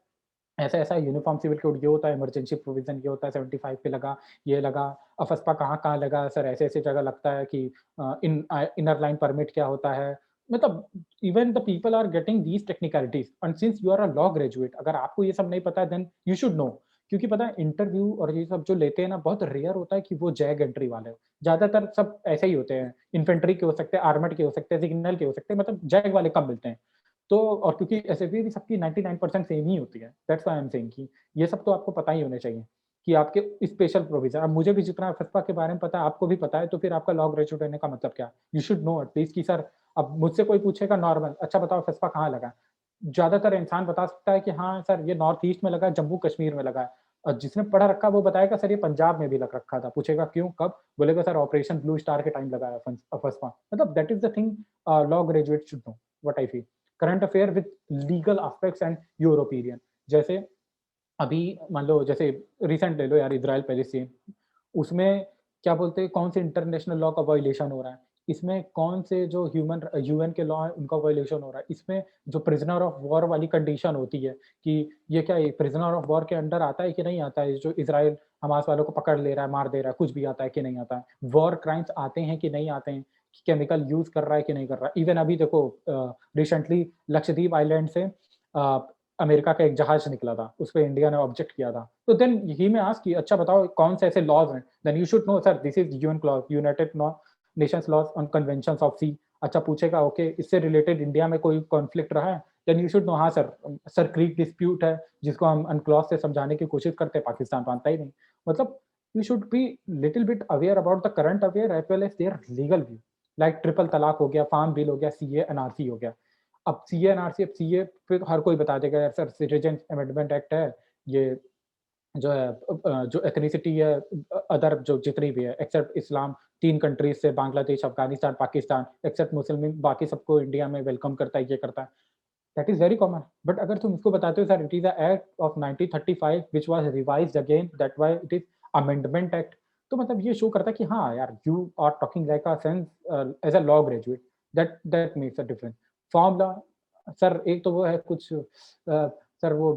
ऐसा ऐसा यूनिफॉर्म सिविल कोड ये होता है, इमरजेंसी प्रोविजन ये होता है, 75 पे लगा, ये लगा, अफस्पा कहाँ लगा सर, ऐसे ऐसे जगह लगता है कि इनर लाइन परमिट क्या होता है। मतलब even the people are getting these technicalities and since you are a law graduate अगर आपको ये सब नहीं पता है देन यू शुड नो। क्योंकि पता है इंटरव्यू और ये सब जो लेते हैं ना बहुत रेयर होता है कि वो जैग एंट्री वाले हो, ज्यादातर सब ऐसे ही होते हैं, इन्फेंट्री के हो सकते हैं, आर्मड के हो सकते हैं, सिग्नल के हो सकते हैं, मतलब जैग वाले कम मिलते हैं। तो और क्योंकि एसएफबी भी सबकी 99% सेम ही होती है, that's why I am saying कि ये सब तो आपको पता ही होने चाहिए कि आपके स्पेशल प्रोविजन। अब मुझे भी जितना फसपा के बारे में पता है आपको भी पता है, तो फिर आपका लॉ ग्रेजुएट होने का मतलब क्या? यू शुड नो एटलीस्ट कि सर अब मुझसे कोई पूछेगा नॉर्मल, अच्छा बताओ फसपा कहाँ लगा? ज्यादातर इंसान बता सकता है कि हाँ सर ये नॉर्थ ईस्ट में लगा है, जम्मू कश्मीर में लगा है। और जिसने पढ़ा रखा वो बताएगा सर ये पंजाब में भी लग रखा था। पूछेगा क्यों, कब? बोलेगा सर ऑपरेशन ब्लू स्टार के टाइम लगाया फसपा। मतलब that is the thing law graduate should know, what I feel. Current affair with legal aspects and your opinion. जैसे अभी मान लो जैसे रिसेंट ले लो यार, इजराइल पैलेस्टीन, उसमें क्या बोलते हैं कौन से इंटरनेशनल लॉ का वायलेशन हो रहा है, इसमें कौन से जो यूएन के लॉ है उनका वायलेशन हो रहा है, इसमें जो प्रिजनर ऑफ वॉर वाली कंडीशन होती है कि ये क्या है प्रिजनर ऑफ वॉर के अंडर आता है कि नहीं आता है, जो इसराइल हमास वालों को पकड़ ले रहा है, मार दे रहा है, कुछ भी आता है कि नहीं आता है, वॉर क्राइम्स आते हैं कि नहीं आते हैं, केमिकल यूज कर रहा है कि नहीं कर रहा है। इवन अभी देखो रिसेंटली लक्षद्वीप आइलैंड से अमेरिका का एक जहाज निकला था, उस पर इंडिया ने ऑब्जेक्ट किया था। तो देन ही में आस्क कि अच्छा बताओ कौन से ऐसे लॉज हैं, then you should know sir this is UN clause, United Nations laws on conventions of sea. अच्छा पूछेगा ओके इससे रिलेटेड इंडिया में कोई कॉन्फ्लिक्ट रहा है, देन यू शुड नो हाँ सर क्रीक डिस्प्यूट है जिसको हम अनक्लॉज से समझाने की कोशिश करते हैं, पाकिस्तान मानता ही नहीं। मतलब you should be little bit aware about the current affair as well as their legal view. Like triple तलाक हो गया, फार्म बिल हो गया, सीए एनआरसी हो गया। अब सीए एनआरसी, अब सीए पे हर कोई बता देगा यार सर सिटीजन अमेंडमेंट एक्ट है, ये जो है जो एथनिसिटी है अदर जो जितनी भी है एक्सेप्ट इस्लाम 3 कंट्रीज से, बांग्लादेश, अफगानिस्तान, पाकिस्तान, एक्सेप्ट मुस्लिम, बाकी सबको इंडिया में वेलकम करता है, ये करता है, that is very common. But अगर तुम इसको बताते हो sir it is a act of 1935 which was revised again, that why it is amendment act. तो मतलब ये शो करता है कि हाँ यार you are talking like a sense as a law graduate, that makes a difference. Form law sir एक तो वो है कुछ सर वो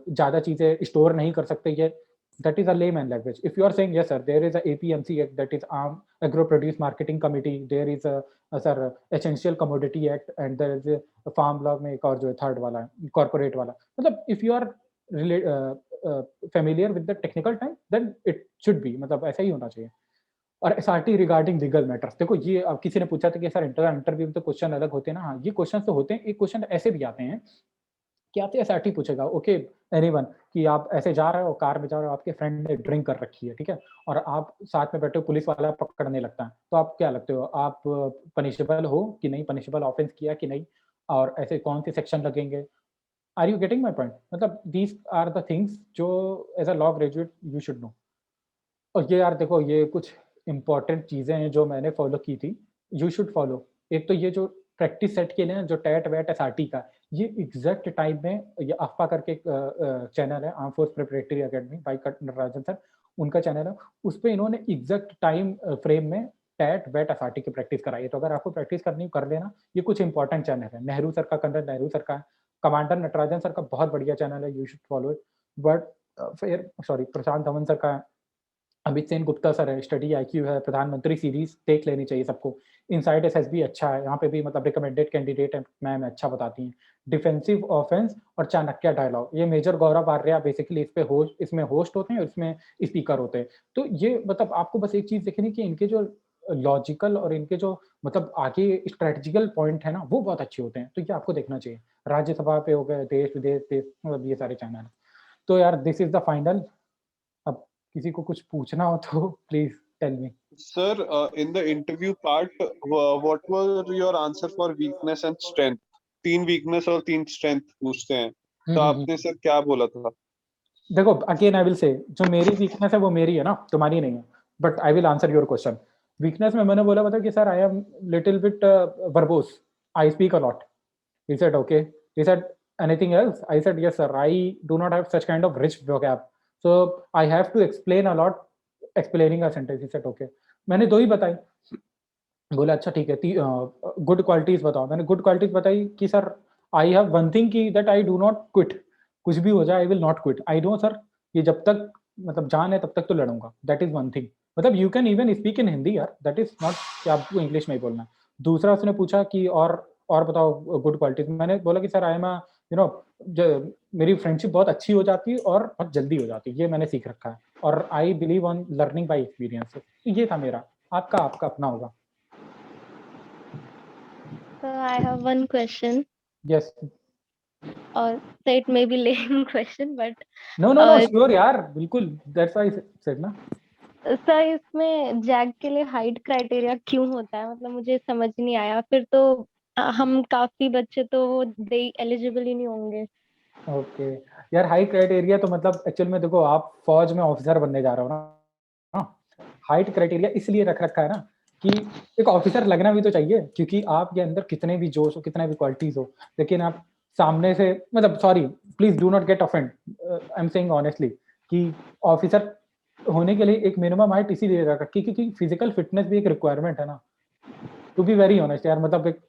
ज्यादा चीजें स्टोर नहीं कर सकते, ये that is a layman language. If you are saying yes sir there is a APMC act, that is agro produce marketing committee, there is a sir essential commodity act, and there is a farm law में एक और जो है third वाला corporate वाला। मतलब if you are familiar with the technical time then it should be, मतलब ऐसा ही होना चाहिए। और एसआरटी रिगार्डिंग लीगल मैटर्स, देखो ये अब किसी ने पूछा था कि सर इंटरव्यू में तो क्वेश्चन अलग होते हैं ना, हाँ ये क्वेश्चन तो होते हैं। एक क्वेश्चन ऐसे भी आते हैं कि आपसे एसआरटी पूछेगा ओके एनीवन कि आप ऐसे जा रहे हो, कार में जा रहे हो, आपके फ्रेंड ने ड्रिंक कर रखी है, ठीक है, और आप साथ में बैठे हो, पुलिस वाला पकड़ने लगता है, तो आप क्या लगते हो, आप पनिशेबल हो कि नहीं, पनिशेबल ऑफेंस किया कि नहीं, और ऐसे कौन से सेक्शन लगेंगे। Are you getting my point? मतलब दीज आर द थिंग्स जो as a law graduate you should know. और ये यार देखो, ये कुछ इंपॉर्टेंट चीजें हैं जो मैंने फॉलो की थी, यू शुड फॉलो। एक तो ये जो प्रैक्टिस सेट के लिए ना, जो टैट वैट एसआरटी का, ये एग्जैक्ट टाइम में, ये अफवा करके एक चैनल है, arm force preparatory academy by Natarajan sir, उनका चैनल है, उस पर इन्होंने एग्जैक्ट टाइम फ्रेम में टैट वैट एसआरटी की प्रैक्टिस कराई है। तो अगर आपको प्रैक्टिस करनी कर लेना, ये कुछ इंपॉर्टेंट चैनल है। नेहरू सर का, कर्नल नेहरू सर का, कमांडर नटराजन सर का बहुत बढ़िया चैनल है, you should follow it. But फिर सॉरी, प्रशांत धवन सर का, अमित सेन गुप्ता सर है, स्टडी आईक्यू है, प्रधानमंत्री सीरीज देख लेनी चाहिए सबको। इनसाइड एसएसबी अच्छा है, यहाँ पे भी मतलब रिकमेंडेड कैंडिडेट है मैम, अच्छा बताती हैं। डिफेंसिव ऑफेंस और चाणक्य डायलॉग, ये मेजर गौरव आर्या बेसिकली इसमें होस्ट होते हैं और इसमें स्पीकर होते हैं। तो ये मतलब आपको बस एक चीज देखनी कि इनके जो लॉजिकल और इनके जो मतलब आगे स्ट्रेटेजिकल पॉइंट है ना, वो बहुत अच्छे होते हैं। तो ये आपको देखना चाहिए। राज्यसभा पे हो गए, देश विदेश मतलब ये सारे चैनल। तो यार दिस इज द फाइनल। अब किसी को कुछ पूछना हो तो please tell me. Sir, in the interview part, what were your answer for weakness and strength? 3 weakness और 3 strength पूछते हैं, तो आपने सर क्या बोला था? देखो अगेन आई विल से, जो मेरी वीकनेस है वो मेरी है ना, तुम्हारी नहीं है। But I will answer your question. Weakness में मैंने बोला कि sir I am little bit verbose, I speak a lot. He said okay. He said anything else? I said yes sir, I do not have such kind of rich vocab, so I have to explain a lot explaining a sentence. He said okay. मैंने 2 ही बताई। बोला अच्छा ठीक है, good qualities बताओ। मैंने good qualities बताई कि sir I have one thing की that I do not quit, कुछ भी हो जाए I will not quit. I know sir, ये जब तक मतलब जान है तब तक तो लड़ूंगा, दैट इज वन थिंग। मतलब you can even speak in Hindi यार, दैट इज नॉट कि आपको इंग्लिश में ही बोलना है। दूसरा उसने पूछा कि और बताओ गुड क्वालिटीज। मैंने बोला कि sir I M you know, मेरी फ्रेंडशिप बहुत अच्छी हो जाती है और बहुत जल्दी हो जाती है, ये मैंने सीख रखा है। और I believe on learning by experience. तो ये था मेरा। आपका अपना होगा। So I have one question, Yes. or so it may be lame question, but No, sure यार, बिल्कुल। That's why I said ना। सर इसमें जैग के लिए हाइट क्राइटेरिया क्यों होता है? मतलब मुझे समझ नहीं आया। फिर तो हम काफी बच्चे तो वो दे एलिजिबल ही नहीं होंगे। ओके यार, हाइट क्राइटेरिया तो मतलब एक्चुअल में देखो, आप फौज में ऑफिसर बनने जा रहे हो ना, हाइट क्राइटेरिया इसलिए रख रखा है ना कि एक ऑफिसर लगना भी तो चाहिए, क्योंकि आपके अंदर कितने भी जोश हो, कितना भी क्वालिटीज हो, लेकिन आप सामने से मतलब sorry please do not gate offend, I am saying honestly कि ऑफिसर होने के लिए एक मिनिमम हाइट इसीलिए रख रखी क्योंकि फिजिकल फिटनेस भी एक रिक्वायरमेंट है ना। टू बी वेरी ऑनेस्ट यार, मतलब एक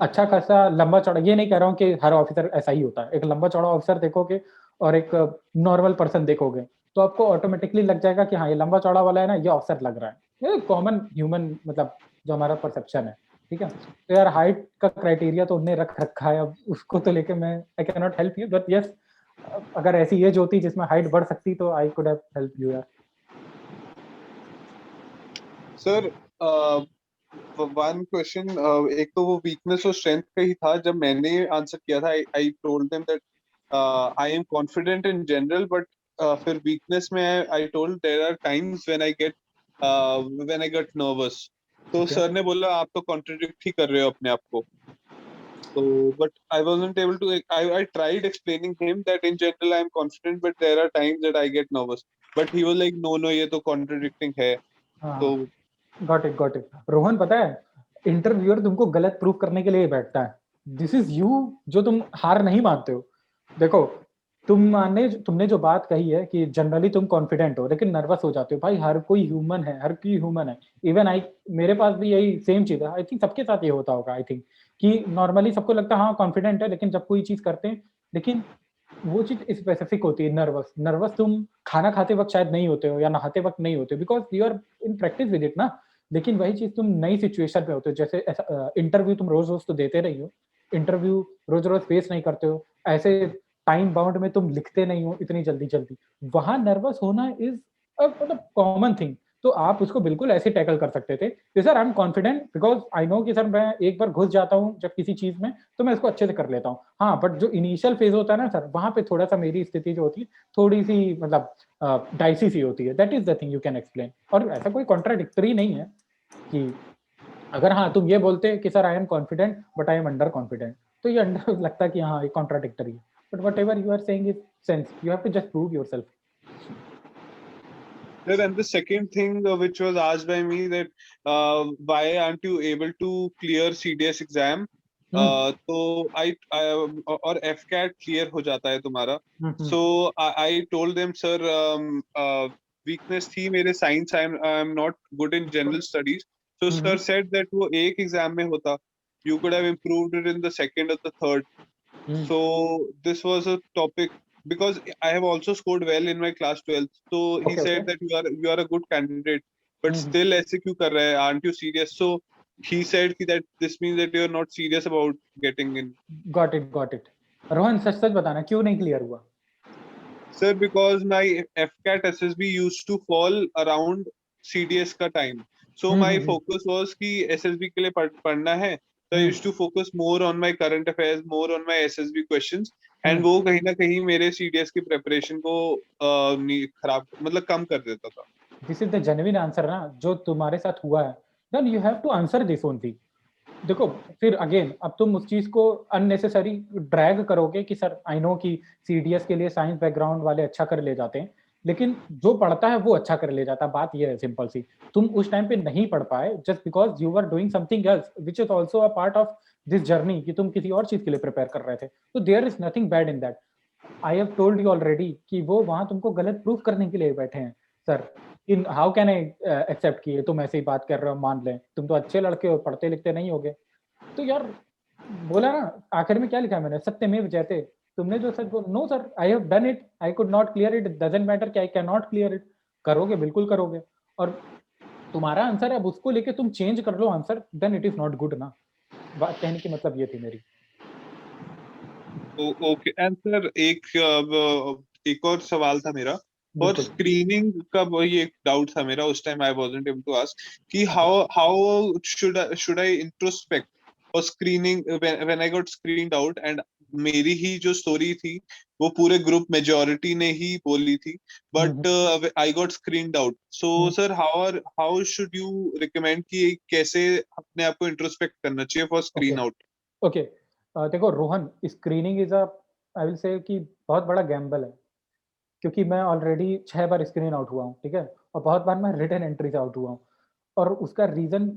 अच्छा खासा लंबा चौड़ा, ये नहीं कह रहा हूँ कि हर ऑफिसर ऐसा ही होता है। एक लंबा चौड़ा ऑफिसर देखोगे और एक नॉर्मल पर्सन देखोगे तो आपको ऑटोमेटिकली लग जाएगा कि हाँ ये लंबा चौड़ा वाला है ना, ये ऑफिसर लग रहा है। ये कॉमन ह्यूमन मतलब जो हमारा परसेप्शन है, ठीक है। तो यार हाइट का क्राइटेरिया तो उन्हें रख रखा है, अब उसको तो लेके मैं आई can not help you, but yes अगर ऐसी एज होती जिसमें हाइट बढ़ सकती तो I could have help you यार। सर वन क्वेश्चन, एक तो वो वीकनेस और स्ट्रेंथ का ही था। जब मैंने आंसर किया था I told them that I am confident in general, but फिर वीकनेस में I told there are times when I get nervous. तो सर ने बोला आप तो कॉन्ट्रडिक्ट ही कर रहे हो अपने आप को। So, but I wasn't able to. I tried explaining him that in general I am confident, but there are times that I get nervous. But he was like, no, ये तो contradicting है। तो गॉट इट। रोहन पता है, interviewer तुमको गलत proof करने के लिए बैठता है। दिस इज यू, जो तुम हार नहीं मानते हो। देखो तुमने जो बात कही है कि जनरली तुम कॉन्फिडेंट हो लेकिन नर्वस हो जाते हो, भाई हर कोई ह्यूमन है। इवन मेरे पास भी यही सेम चीज है। आई थिंक सबके साथ ये होता होगा। आई थिंक कि नॉर्मली सबको लगता है हाँ कॉन्फिडेंट है, लेकिन जब कोई चीज करते हैं, लेकिन वो चीज स्पेसिफिक होती है। नर्वस तुम खाना खाते वक्त शायद नहीं होते हो या नहाते वक्त नहीं होते, because you are in practice with it ना। लेकिन वही चीज तुम नई सिचुएशन पे होते हो, जैसे इंटरव्यू तुम रोज तो देते रही हो, इंटरव्यू रोज फेस नहीं करते हो, ऐसे टाइम बाउंड में तुम लिखते नहीं हो इतनी जल्दी, वहां नर्वस होना इज मतलब कॉमन थिंग। तो आप उसको बिल्कुल ऐसे टैकल कर सकते थे कि sir I am confident because I know कि सर मैं एक बार घुस जाता हूँ जब किसी चीज में तो मैं इसको अच्छे से कर लेता हूँ। हाँ, बट जो इनिशियल फेज होता है ना सर, वहां पे थोड़ा सा मेरी स्थिति जो होती है थोड़ी सी मतलब डाइसी सी होती है। That is the thing you can explain. और ऐसा कोई कॉन्ट्राडिक्टरी नहीं है कि अगर हाँ तुम ये बोलते कि sir I am confident but I am under confident, तो ये अंडर लगता है कि हाँ ये कॉन्ट्राडिक्टरी है। but whatever you are saying is sense. You have to just prove yourself. Sir, and the second thing which was asked by me that why aren't you able to clear CDS exam? तो I और FCAT clear हो जाता है तुम्हारा. So I told them, sir, weakness थी मेरे science. I'm not good in general studies. So sir said that वो एक exam में होता. You could have improved it in the second or the third. So this was a topic because I have also scored well in my class 12. So he said that you are a good candidate, but still ऐसे क्यों कर रहा है? Aren't you serious? So he said that this means that you are not serious about getting in. Got it. Rohan सच बताना क्यों नहीं clear हुआ? Sir, because my FCAT SSB used to fall around CDS का time. So my focus was कि SSB के लिए पढ़ना है. So I used to focus more on my current affairs, more on my SSB questions, and वो कहीं ना कहीं मेरे CDS की preparation को खराब मतलब कम कर देता था. This is the genuine answer ना जो तुम्हारे साथ हुआ है. Then you have to answer this only. देखो फिर अगेन अब तुम उस चीज को अननेसेसरी ड्रैग करोगे कि सर आई नो कि सीडीएस के लिए साइंस बैकग्राउंड वाले अच्छा कर ले जाते हैं, लेकिन जो पढ़ता है वो अच्छा कर ले जाता है. बात ये है सिंपल सी, तुम उस टाइम पे नहीं पढ़ पाए just because you are doing something else which is also a part of this journey कि तुम किसी और चीज के लिए प्रिपेयर कर रहे थे. तो there is nothing bad in that. I have told you already कि वो वहां तुमको गलत प्रूफ करने के लिए बैठे हैं. Sir in how can I accept कि तुम ऐसे ही बात कर रहे हो, मान लें तुम तो अच्छे लड़के हो, पढ़ते लिखते नहीं होगे. तो यार बोला ना आखिर में क्या लिखा है मैंने, सत्यमेव जयते. तुमने जो सच बोला, no sir I have done it, I could not clear it, doesn't matter कि I can not clear it. करोगे बिल्कुल करोगे, और तुम्हारा आंसर है अब उसको लेके तुम चेंज कर लो answer, then it is not good ना. बात कहने की मतलब ये थी मेरी. ओके. एंड सर एक और सवाल था मेरा और स्क्रीनिंग का वही एक डाउट था मेरा उस time. I wasn't able to ask कि हाउ शुड आई इंट्रोस्पेक्ट और screening when I got screened out. And मेरी ही जो स्टोरी थी वो पूरे ग्रुप मेजॉरिटी ने ही बोली थी, but I got screened out. So sir how should you recommend कि कैसे अपने आप को इंट्रोस्पेक्ट करना चाहिए फॉर स्क्रीन आउट? ओके देखो Rohan, screening is a I will say कि बहुत बड़ा गैम्बल है, क्योंकि मैं ऑलरेडी 6 बार स्क्रीन आउट हुआ हूँ, ठीक है, और बहुत बार मैं रिटन एंट्री से आउट हुआ हूँ. और उसका रीजन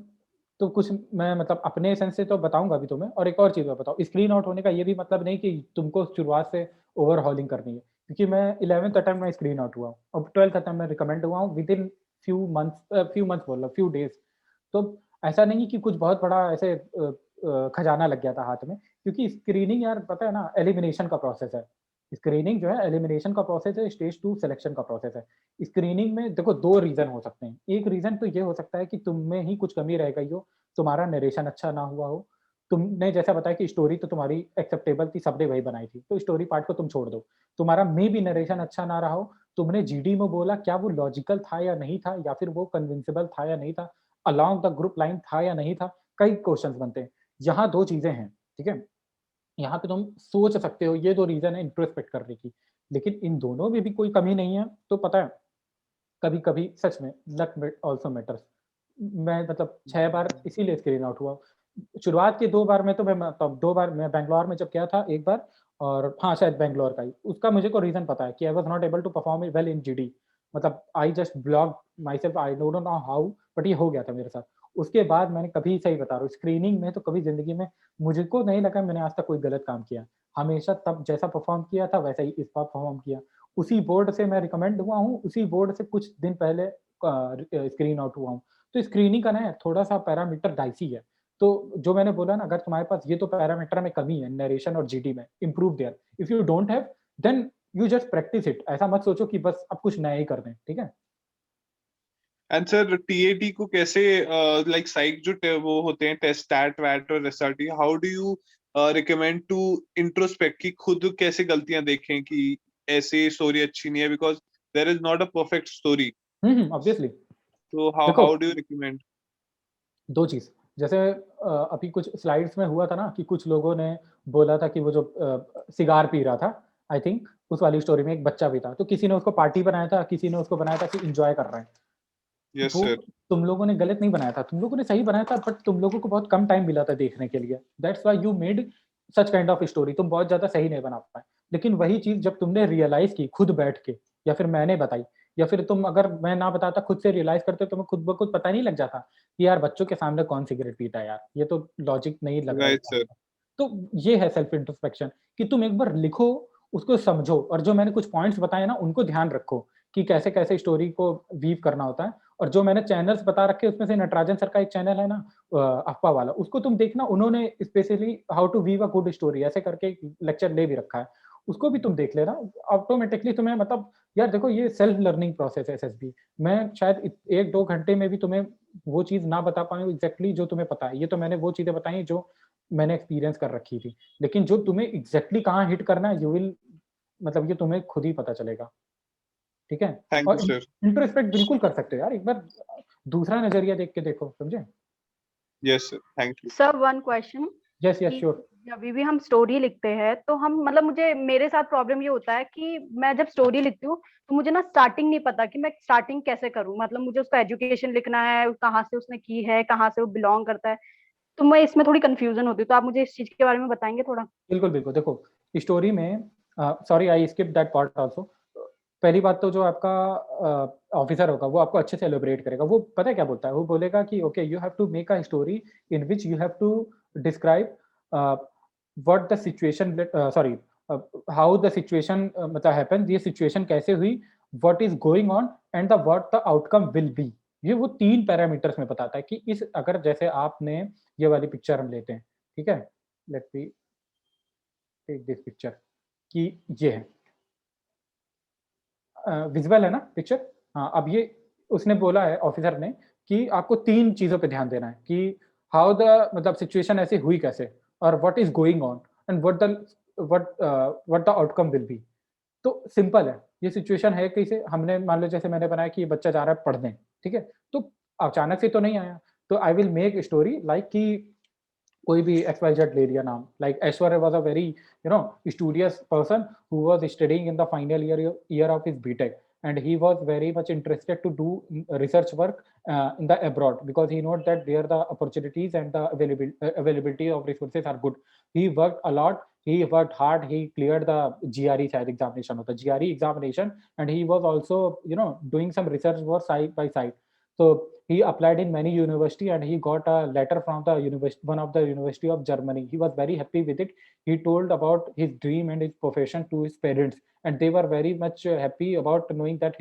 तो कुछ मैं मतलब अपने सेंस से तो बताऊंगा अभी तुम्हें. और एक और चीज मैं बताऊँ, स्क्रीन आउट होने का ये भी मतलब नहीं कि तुमको शुरुआत से ओवरहॉलिंग करनी है, क्योंकि मैं 11th अटेम्प्ट में स्क्रीन आउट हुआ हूँ और 12th अटेम्प्ट में रिकमेंड हुआ हूँ विद इन फ्यू मंथ्स बोल रहा, फ्यू डेज. तो ऐसा नहीं कि कुछ बहुत बड़ा ऐसे खजाना लग गया था हाथ में, क्योंकि स्क्रीनिंग यार पता है ना एलिमिनेशन का प्रोसेस है. स्क्रीनिंग जो है एलिमिनेशन का प्रोसेस है, स्टेज 2 सिलेक्शन का प्रोसेस है. स्क्रीनिंग में देखो 2 रीजन हो सकते हैं. एक रीजन तो ये हो सकता है कि तुम में ही कुछ कमी रह गई हो, तुम्हारा नरेशन अच्छा ना हुआ हो. तुमने जैसा बताया कि स्टोरी तो तुम्हारी एक्सेप्टेबल थी, सबने वही बनाई थी, तो स्टोरी पार्ट को तुम छोड़ दो. तुम्हारा मे भी नरेशन अच्छा ना रहा हो, तुमने जीडी में बोला क्या वो लॉजिकल था या नहीं था, या फिर वो कन्विंसिबल था या नहीं था, अलोंग द ग्रुप लाइन था या नहीं था. कई क्वेश्चंस बनते हैं. यहाँ 2 चीजें हैं, ठीक है, यहाँ पे तुम सोच सकते हो, ये 2 रीजन है इंट्रोस्पेक्ट करने की. लेकिन इन दोनों में भी कोई कमी नहीं है. तो पता है कभी कभी सच में लक ऑल्सो मैटर्स. मैं मतलब 6 बार इसीलिए स्क्रीन आउट हुआ. शुरुआत के 2 बार में तो मैं मतलब 2 बार मैं बैंगलोर में जब गया था, एक बार, और हाँ शायद बैंगलोर का ही, उसका मुझे को रीजन पता है कि I was not able to perform well in GD. मतलब I just block myself, I don't know how, but ये हो गया था मेरे साथ. उसके बाद मैंने कभी, सही बता रहा हूँ, स्क्रीनिंग में तो कभी जिंदगी में मुझको नहीं लगा मैंने आज तक कोई गलत काम किया. हमेशा तब जैसा परफॉर्म किया था वैसा ही इस बार परफॉर्म किया. उसी बोर्ड से मैं रिकमेंड हुआ हूँ, उसी बोर्ड से कुछ दिन पहले स्क्रीन आउट हुआ हूँ. तो स्क्रीनिंग का ना थोड़ा सा पैरामीटर डाइसी है. तो जो मैंने बोला ना, अगर तुम्हारे पास ये तो पैरामीटर में कमी है, नरेशन और जीडी में, improve there. If you don't have then you just practice it. ऐसा मत सोचो कि बस अब कुछ नया ही कर दें, ठीक है. एंड सर टीएटी को कैसे लाइक साइक जो वो होते हैं टेस्ट स्टैट वैट और SRT, how do you recommend to introspect कि खुद कैसे गलतियां देखें कि ऐसे स्टोरी अच्छी नहीं है, because there is not a perfect story. Obviously. तो हाउ डू यू रिकमेंड? 2 चीज, जैसे अभी कुछ स्लाइड्स में हुआ था ना कि कुछ लोगों ने बोला था कि वो जो सिगार पी रहा था, आई थिंक उस वाली स्टोरी में एक बच्चा भी था. तो किसी ने उसको पार्टी बनाया था, किसी ने उसको बनाया था कि एंजॉय कर रहे हैं. Yes, वो sir. तुम लोगों ने गलत नहीं बनाया था, तुम लोगों ने सही बनाया था, बट तुम लोगों को बहुत कम टाइम मिला था देखने के लिए. That's why you made such kind of story. तुम बहुत ज्यादा सही नहीं बना पाए. लेकिन वही चीज जब तुमने रियलाइज की खुद बैठ के, या फिर मैंने बताई, या फिर तुम अगर मैं ना बताता खुद से रियलाइज करते, तुम्हें खुद ब खुद पता नहीं लग जाता कि यार बच्चों के सामने कौन सिगरेट पीता है यार, ये तो लॉजिक नहीं लग रहा है। Right, sir. तो ये है सेल्फ इंट्रोस्पेक्शन कि तुम एक बार लिखो, उसको समझो, और जो मैंने कुछ पॉइंट्स बताए ना उनको ध्यान रखो कि कैसे कैसे स्टोरी को वीव करना होता है। और जो मैंने चैनल्स बता रखे उसमें से नटराजन सर का एक चैनल है ना अफवाह वाला, उसको तुम देखना, उन्होंने specially how to weave a good story ऐसे करके लेक्चर ले भी रखा है, उसको भी तुम देख लेना। ऑटोमेटिकली तुम्हें मतलब यार देखो ये सेल्फ लर्निंग प्रोसेस है एसएसबी। मैं शायद 1-2 घंटे में भी तुम्हें वो चीज ना बता पाऊँ एग्जैक्टली जो तुम्हें पता है। ये तो मैंने वो चीजें बताई जो मैंने एक्सपीरियंस कर रखी थी, लेकिन जो तुम्हें एग्जैक्टली कहाँ हिट करना है यू विल, मतलब ये तुम्हें खुद ही पता चलेगा। ठीक है, Thank you, और sir. इंट्रोस्पेक्ट बिल्कुल कर सकते हो यार, एक बार दूसरा नजरिया देख के देखो, समझे? Yes, sir. Thank you. Sir one question, yes yes कि श्योर। जब भी हम स्टोरी लिखते हैं तो हम मतलब मुझे मेरे साथ प्रॉब्लम ये होता है कि मैं जब स्टोरी लिखती हूँ तो मुझे ना स्टार्टिंग नहीं पता कि मैं स्टार्टिंग कैसे करूँ। मतलब मुझे उसका एजुकेशन लिखना है, कहाँ से उसने की है, कहाँ से वो बिलोंग करता है, तो मैं इसमें थोड़ी कंफ्यूजन होती है। तो आप मुझे इस चीज के बारे में बताएंगे थोड़ा? बिल्कुल बिल्कुल, देखो स्टोरी में sorry I skip that part also. पहली बात तो जो आपका ऑफिसर होगा वो आपको अच्छे से एलोबरेट करेगा। वो पता है क्या बोलता है, वो बोलेगा कि okay you have to make a story in which you have to describe what the situation, sorry how the situation मतलब हैपेंस, ये सिचुएशन कैसे हुई, what is going on and the what the outcome will be. ये वो 3 parameters में बताता है कि इस अगर जैसे आपने ये वाली पिक्चर हम लेते हैं, ठीक है, let me take this picture, कि ये है विजुअल है ना पिक्चर। हाँ, अब ये उसने बोला है ऑफिसर ने कि आपको 3 चीजों पे ध्यान देना है कि हाउ द मतलब सिचुएशन ऐसे हुई कैसे, और what is going on and what the outcome will B. तो सिंपल है, ये सिचुएशन है कैसे, हमने मान लो जैसे मैंने बनाया कि ये बच्चा जा रहा है पढ़ने, ठीक है, तो अचानक से तो नहीं आया, तो I will make story like कि कोई भी XYZ ले लिया नाम, like Aishwarya was a very studious person who was studying in the final year of his BTech, and he was very much interested to do research work in the abroad because he knows that there the opportunities and the availability of resources are good. He worked a lot, he worked hard, he cleared the GRE शायद examination होता है, GRE examination, and he was also doing some research work side by side. So he applied in many university and he got a letter from the university, one of the University of Germany. He was very happy with it. He told about his dream and his profession to his parents, and they were very much happy about knowing that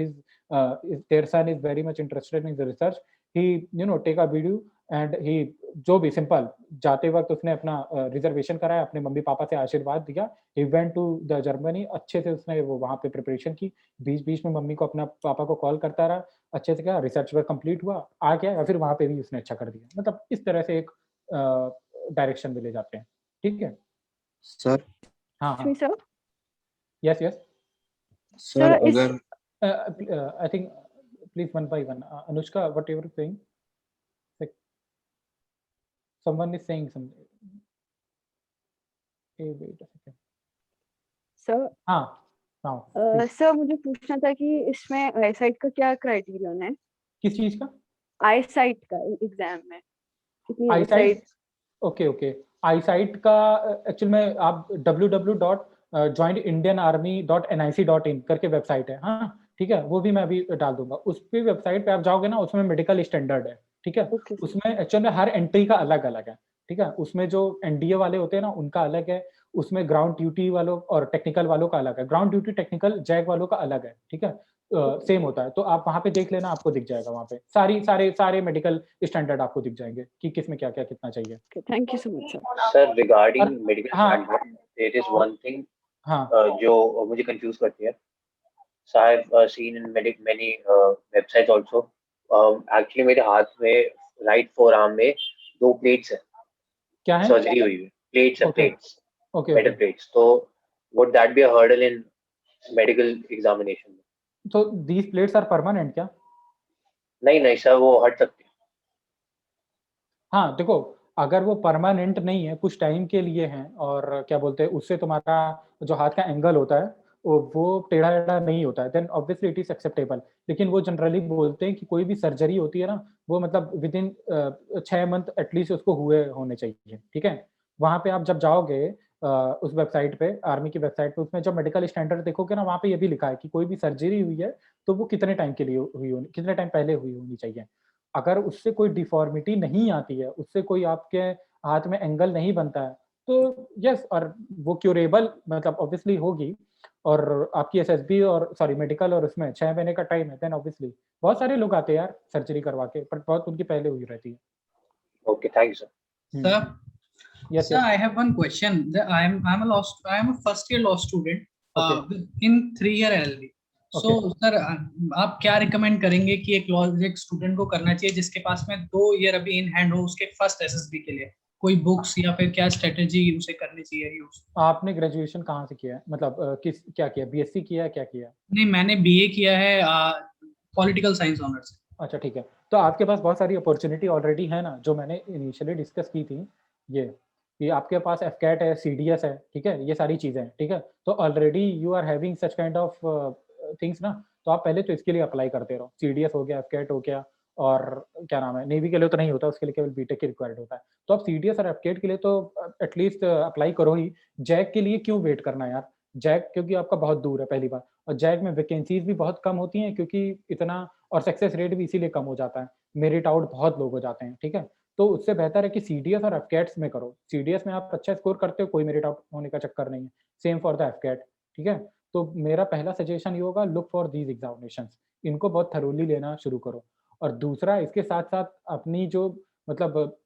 their son is very much interested in the research. He take a video and he जो भी simple जाते वक्त उसने अपना reservation कराया, अपने mummy papa से आशीर्वाद दिया, he went to the Germany, अच्छे से उसने वो वहाँ पे प्रिपरेशन की, बीच बीच में मम्मी को अपना पापा को कॉल करता रहा, अच्छे से क्या रिसर्च वर्क कंप्लीट हुआ, आ गया, या फिर वहाँ पे भी उसने अच्छा कर दिया। मतलब इस तरह से एक डायरेक्शन में ले जाते हैं। ठीक है सर। हाँ हाँ सर यस यस सर अगर I think please one by one. Anushka what you are saying, someone is saying something. Hey, wait a second. Sir हाँ सर मुझे पूछना था कि इसमें आईसाइट का क्या क्राइटेरियन है? किस चीज का? आईसाइट का एग्जाम में कितनी आईसाइट? आईसाइट? ओके आईसाइट का एक्चुअल में आप www.jointindianarmy.nic.in करके वेबसाइट है, हाँ ठीक है, वो भी मैं अभी डाल दूंगा। उस पे वेबसाइट पे आप जाओगे ना, उसमें मेडिकल स्टैंडर्ड है, ठीक है, उसमें एक्चुअल में हर एंट्री का अलग अलग है, ठीक है, उसमें जो एनडीए वाले होते हैं ना उनका अलग है, उसमें ग्राउंड ड्यूटी वालों और टेक्निकल वालों का अलग है, ग्राउंड ड्यूटी टेक्निकल जैग वालों का अलग है, ठीक है, सेम होता है। तो आप वहाँ पे देख लेना, आपको दिख जाएगा वहाँ पे सारे मेडिकल स्टैंडर्ड आपको दिख जाएंगे कि किसमें क्या क्या कितना चाहिए। Thank you so much sir. Sir regarding medical हाँ standard there is one thing हाँ जो मुझे कंफ्यूज करती है। So I've seen in many websites also. Actually मेरे हाथ में राइट फोरआर्म में 2 प्लेट्स है, क्या है? सर्जरी हुई है, प्लेट्स है, प्लेट्स, मेटल प्लेट्स। तो would that be a hurdle in medical examination? So these plates are permanent क्या? नहीं सर, वो हट सकते हैं। हाँ देखो, अगर वो परमानेंट नहीं है, कुछ टाइम के लिए हैं, और क्या बोलते हैं, उससे तुम्हारा जो हाथ का एंगल होता है वो टेढ़ा टेढ़ा नहीं होता है, then obviously it is acceptable. लेकिन वो जनरली बोलते हैं कि कोई भी सर्जरी होती है ना, वो मतलब विद इन 6 मंथ एटलीस्ट उसको हुए होने चाहिए, ठीक है। वहाँ पे आप जब जाओगे उस वेबसाइट पे, आर्मी की वेबसाइट पे, उसमें जब मेडिकल स्टैंडर्ड देखोगे ना, वहाँ पे ये भी लिखा है कि कोई भी सर्जरी हुई है तो वो कितने टाइम के लिए हुई होनी, कितने टाइम पहले हुई होनी चाहिए। अगर उससे कोई डिफॉर्मिटी नहीं आती है, उससे कोई आपके हाथ में एंगल नहीं बनता है, तो यस, और वो क्यूरेबल मतलब ऑब्वियसली होगी, और आपकी एसएसबी और सॉरी मेडिकल और उसमें 6 महीने का टाइम है, देन ऑब्वियसली बहुत सारे लोग आते हैं यार सर्जरी करवा के, बट बहुत उनकी पहले हुई रहती है। Okay, thank you, sir. Sir, Yes, sir, yes. I have one question. I am a first year law student in 3-year LLB. So, sir, आप क्या रिकमेंड करेंगे कि एक लॉ एक स्टूडेंट को करना चाहिए जिसके पास में 2 ईयर अभी इन हैंड हो उसके फर्स्ट एसएसबी के लिए? कोई बुक्स या फिर क्या स्ट्रेटेजी उसे करनी चाहिए यूज? आपने ग्रेजुएशन कहाँ से किया है, मतलब किस क्या किया, बीएससी किया है, क्या किया? नहीं, मैंने बीए किया है पॉलिटिकल साइंस ऑनर्स। अच्छा ठीक है, तो आपके पास बहुत सारी अपॉर्चुनिटी ऑलरेडी है ना, जो मैंने इनिशियली डिस्कस की थी, ये आपके पास एफकैट है, सीडीएस है, ठीक है, ये सारी चीजें हैं, ठीक है, तो already you are having such kind of things ना, तो आप पहले तो इसके लिए अप्लाई करते रहो। सीडीएस हो गया, एफकैट हो गया, और क्या नाम है, नेवी के लिए तो नहीं होता, उसके लिए केवल बीटेक की रिक्वायर्ड होता है, तो आप सीडीएस और एफकैट के लिए तो एटलीस्ट अप्लाई करो ही। जैक के लिए क्यों वेट करना यार, जैक क्योंकि आपका बहुत दूर है पहली बार, और जैक में वैकेंसीज भी बहुत कम होती हैं, क्योंकि इतना, और सक्सेस रेट भी इसीलिए कम हो जाता है, मेरिट आउट बहुत लोग हो जाते हैं, ठीक है, तो उससे बेहतर है कि सीडीएस और एफकैट्स में करो। सीडीएस में आप अच्छा स्कोर करते हो, कोई मेरिट आउट होने का चक्कर नहीं है, सेम फॉर द एफकैट, ठीक है, तो मेरा पहला सजेशन ये होगा, लुक फॉर दीज एग्जामिनेशंस, इनको बहुत थरोली लेना शुरू करो। और दूसरा, इसके साथ साथ अपनी जो मतलब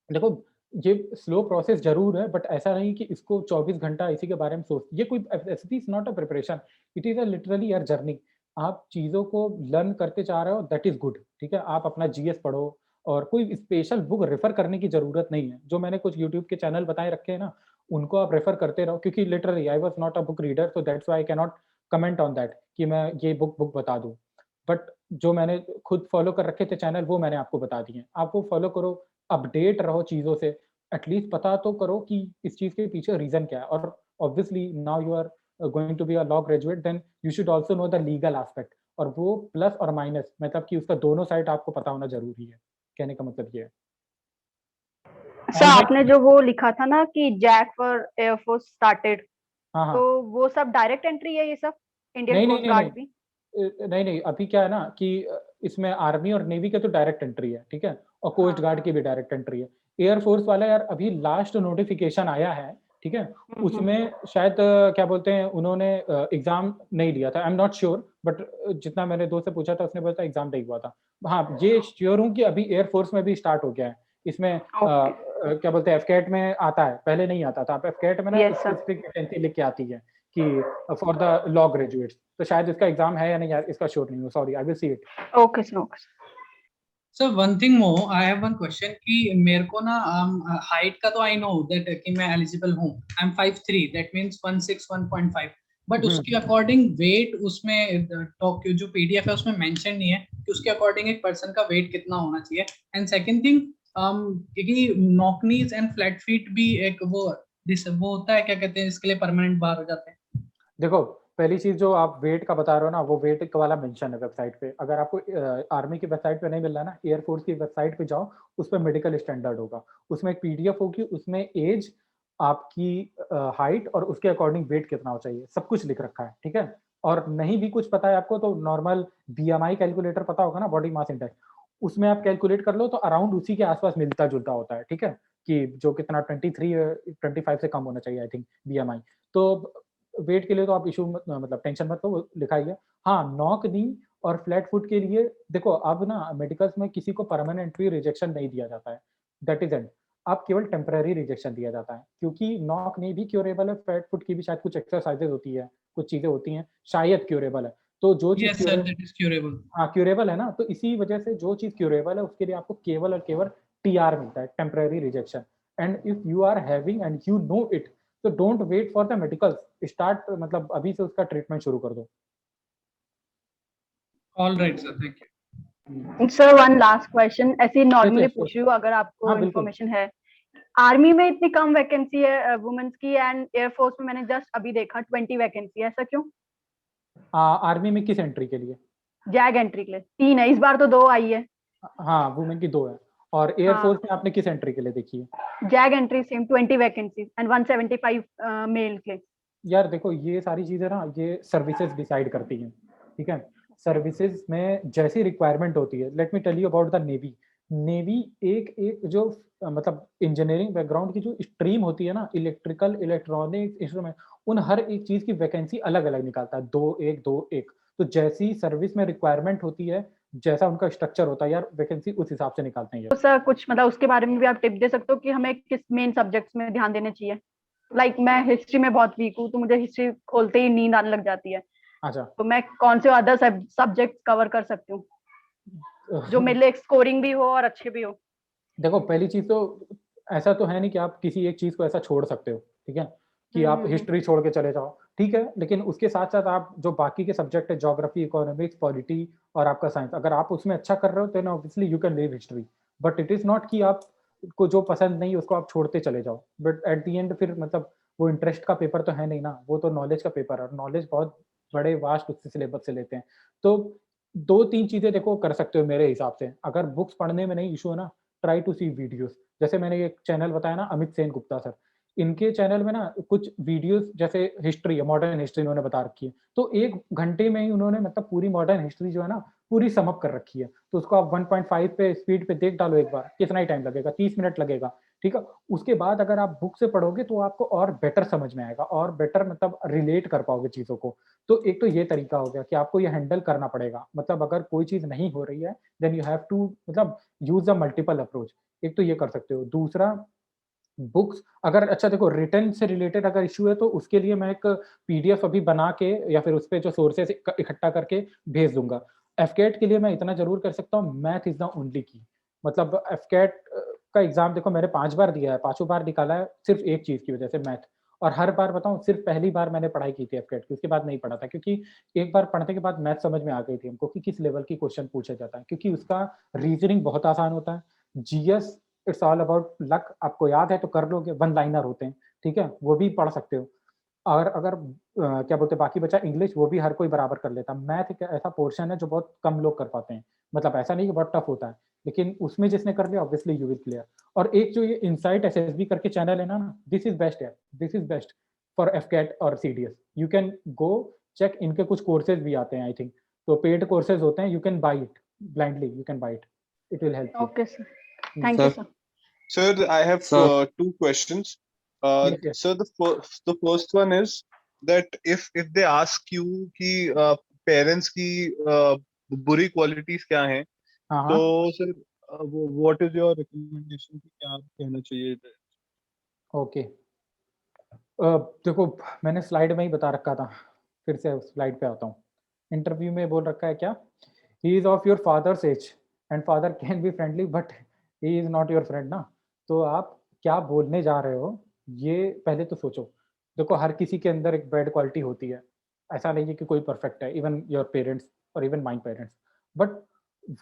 देखो, ये स्लो प्रोसेस जरूर है, बट ऐसा नहीं कि इसको 24 घंटा इसी के बारे में सोच, ये कोई SSB is not a preparation, it is a literally your journey. आप चीज़ों को लर्न करते जा रहे हो, दैट इज गुड, ठीक है, आप अपना जीएस पढ़ो, और कोई स्पेशल बुक रेफर करने की जरूरत नहीं है, जो मैंने कुछ यूट्यूब के चैनल बताए रखे हैं ना, उनको आप रेफर करते रहो, क्योंकि literally I was not a book reader, so that's why I can not comment on that कि मैं ये बुक बता दूं, बट जो मैंने खुद फॉलो कर रखे थे चैनल, वो मैंने आपको बता दिए, आप वो फॉलो करो, अपडेट रहो चीज़ों से, एटलीस्ट पता तो करो कि इस चीज़ के पीछे रीज़न क्या है। और obviously now you are going to be a law graduate, then you should also know the legal aspect, और वो प्लस और माइनस, मतलब कि उसका दोनों साइड आपको पता होना ज़रूरी है, कहने का मतलब ये है। सर, आपने जो वो लिखा था ना कि जैक फॉर एयरफोर्स स्टार्टेड, हाँ, हाँ। तो वो सब डायरेक्ट एंट्री है ये सब? इंडियन नहीं, कोस्ट नहीं, गार्ड भी? नहीं, अभी क्या है ना कि इसमें आर्मी और नेवी के तो डायरेक्ट एंट्री है, ठीक है, और कोस्ट गार्ड की भी डायरेक्ट एंट्री है। एयरफोर्स वाला यार अभी लास्ट नोटिफिकेशन आया है, ठीक है, उसमें शायद क्या बोलते हैं, उन्होंने एग्जाम नहीं लिया था, आई एम नॉट श्योर, बट जितना मैंने दोस्त से पूछा था, उसने बोला था एग्जाम नहीं हुआ था। हाँ, ये श्योर हूँ कि अभी एयरफोर्स में भी स्टार्ट हो गया है, इसमें क्या बोलते हैं, एफकैट में आता है, पहले नहीं आता था, एफकैट में ना स्पेसिफिक वैकेंसी लिख के आती है कि फॉर द लॉ ग्रेजुएट्स, तो शायद इसका एग्जाम है या नहीं यार, इसका श्योर नहीं हूँ, sorry, I will see it. Okay sir, okay. Sir, one thing more, I have one question कि मेरे को ना हाइट का तो आई नो दैट कि मैं एलिजिबल हूँ, I am 5'3", that means 161.5, but उसके अकॉर्डिंग वेट उसमें जो पीडीएफ है उसमें मेंशन नहीं है कि उसके अकॉर्डिंग एक पर्सन का वेट कितना होना चाहिए। एंड सेकंड थिंग, क्योंकि knock knees and flat feet भी एक वो होता है, क्या कहते हैं, इसके लिए परमानेंट बाहर हो जाते हैं। देखो, पहली चीज जो आप वेट का बता रहे हो ना, वो वेट वाला मेंशन है वेबसाइट पे, अगर आपको आर्मी की वेबसाइट पे नहीं मिल रहा ना, एयरफोर्स की वेबसाइट पे जाओ, उस पर मेडिकल स्टैंडर्ड होगा, उसमें एक पीडीएफ होगी, उसमें एज, आपकी हाइट और उसके अकॉर्डिंग वेट कितना हो चाहिए, सब कुछ लिख रखा है, ठीक है। और नहीं भी कुछ पता है आपको, तो नॉर्मल बीएमआई कैलकुलेटर पता होगा ना, बॉडी मास इंडेक्स, उसमें आप कैलकुलेट कर लो, तो अराउंड उसी के आसपास मिलता जुलता होता है, ठीक है, कि जो कितना 23-25 से कम होना चाहिए, आई थिंक, बीएमआई। तो वेट के लिए तो आप इशू मत, मतलब टेंशन मत लो, लिखा ही है। हाँ, नॉक नी और फ्लैट फुट के लिए देखो, अब ना मेडिकल्स में किसी को परमानेंटली रिजेक्शन नहीं दिया जाता है, दैट इज एंड, आप केवल टेम्पररी रिजेक्शन दिया जाता है, क्योंकि नॉक नी भी क्योरेबल है, फ्लैट फुट की भी शायद कुछ एक्सरसाइजेज होती है, कुछ चीजें होती हैं, शायद क्योरेबल है, तो जो चीज क्यूरेबल है ना, तो इसी वजह से जो चीज क्यूरेबल है उसके लिए आपको केवल और केवल टीआर मिलता है, temporary rejection. And if you are having and you know it, तो don't wait for the medicals, start, मतलब अभी से उसका ट्रीटमेंट शुरू कर दो। All right sir, thank you. Sir, one last question, ऐसे नॉर्मली पूछ रही हूँ, अगर आपको हाँ, इन्फॉर्मेशन है। आर्मी में इतनी कम वैकेंसी है वुमेन्स की, एंड एयरफोर्स में मैंने जस्ट अभी देखा 20 वैकेंसी है, ऐसा क्यों? आर्मी में किस एंट्री के लिए? जैग एंट्री के लिए 3 है, इस बार तो 2 आई है। हाँ, वुमेन की 2 है, और एयरफोर्स में आपने किस एंट्री के लिए देखी है? JAG entry same 20 vacancies and 175 male के। यार देखो ये सारी चीजें ना ये सर्विसेज डिसाइड करती हैं, ठीक है। सर्विसेज में जैसी रिक्वायरमेंट होती है, let me tell you about the navy. Navy एक एक जो मतलब इंजीनियरिंग बैकग्राउंड की जो स्ट्रीम होती है ना, इलेक्ट्रिकल, इलेक्ट्रॉनिक्स, इंस्ट्रूमेंट, उन हर एक चीज की वैकेंसी अलग अलग निकालता है, 2-1 तो जैसी सर्विस में रिक्वायरमेंट होती है, जैसा उनका स्ट्रक्चर होता है यार, वैकेंसी उस हिसाब से निकालते हैं। तो सर कुछ मतलब उसके बारे में भी आप टिप दे सकते हो कि हमें किस मेन सब्जेक्ट्स में ध्यान देने चाहिए? लाइक मैं हिस्ट्री में बहुत वीक हूँ, तो मुझे हिस्ट्री खोलते ही नींद आने लग जाती है। अच्छा, तो मैं कौन से अदर सब्जेक्ट कवर कर सकती हूँ जो मेरे लिए स्कोरिंग भी हो और अच्छे भी हो? देखो पहली चीज तो ऐसा तो है नहीं कि आप किसी एक चीज को ऐसा छोड़ सकते हो, ठीक है, कि आप हिस्ट्री छोड़ के चले जाओ, ठीक है, लेकिन उसके साथ साथ आप जो बाकी के सब्जेक्ट है, ज्योग्राफी, इकोनॉमिक्स, पॉलिटी और आपका साइंस, अगर आप उसमें अच्छा कर रहे हो तो obviously you can leave history, but it is not कि आप को जो पसंद नहीं उसको आप छोड़ते चले जाओ, बट एट द एंड फिर मतलब वो इंटरेस्ट का पेपर तो है नहीं ना, वो तो नॉलेज का पेपर है, नॉलेज बहुत बड़े वास्ट उससे सिलेबस से लेते हैं। तो 2-3 चीजें देखो कर सकते हो मेरे हिसाब से, अगर बुक्स पढ़ने में नहीं इशू है ना, ट्राई टू सी वीडियोस। जैसे मैंने एक चैनल बताया ना, अमित सेन गुप्ता सर, इनके चैनल में ना कुछ वीडियोस जैसे हिस्ट्री है, मॉडर्न हिस्ट्री इन्होंने बता रखी है, तो 1 घंटे में ही उन्होंने मतलब पूरी मॉडर्न हिस्ट्री जो है ना पूरी सम अप कर रखी है, तो उसको आप 1.5 पे स्पीड पे देख डालो एक बार, कितना ही टाइम लगेगा, 30 मिनट लगेगा, ठीक है। उसके बाद अगर आप बुक से पढ़ोगे तो आपको और बेटर समझ में आएगा और बेटर मतलब रिलेट कर पाओगे चीजों को। तो एक तो ये तरीका हो गया कि आपको ये हैंडल करना पड़ेगा, मतलब अगर कोई चीज नहीं हो रही है देन यू हैव टू मतलब यूज अ मल्टीपल अप्रोच, एक तो ये कर सकते हो। दूसरा बुक्स अगर अच्छा देखो रिटर्न से रिलेटेड अगर इशू है तो उसके लिए मैं एक पीडीएफ अभी बना के या फिर उस पे जो सोर्सेस इकट्ठा करके भेज दूंगा। एफकेट के लिए मैं इतना जरूर कर सकता हूँ, मैथ इज द ओनली की, मतलब एफकेट का एग्जाम देखो मैंने 5 बार दिया है, 5 बार निकाला है सिर्फ एक चीज की वजह से, मैथ। और हर बार बताऊं सिर्फ पहली बार मैंने पढ़ाई की थी एफकेट की, उसके बाद नहीं पढ़ा था, क्योंकि एक बार पढ़ने के बाद मैथ समझ में आ गई थी हमको कि किस लेवल की क्वेश्चन पूछा जाता है, क्योंकि उसका रीजनिंग बहुत आसान होता है। GS it's all about luck, आपको याद है तो कर लोगे, वन लाइनर होते हैं, ठीक है, वो भी पढ़ सकते हो। और अगर क्या बोलते हैं बाकी बचा इंग्लिश, वो भी हर कोई बराबर कर लेता है। मैथ एक ऐसा पोर्शन है जो बहुत कम लोग कर पाते हैं, मतलब ऐसा नहीं कि बहुत टफ होता है, लेकिन उसमें जिसने कर लिया ऑब्वियसली यू विल क्लियर। और एक जो ये इनसाइट एसएसबी करके चैनल है ना, दिस इज बेस्ट है, this is best for AFCAT और CDS, you can go check, इनके कुछ कोर्सेज भी आते हैं आई थिंक, तो पेड कोर्सेज होते हैं, you can buy it blindly, you can buy it will help you. Okay sir, thank you sir. Sir, I have Sir. 2 questions. Yes. Sir, the first one is that if they ask you कि parents की बुरी qualities क्या हैं, हाँ तो sir what is your recommendation कि क्या कहना चाहिए? ओके, देखो मैंने स्लाइड में ही बता रखा था, फिर से स्लाइड पे आता हूँ। इंटरव्यू में बोल रखा है क्या, ही is of your father's age and father can be friendly but he is not your friend ना। तो आप क्या बोलने जा रहे हो ये पहले तो सोचो। देखो हर किसी के अंदर एक बैड क्वालिटी होती है, ऐसा नहीं है कि कोई परफेक्ट है, इवन योर पेरेंट्स और even my parents, but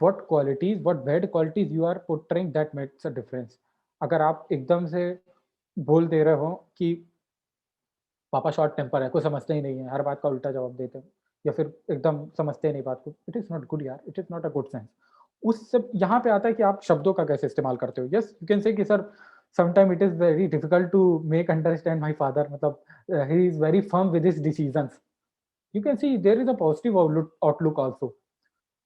what qualities, what bad qualities you are portraying that makes a difference. अगर आप एकदम से बोल दे रहे हो कि पापा शॉर्ट टेम्पर है, कोई समझते ही नहीं है, हर बात का उल्टा जवाब देते हैं, या फिर एकदम समझते ही नहीं बात को, इट इज़ नॉट गुड यार, it is not a good sense. उस सब यहाँ पे आता है कि आप शब्दों का कैसे इस्तेमाल करते हो। यस यू कैन से कि sir sometime it is very difficult to make understand my father, मतलब he is very firm with his decisions. You can see there is a positive outlook also.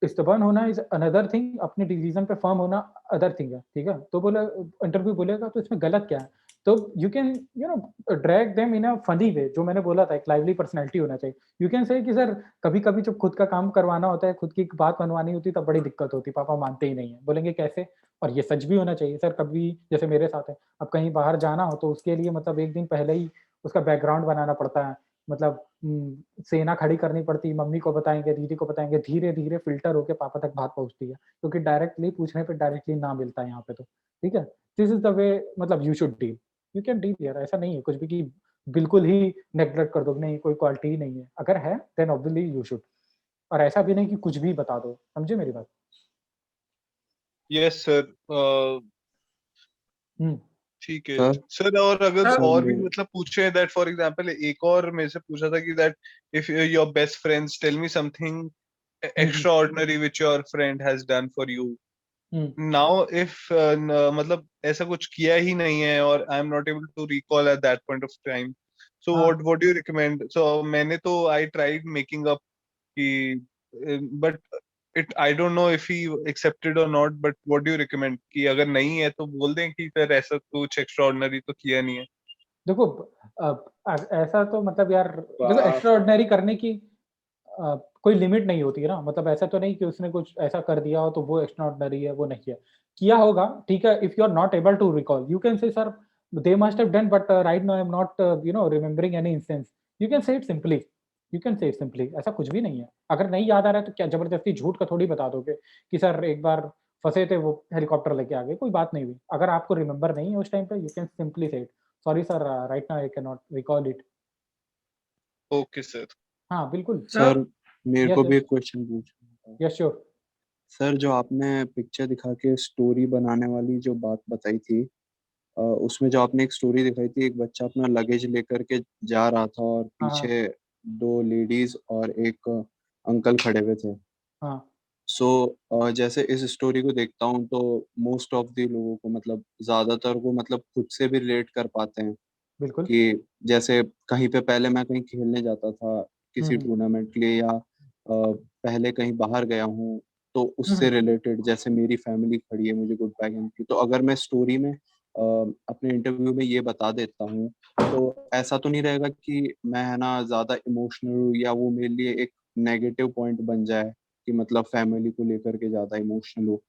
Stubborn होना is another thing, अपने decision पे firm होना other thing है, ठीक है। तो बोले इंटरव्यू बोलेगा तो इसमें गलत क्या है, तो you can you know drag them in a funny way, जो मैंने बोला था एक लाइवली पर्सनैलिटी होना चाहिए। यू कैन से कि सर कभी कभी जब खुद का काम करवाना होता है, खुद की बात मनवानी होती है, तब बड़ी दिक्कत होती है, पापा मानते ही नहीं है। बोलेंगे कैसे, और ये सच भी होना चाहिए सर। कभी जैसे मेरे साथ है, अब कहीं बाहर जाना हो तो उसके लिए मतलब एक दिन पहले ही उसका बैकग्राउंड बनाना पड़ता है, मतलब सेना खड़ी करनी पड़ती है, मम्मी को बताएंगे, दीदी को बताएंगे, धीरे धीरे फिल्टर होके पापा तक बात पहुंचती है, क्योंकि डायरेक्टली पूछने पे डायरेक्टली ना मिलता है यहाँ पे, तो ठीक है। दिस इज द वे, मतलब you should deal, you can deal यार। ऐसा नहीं है कुछ भी कि बिल्कुल ही नेग्लेक्ट कर दो, नहीं कोई क्वालिटी ही नहीं है, अगर है देन ऑब्वियसली यू शुड। और ऐसा भी नहीं कि कुछ भी बता दो, समझे मेरी बात। Yes sir. ठीक है Sir. सर। और अगर Sir. और भी मतलब पूछे दैट फॉर एग्जांपल, एक और मेरे से पूछा था कि that if your best friends tell me something extraordinary which your friend has done for you, now if मतलब ऐसा कुछ किया ही नहीं है और I am not able to recall at that point of time, so what do you recommend? So मैंने तो आई ट्राइड मेकिंग अप कि but it I don't know if he accepted और not, but what do you recommend कि अगर नहीं है तो बोल दें कि सर ऐसा कुछ एक्स्ट्राऑर्डिनरी तो किया नहीं है? देखो ऐसा तो मतलब यार देखो एक्स्ट्राऑर्डिनरी करने की कोई लिमिट नहीं होती है ना, मतलब ऐसा तो नहीं कि उसने कुछ ऐसा कर दिया हो तो वो एक्स्ट्राऑर्डिनरी है, वो नहीं है, किया होगा ठीक है। If you are not able to recall you can say sir they must have done but right now I am not remembering any instance. You can say it simply, you can say it simply, ऐसा कुछ भी नहीं है। अगर नहीं याद आ रहा है तो क्या जबरदस्ती झूठ का थोड़ी बता दोगे कि सर एक बार फंसे थे वो हेलीकॉप्टर लेके आ गए, कोई बात नहीं हुई। अगर आपको रिमेंबर नहीं है उस टाइम पे यू कैन सिंपली से it sorry sir right now I can not recall it. Okay sir. हाँ बिल्कुल सर मेरे Yes, को भी yes. एक क्वेश्चन पूछना था। Yes sure. सर जो आपने पिक्चर दिखा के स्टोरी बनाने वाली जो बात बताई थी, उसमें जो आपने एक स्टोरी दिखाई थी, एक बच्चा अपना लगेज लेकर के जा रहा था और हाँ पीछे 2 लेडीज और एक अंकल खड़े हुए थे। हाँ सो जैसे इस स्टोरी को देखता हूँ तो मोस्ट ऑफ द लोगों को मतलब ज्यादातर को मतलब खुद से भी रिलेट कर पाते हैं बिल्कुल। कि जैसे कहीं पे पहले मैं कहीं खेलने जाता था किसी टूर्नामेंट के लिए, या पहले कहीं बाहर गया हूँ तो उससे रिलेटेड, जैसे मेरी फैमिली खड़ी है मुझे गुड बाय कहने की, तो अगर मैं स्टोरी में अपने इंटरव्यू में ये बता देता हूँ तो ऐसा तो नहीं रहेगा कि मैं है ना ज्यादा इमोशनल हूँ या वो मेरे लिए एक नेगेटिव पॉइंट बन जाए कि मतलब फैमिली को लेकर के ज्यादा इमोशनल हो।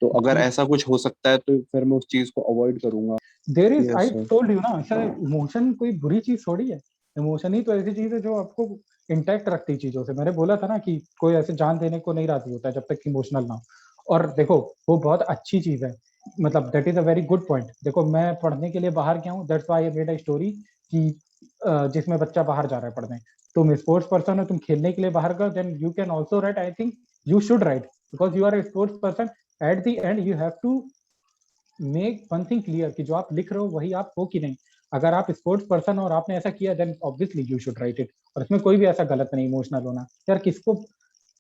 तो अगर ऐसा कुछ हो सकता है तो फिर मैं उस चीज को अवॉइड करूंगा। There is Yes, I sir. Told you ना सर, इमोशन कोई बुरी चीज थोड़ी है। इमोशन ही तो ऐसी चीज है जो आपको इंटैक्ट रखती है चीजों से। मैंने बोला था ना कि कोई ऐसे जान देने को नहीं राजी होता जब तक इमोशनल ना हो। और देखो वो बहुत अच्छी चीज है, मतलब that is a very good point. देखो मैं पढ़ने के लिए बाहर गया हूँ, that's why I made a story कि जिसमें बच्चा बाहर जा रहा है पढ़ने। तुम स्पोर्ट्स पर्सन हो, तुम खेलने के लिए बाहर गए, then you can also write. I think you should write because you are a sports person. At the end you have to make one thing clear कि जो आप लिख रहे हो वही आप हो कि नहीं। अगर आप स्पोर्ट्स पर्सन और आपने ऐसा किया then obviously you should write it. और इसमें कोई भी ऐसा गलत नहीं इमोशनल होना। यार किसको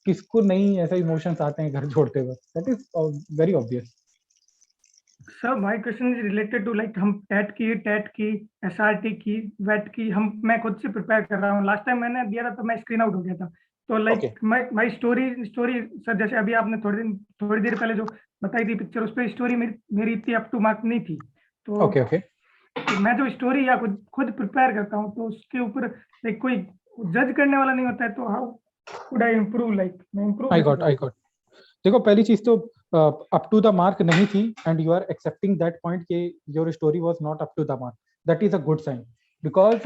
किसको नहीं ऐसे इमोशंस आते हैं घर छोड़ते हुए, that is very obvious. Sir my question is related to like हम टेट की एसआरटी की वेट की मैं खुद से प्रिपेयर कर रहा हूँ। लास्ट टाइम मैंने दिया था तो मैं स्क्रीन आउट हो गया था। तो लाइक माय स्टोरी सर, जैसे अभी आपने थोड़ी देर पहले जो बताई थी पिक्चर, उस पर स्टोरी मेरी इतनी अप टू मार्क नहीं थी। तो ओके मैं जो स्टोरी या खुद प्रिपेयर करता हूँ तो उसके ऊपर लाइक कोई जज करने वाला नहीं होता है, तो how could I improve? Like मैं इम्प्रूव आई गॉट। देखो पहली चीज तो अप टू द मार्क नहीं थी and you are accepting that point कि your story was not up to the mark, that is a good sign. Because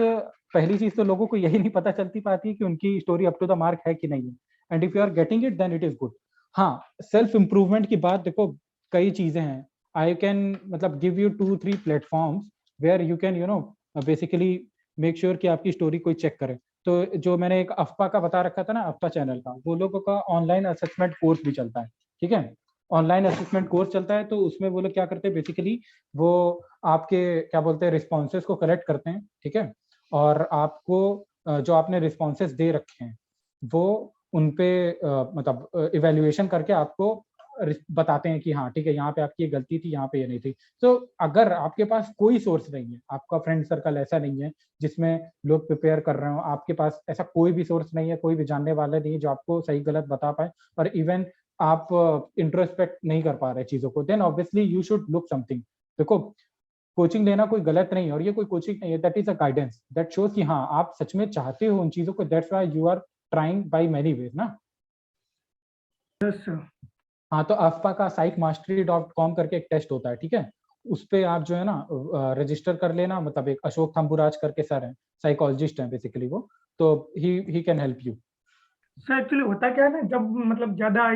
पहली चीज तो लोगों को यही नहीं पता चलती पाती कि उनकी story up to the mark है कि नहीं है। And if you are getting it then it is good. हाँ सेल्फ इम्प्रूवमेंट की बात देखो कई चीजें हैं। आई कैन मतलब give you 2-3 platforms where you can basically make sure कि आपकी स्टोरी कोई चेक करे। तो जो मैंने एक अफ्पा का बता रखा था ना, अफ्पा चैनल का, वो लोगों का ऑनलाइन असेसमेंट कोर्स भी चलता है। ठीक है, ऑनलाइन असेसमेंट कोर्स चलता है। तो उसमें वो लोग क्या करते हैं बेसिकली, वो आपके क्या बोलते हैं रिस्पॉन्सेज को कलेक्ट करते हैं। ठीक है, और आपको जो आपने रिस्पॉन्सेज दे रखे हैं वो उन पे मतलब इवेल्युएशन करके आपको बताते हैं कि हाँ ठीक है यहाँ पे आपकी ये गलती थी, यहाँ पे ये नहीं थी। तो अगर आपके पास कोई सोर्स नहीं है, आपका फ्रेंड सर्कल ऐसा नहीं है जिसमें लोग प्रिपेयर कर रहे हो, आपके पास ऐसा कोई भी सोर्स नहीं है, कोई भी जानने वाला नहीं है जो आपको सही गलत बता पाए, और इवन आप इंट्रोस्पेक्ट नहीं कर पा रहे चीजों को, then obviously you should look something. देखो कोचिंग लेना कोई गलत नहीं है, और ये कोई कोचिंग नहीं है, that is a guidance that shows कि हाँ आप सच में चाहते हो उन चीजों को, that's why you are trying by many ways ना। हाँ तो अफ्पा का psychmastery.com करके एक टेस्ट होता है। ठीक है, उस पे आप जो है ना रजिस्टर कर लेना। मतलब एक अशोक थम्बुराज करके सर हैं, साइकोलॉजिस्ट हैं बेसिकली वो, तो he can help you. Sir actually होता क्या है ना, जब मतलब ज्यादा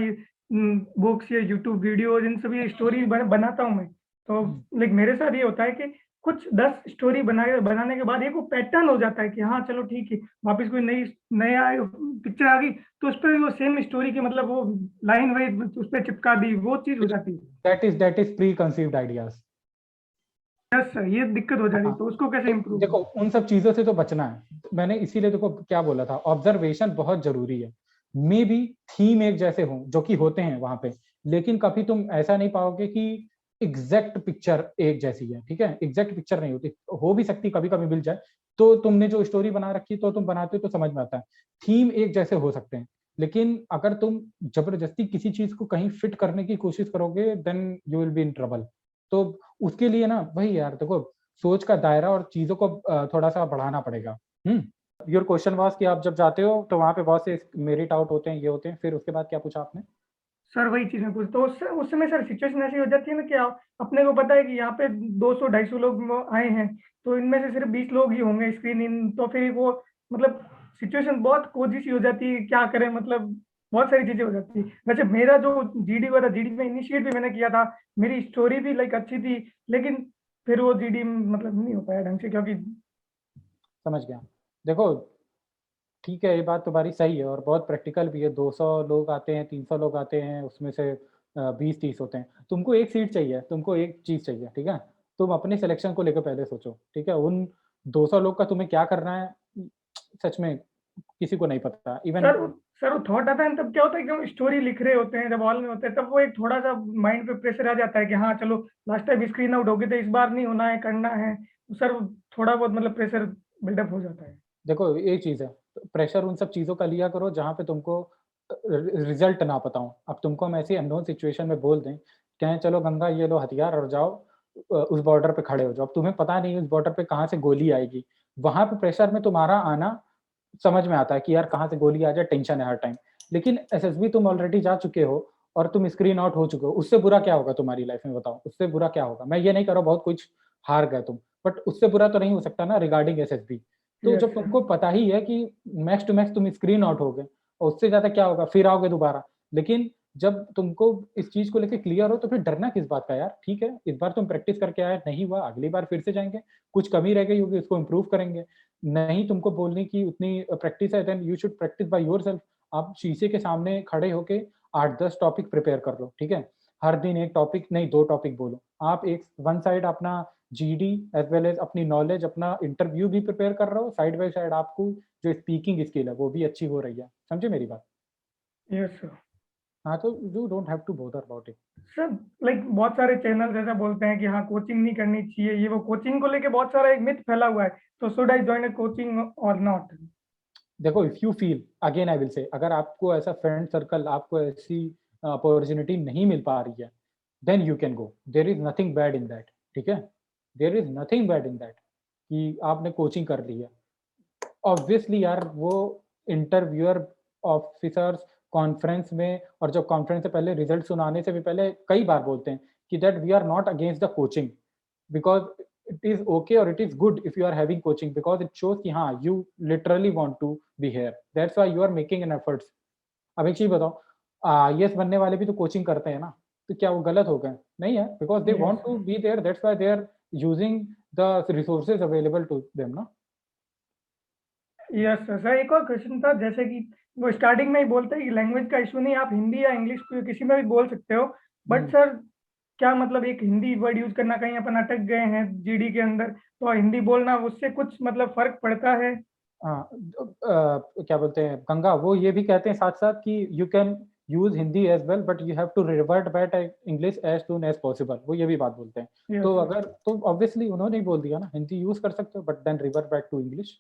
बुक्स या यूट्यूब वीडियोज इन सभी स्टोरी बनाता हूँ मैं, तो लाइक मेरे साथ ये होता है कि कुछ 10 स्टोरी बनाने के बाद एक वो पैटर्न हो जाता है कि हाँ चलो ठीक है, वापस कोई नया पिक्चर आ गई तो उस पर वो सेम स्टोरी की मतलब वो लाइन वाइज उस पर चिपका दी, वो चीज हो जाती है। That is pre conceived ideas. Yes sir, ये दिक्कत हो जाती है। तो उसको कैसे इम्प्रूव? देखो उन सब चीजों से तो बचना है। मैंने इसीलिए देखो क्या बोला था, ऑब्जर्वेशन बहुत जरूरी है। मे बी थीम एक जैसे हो, जो कि होते हैं वहां पे, लेकिन कभी तुम ऐसा नहीं पाओगे कि एग्जैक्ट पिक्चर एक जैसी है, ठीक है, एग्जैक्ट पिक्चर नहीं होती, हो भी सकती कभी कभी मिल जाए, तो तुमने जो स्टोरी बना रखी तो तुम बनाते हो तो समझ में आता है, थीम एक जैसे हो सकते हैं, लेकिन अगर तुम जबरदस्ती किसी चीज को कहीं फिट करने की कोशिश करोगे then you will be in trouble. तो उसके लिए ना वही यार देखो, सोच का दायरा और चीजों को थोड़ा सा बढ़ाना पड़ेगा। योर क्वेश्चन वाज कि आप जब जाते हो तो वहाँ पे बहुत से मेरिट आउट होते हैं, ये होते हैं, फिर उसके बाद क्या पूछा आपने? सर वही चीज मैं पूछता हूँ, उस समय सर सिचुएशन ऐसी हो जाती है ना कि अपने को पता है कि यहाँ पे 200-250 लोग आए हैं, तो इनमें से सिर्फ 20 लोग ही होंगे स्क्रीन इन, तो फिर वो मतलब सिचुएशन बहुत कोजी सी हो जाती है, क्या करें, मतलब बहुत सारी चीजें हो जाती है। वैसे मेरा जो जीडी हुआ था, जीडी में इनिशिएट भी मैंने किया था, मेरी स्टोरी भी लाइक अच्छी थी, लेकिन फिर वो जीडी मतलब नहीं हो पाया ढंग से, क्योंकि समझ गया। देखो ठीक है, ये बात तुम्हारी सही है और बहुत प्रैक्टिकल भी है, 200 लोग आते हैं, 300 लोग आते हैं, उसमें से 20-30 होते हैं, तुमको एक सीट चाहिए, तुमको एक चीज चाहिए, ठीक है, तुम अपने सिलेक्शन को लेकर पहले सोचो, ठीक है, उन 200 लोग का तुम्हें क्या करना है सच में किसी को नहीं पता। इवन सर वो थॉट आता है तब क्या होता है कि हम स्टोरी लिख रहे होते हैं, जब हॉल में होते हैं, तब वो एक थोड़ा सा माइंड पे प्रेशर आ जाता है कि हाँ चलो लास्ट टाइम स्क्रीन आउट हो गई तो इस बार नहीं होना है, करना है, तो सर थोड़ा बहुत मतलब प्रेशर बिल्डअप हो जाता है। देखो एक चीज है, प्रेशर उन सब चीजों का लिया करो जहाँ पे तुमको रिजल्ट ना पता हो। अब तुमको हम ऐसी अननोन सिचुएशन में बोल दें, कहें चलो गंगा ये लो हथियार और जाओ उस बॉर्डर पे खड़े हो जाओ, अब तुम्हें पता नहीं उस बॉर्डर पे कहाँ से गोली आएगी, वहां पे प्रेशर में तुम्हारा आना समझ में आता है कि यार कहाँ से गोली आ जाए, टेंशन है हर टाइम। लेकिन एसएसबी तुम ऑलरेडी जा चुके हो और तुम स्क्रीन आउट हो चुके हो, उससे बुरा क्या होगा तुम्हारी लाइफ में, बताओ उससे बुरा क्या होगा? मैं ये नहीं कर रहा बहुत कुछ हार गए तुम, बट उससे बुरा तो नहीं हो सकता ना रिगार्डिंग एसएसबी। तो जब तुमको पता ही है कि मैक्स टू मैक्स तुम स्क्रीन आउट हो गए और उससे ज्यादा क्या होगा, फिर आओगे दोबारा। लेकिन जब तुमको इस चीज को लेकर क्लियर हो तो फिर डरना किस बात का यार, ठीक है इस बार तुम प्रैक्टिस करके आए, नहीं हुआ अगली बार फिर से जाएंगे, कुछ कमी रह गई होगी उसको इम्प्रूव करेंगे। नहीं तुमको बोलने की उतनी प्रैक्टिस है then you should practice by yourself. आप शीशे के सामने खड़े होके 8-10 टॉपिक प्रिपेयर कर लो, ठीक है, हर दिन एक टॉपिक नहीं 2 टॉपिक बोलो। आप एक वन साइड अपना जीडी एज वेल एज अपनी नॉलेज, अपना इंटरव्यू भी प्रिपेयर कर रहे हो, साइड बाय साइड आपको जो स्पीकिंग स्किल है वो भी अच्छी हो रही है, समझे मेरी बात? Yes sir. हाँ तो you don't have to bother about it sir. Like बहुत सारे चैनल ऐसा बोलते हैं कि हाँ कोचिंग नहीं करनी चाहिए, ये वो कोचिंग को लेके बहुत सारा एक मिथ फैला हुआ है, तो should I join a coaching और नॉट? देखो if you feel, again I will से, अगर आपको ऐसा फ्रेंड सर्कल, आपको ऐसी अपॉर्चुनिटी नहीं मिल पा रही है then you can go, there is nothing bad in that, ठीक है, there is nothing bad in that कि आपने कोचिंग कर ली है। ऑब्वियसली यार वो इंटरव्यूअर ऑफिसर्स कॉन्फ्रेंस में, और जब कॉन्फ्रेंस से पहले रिजल्ट सुनाने से भी पहले कई बार बोलते हैं कि that we are not against the coaching, because it is okay or it is good if you are having coaching because it shows कि हाँ you literally want to be here, that's why you are making an efforts। अब एक चीज बताओ, IAS बनने वाले भी तो कोचिंग करते हैं ना, तो क्या वो गलत हो गए? नहीं है, because they want to be there, that's why they are using the resources available to them ना। Yes sir. एक और क्वेश्चन था, जैसे कि वो स्टार्टिंग में ही बोलते हैं कि लैंग्वेज का इशू नहीं, आप हिंदी या इंग्लिश किसी में भी बोल सकते हो, बट सर क्या मतलब एक हिंदी वर्ड यूज करना, कहीं अपन अटक गए हैं जीडी के अंदर तो हिंदी बोलना, उससे कुछ मतलब फर्क पड़ता है? क्या बोलते हैं गंगा, वो ये भी कहते हैं साथ साथ कि you can use Hindi as well but you have to revert back English as soon as possible, वो ये भी बात बोलते हैं। तो अगर तो ऑब्वियसली उन्होंने ही बोल दिया ना, हिंदी यूज कर सकते हो but then revert back to English.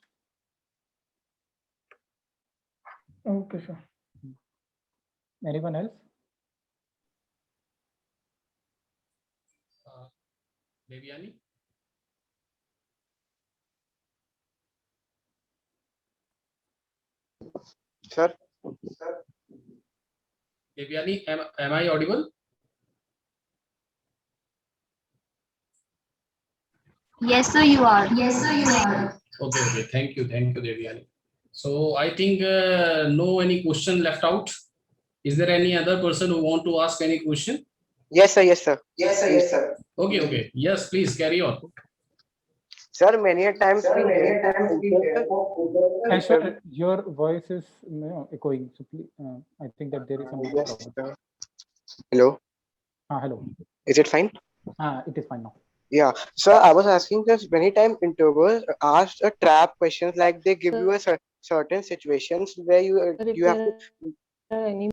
Okay sir. Anyone else? Devyani? Sir? Devyani, am I audible? Yes, sir, you are. Yes, sir, you are. Okay. Thank you, Devyani. So I think no any question left out. Is there any other person who want to ask any question? Yes, sir. Yes, sir. Yes, sir. Yes, sir. Okay. Yes, please carry on. Sir, many a times Sir, your voice is echoing. So please, I think that there is some problem. Hello. Hello. Is it fine? It is fine now. Yeah. So I was asking just many times interviewers asked a trap questions, like they give you a certain situations where you have to.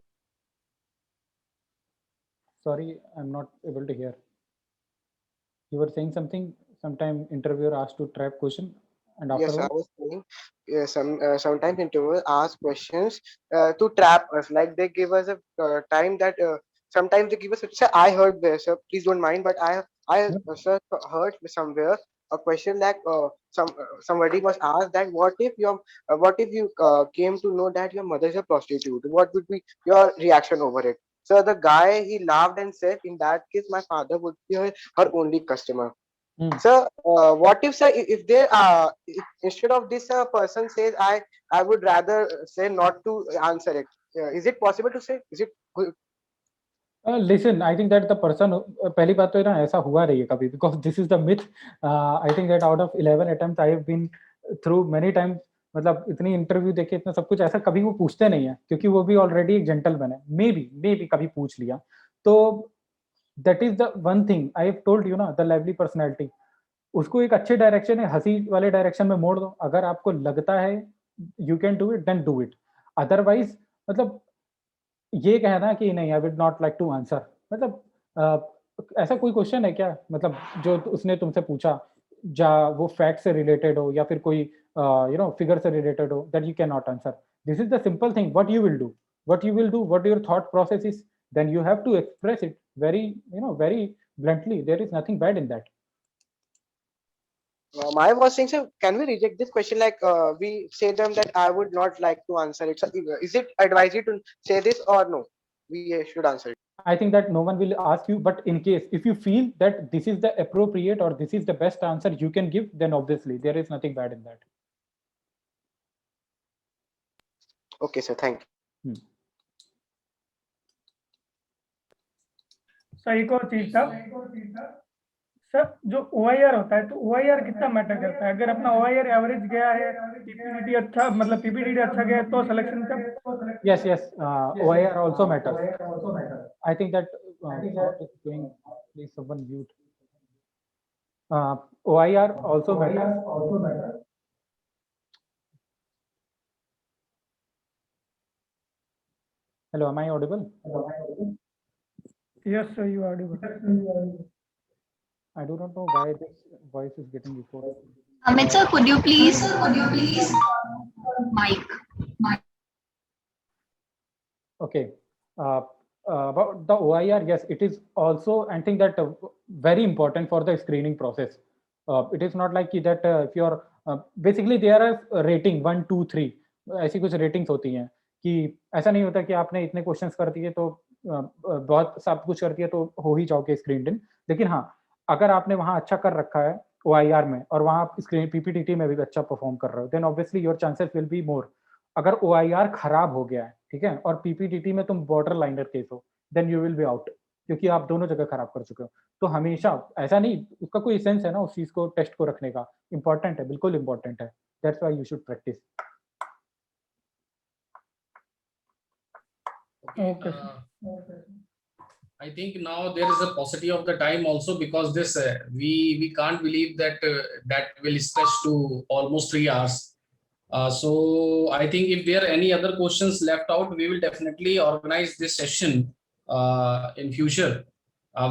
Sorry, I'm not able to hear. You were saying something. Sometime interviewer asked to trap question, and Yes, I afterwards. was saying, sometimes interviewers ask questions to trap us. Like they give us a time that sometimes they give us. Sir, I heard this. Sir, please don't mind, but sir, heard somewhere a question like somebody was asked that what if you came to know that your mother is a prostitute? What would be your reaction over it? So the guy, he laughed and said, in that case, my father would be her only customer. So, what if, sir, if there instead of this, a person says, I would rather say not to answer it. Is it possible to say? Is it good? Listen, I think that the person पहली बात तो है ना ऐसा हुआ नहीं है कभी because this is the myth. I think that out of 11 attempts I have been through many times. मतलब इतनी इंटरव्यू देखे इतना सब कुछ ऐसा कभी वो पूछते नहीं है क्योंकि वो भी ऑलरेडी एक जेंटलमैन है. मे बी कभी पूछ लिया तो that is the one thing I have told you ना द लाइवली पर्सनैलिटी. उसको एक अच्छे डायरेक्शन है हंसी वाले डायरेक्शन में मोड़ दो. अगर आपको लगता है you can do it then do it. Otherwise मतलब ये कहना कि नहीं I would not like to answer मतलब ऐसा कोई क्वेश्चन है क्या मतलब जो उसने तुमसे पूछा या वो फैक्ट से रिलेटेड हो या फिर कोई यू नो फिगर से रिलेटेड हो that you can not answer. This is the simple thing. What you will do what your thought process is then you have to express it very very bluntly. There is nothing bad in that. I was saying, sir, can we reject this question? Like we say them that I would not like to answer it. So, is it advised to say this or no? We should answer it. I think that no one will ask you, but in case if you feel that this is the appropriate or this is the best answer you can give, then obviously there is nothing bad in that. Okay, sir. Thank you. Sir एक और चीज था sir जो OIR होता है तो OIR कितना matter करता है. अगर अपना OIR एवरेज गया है PPDT अच्छा मतलब PPDT अच्छा गया तो सिलेक्शन का. Yes, OIR also matters. I think that what is going, please someone mute. OIR also matters. Hello, am I audible? Yes, sir, you are audible. I do not know why this voice is getting recorded. Amit sir, could you please mic. Okay. About the OIR, yes, it is also, I think that very important for the screening process. It is not like that if you are basically there are rating 1, 2, 3 ऐसी कुछ ratings होती हैं कि ऐसा नहीं होता कि आपने इतने क्वेश्चंस कर दिए तो बहुत सब कुछ कर दिया तो हो ही जाओगे स्क्रीन इन. लेकिन हाँ, अगर आपने वहाँ अच्छा कर रखा है OIR में और वहाँ आप स्क्रीन PPDT में भी अच्छा परफॉर्म कर रहे हो then obviously your chances will be more. अगर OIR खराब हो गया है ठीक है और PPDT में तुम बॉर्डर लाइनर केस हो then you will be out क्योंकि आप दोनों जगह खराब कर चुके हो. तो हमेशा ऐसा नहीं, उसका कोई सेंस है ना उस चीज को टेस्ट को रखने का. इंपॉर्टेंट है, बिल्कुल इंपॉर्टेंट है. That's why you should practice. Okay. I think now there is a paucity of the time also because this we can't believe that that will stretch to almost 3 hours. So I think if there are any other questions left out, we will definitely organize this session in future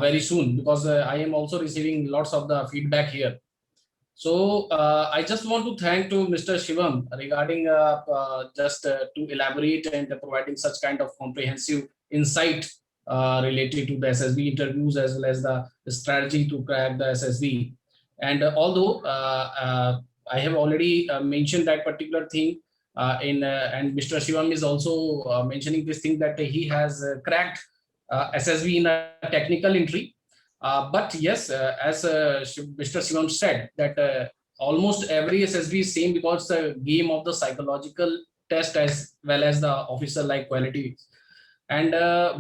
very soon because I am also receiving lots of the feedback here. So I just want to thank to Mr. Shivam regarding just to elaborate and providing such kind of comprehensive insight related to the SSB interviews as well as the strategy to crack the SSB. And although I have already mentioned that particular thing and Mr. Shivam is also mentioning this thing that he has cracked SSB in a technical entry. But yes, as Mr. Shivam said that almost every SSB is same because it's a game of the psychological test as well as the officer like qualities. And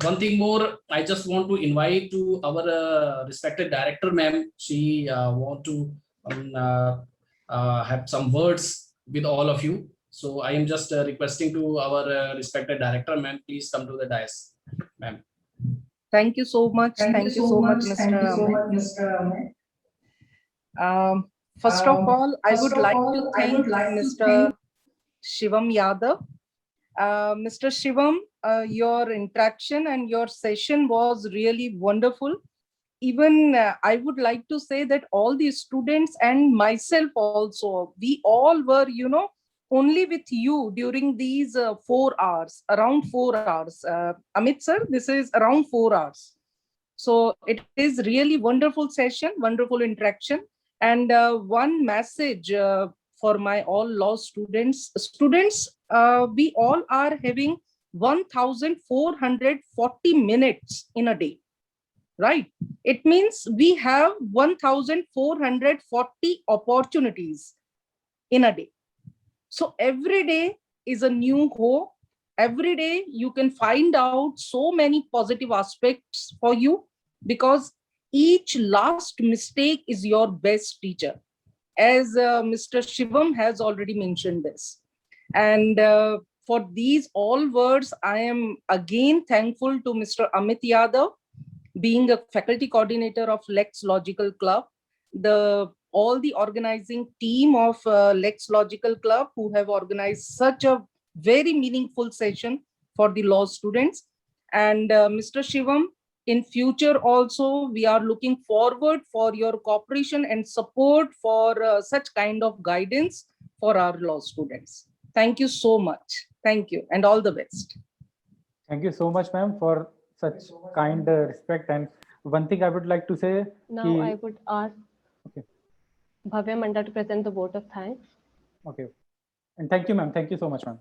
one thing more, I just want to invite to our respected director, ma'am. She want to have some words with all of you. So I am just requesting to our respected director, ma'am, please come to the dais, ma'am. Thank you so much. Thank you so much, Mr. Amit. First of all, I would like to thank Mr. Shivam Yadav. Mr. Shivam your interaction and your session was really wonderful. Even I would like to say that all the students and myself also, we all were, only with you during these 4 hours, around 4 hours. Amit sir, this is around 4 hours. So it is really wonderful session, wonderful interaction. And one message for my all law students. Students, we all are having 1,440 minutes in a day, right? It means we have 1,440 opportunities in a day. So every day is a new hope. Every day you can find out so many positive aspects for you, because each last mistake is your best teacher, as Mr. Shivam has already mentioned this. And for these all words, I am again thankful to Mr. Amit Yadav, being a faculty coordinator of Lex Logical Club, all the organizing team of Lex Logical Club, who have organized such a very meaningful session for the law students. And Mr. Shivam, in future also, we are looking forward for your cooperation and support for such kind of guidance for our law students. Thank you so much. Thank you and all the best. Thank you so much, ma'am, for such kind respect. And one thing I would like to say. Now I would ask Okay. Bhavya Manda to present the vote of thanks. Okay. And thank you, ma'am. Thank you so much, ma'am.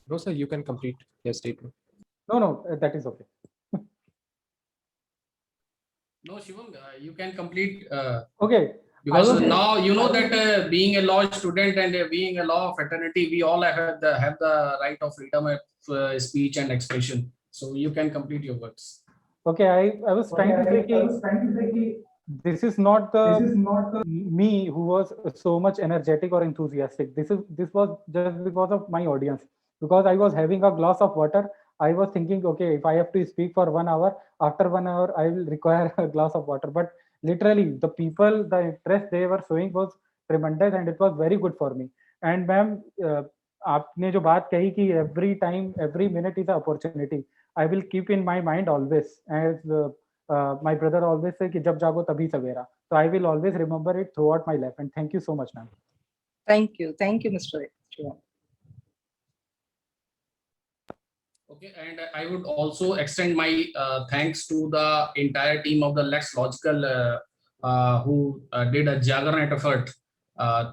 No, sir, you can complete your statement. No, that is okay. No, Shivam, you can complete. Okay. Because now you know that being a law student and being a law fraternity, we all have the right of freedom of speech and expression. So you can complete your words. Okay, I was trying to say this is not the me who was so much energetic or enthusiastic. This was just because of my audience. Because I was having a glass of water, I was thinking, okay, if I have to speak for 1 hour, after 1 hour I will require a glass of water. But literally, the people, the interest they were showing was tremendous, and it was very good for me. And ma'am, आपने जो बात कही कि every time, every minute is an opportunity, I will keep in my mind always. As my brother always say कि जब जागो तभी सवेरा. So I will always remember it throughout my life. And thank you so much, ma'am. Thank you, Mr. Shivam. Okay, and I would also extend my thanks to the entire team of the Lex Logical who did a juggernaut effort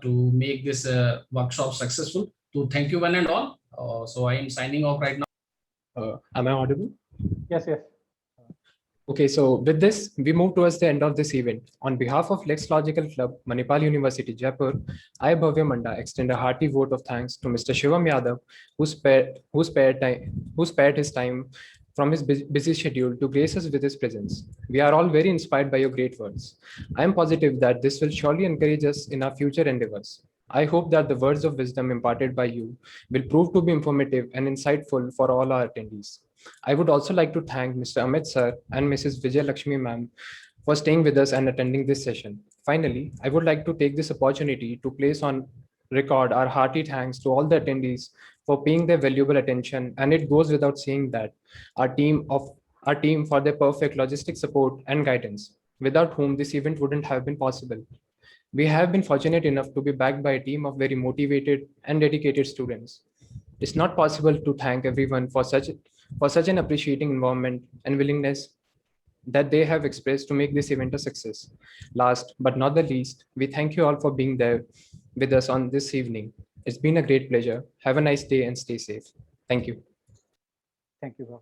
to make this workshop successful. To thank you one and all. So I am signing off right now. Am I audible? Yes. Okay, so with this, we move towards the end of this event. On behalf of Lex Logical Club, Manipal University, Jaipur, I, Bhavya Manda, extend a hearty vote of thanks to Mr. Shivam Yadav, who spared his time from his busy schedule to grace us with his presence. We are all very inspired by your great words. I am positive that this will surely encourage us in our future endeavors. I hope that the words of wisdom imparted by you will prove to be informative and insightful for all our attendees. I would also like to thank Mr. Amit sir and Mrs. Vijay Lakshmi ma'am for staying with us and attending this session. Finally, I would like to take this opportunity to place on record our hearty thanks to all the attendees for paying their valuable attention, and it goes without saying that our team for their perfect logistic support and guidance, without whom this event wouldn't have been possible. We have been fortunate enough to be backed by a team of very motivated and dedicated students. It's not possible to thank everyone for such an appreciating environment and willingness that they have expressed to make this event a success. Last but not the least, we thank you all for being there with us on this evening. It's been a great pleasure. Have a nice day and stay safe. Thank you. Thank you, Bob.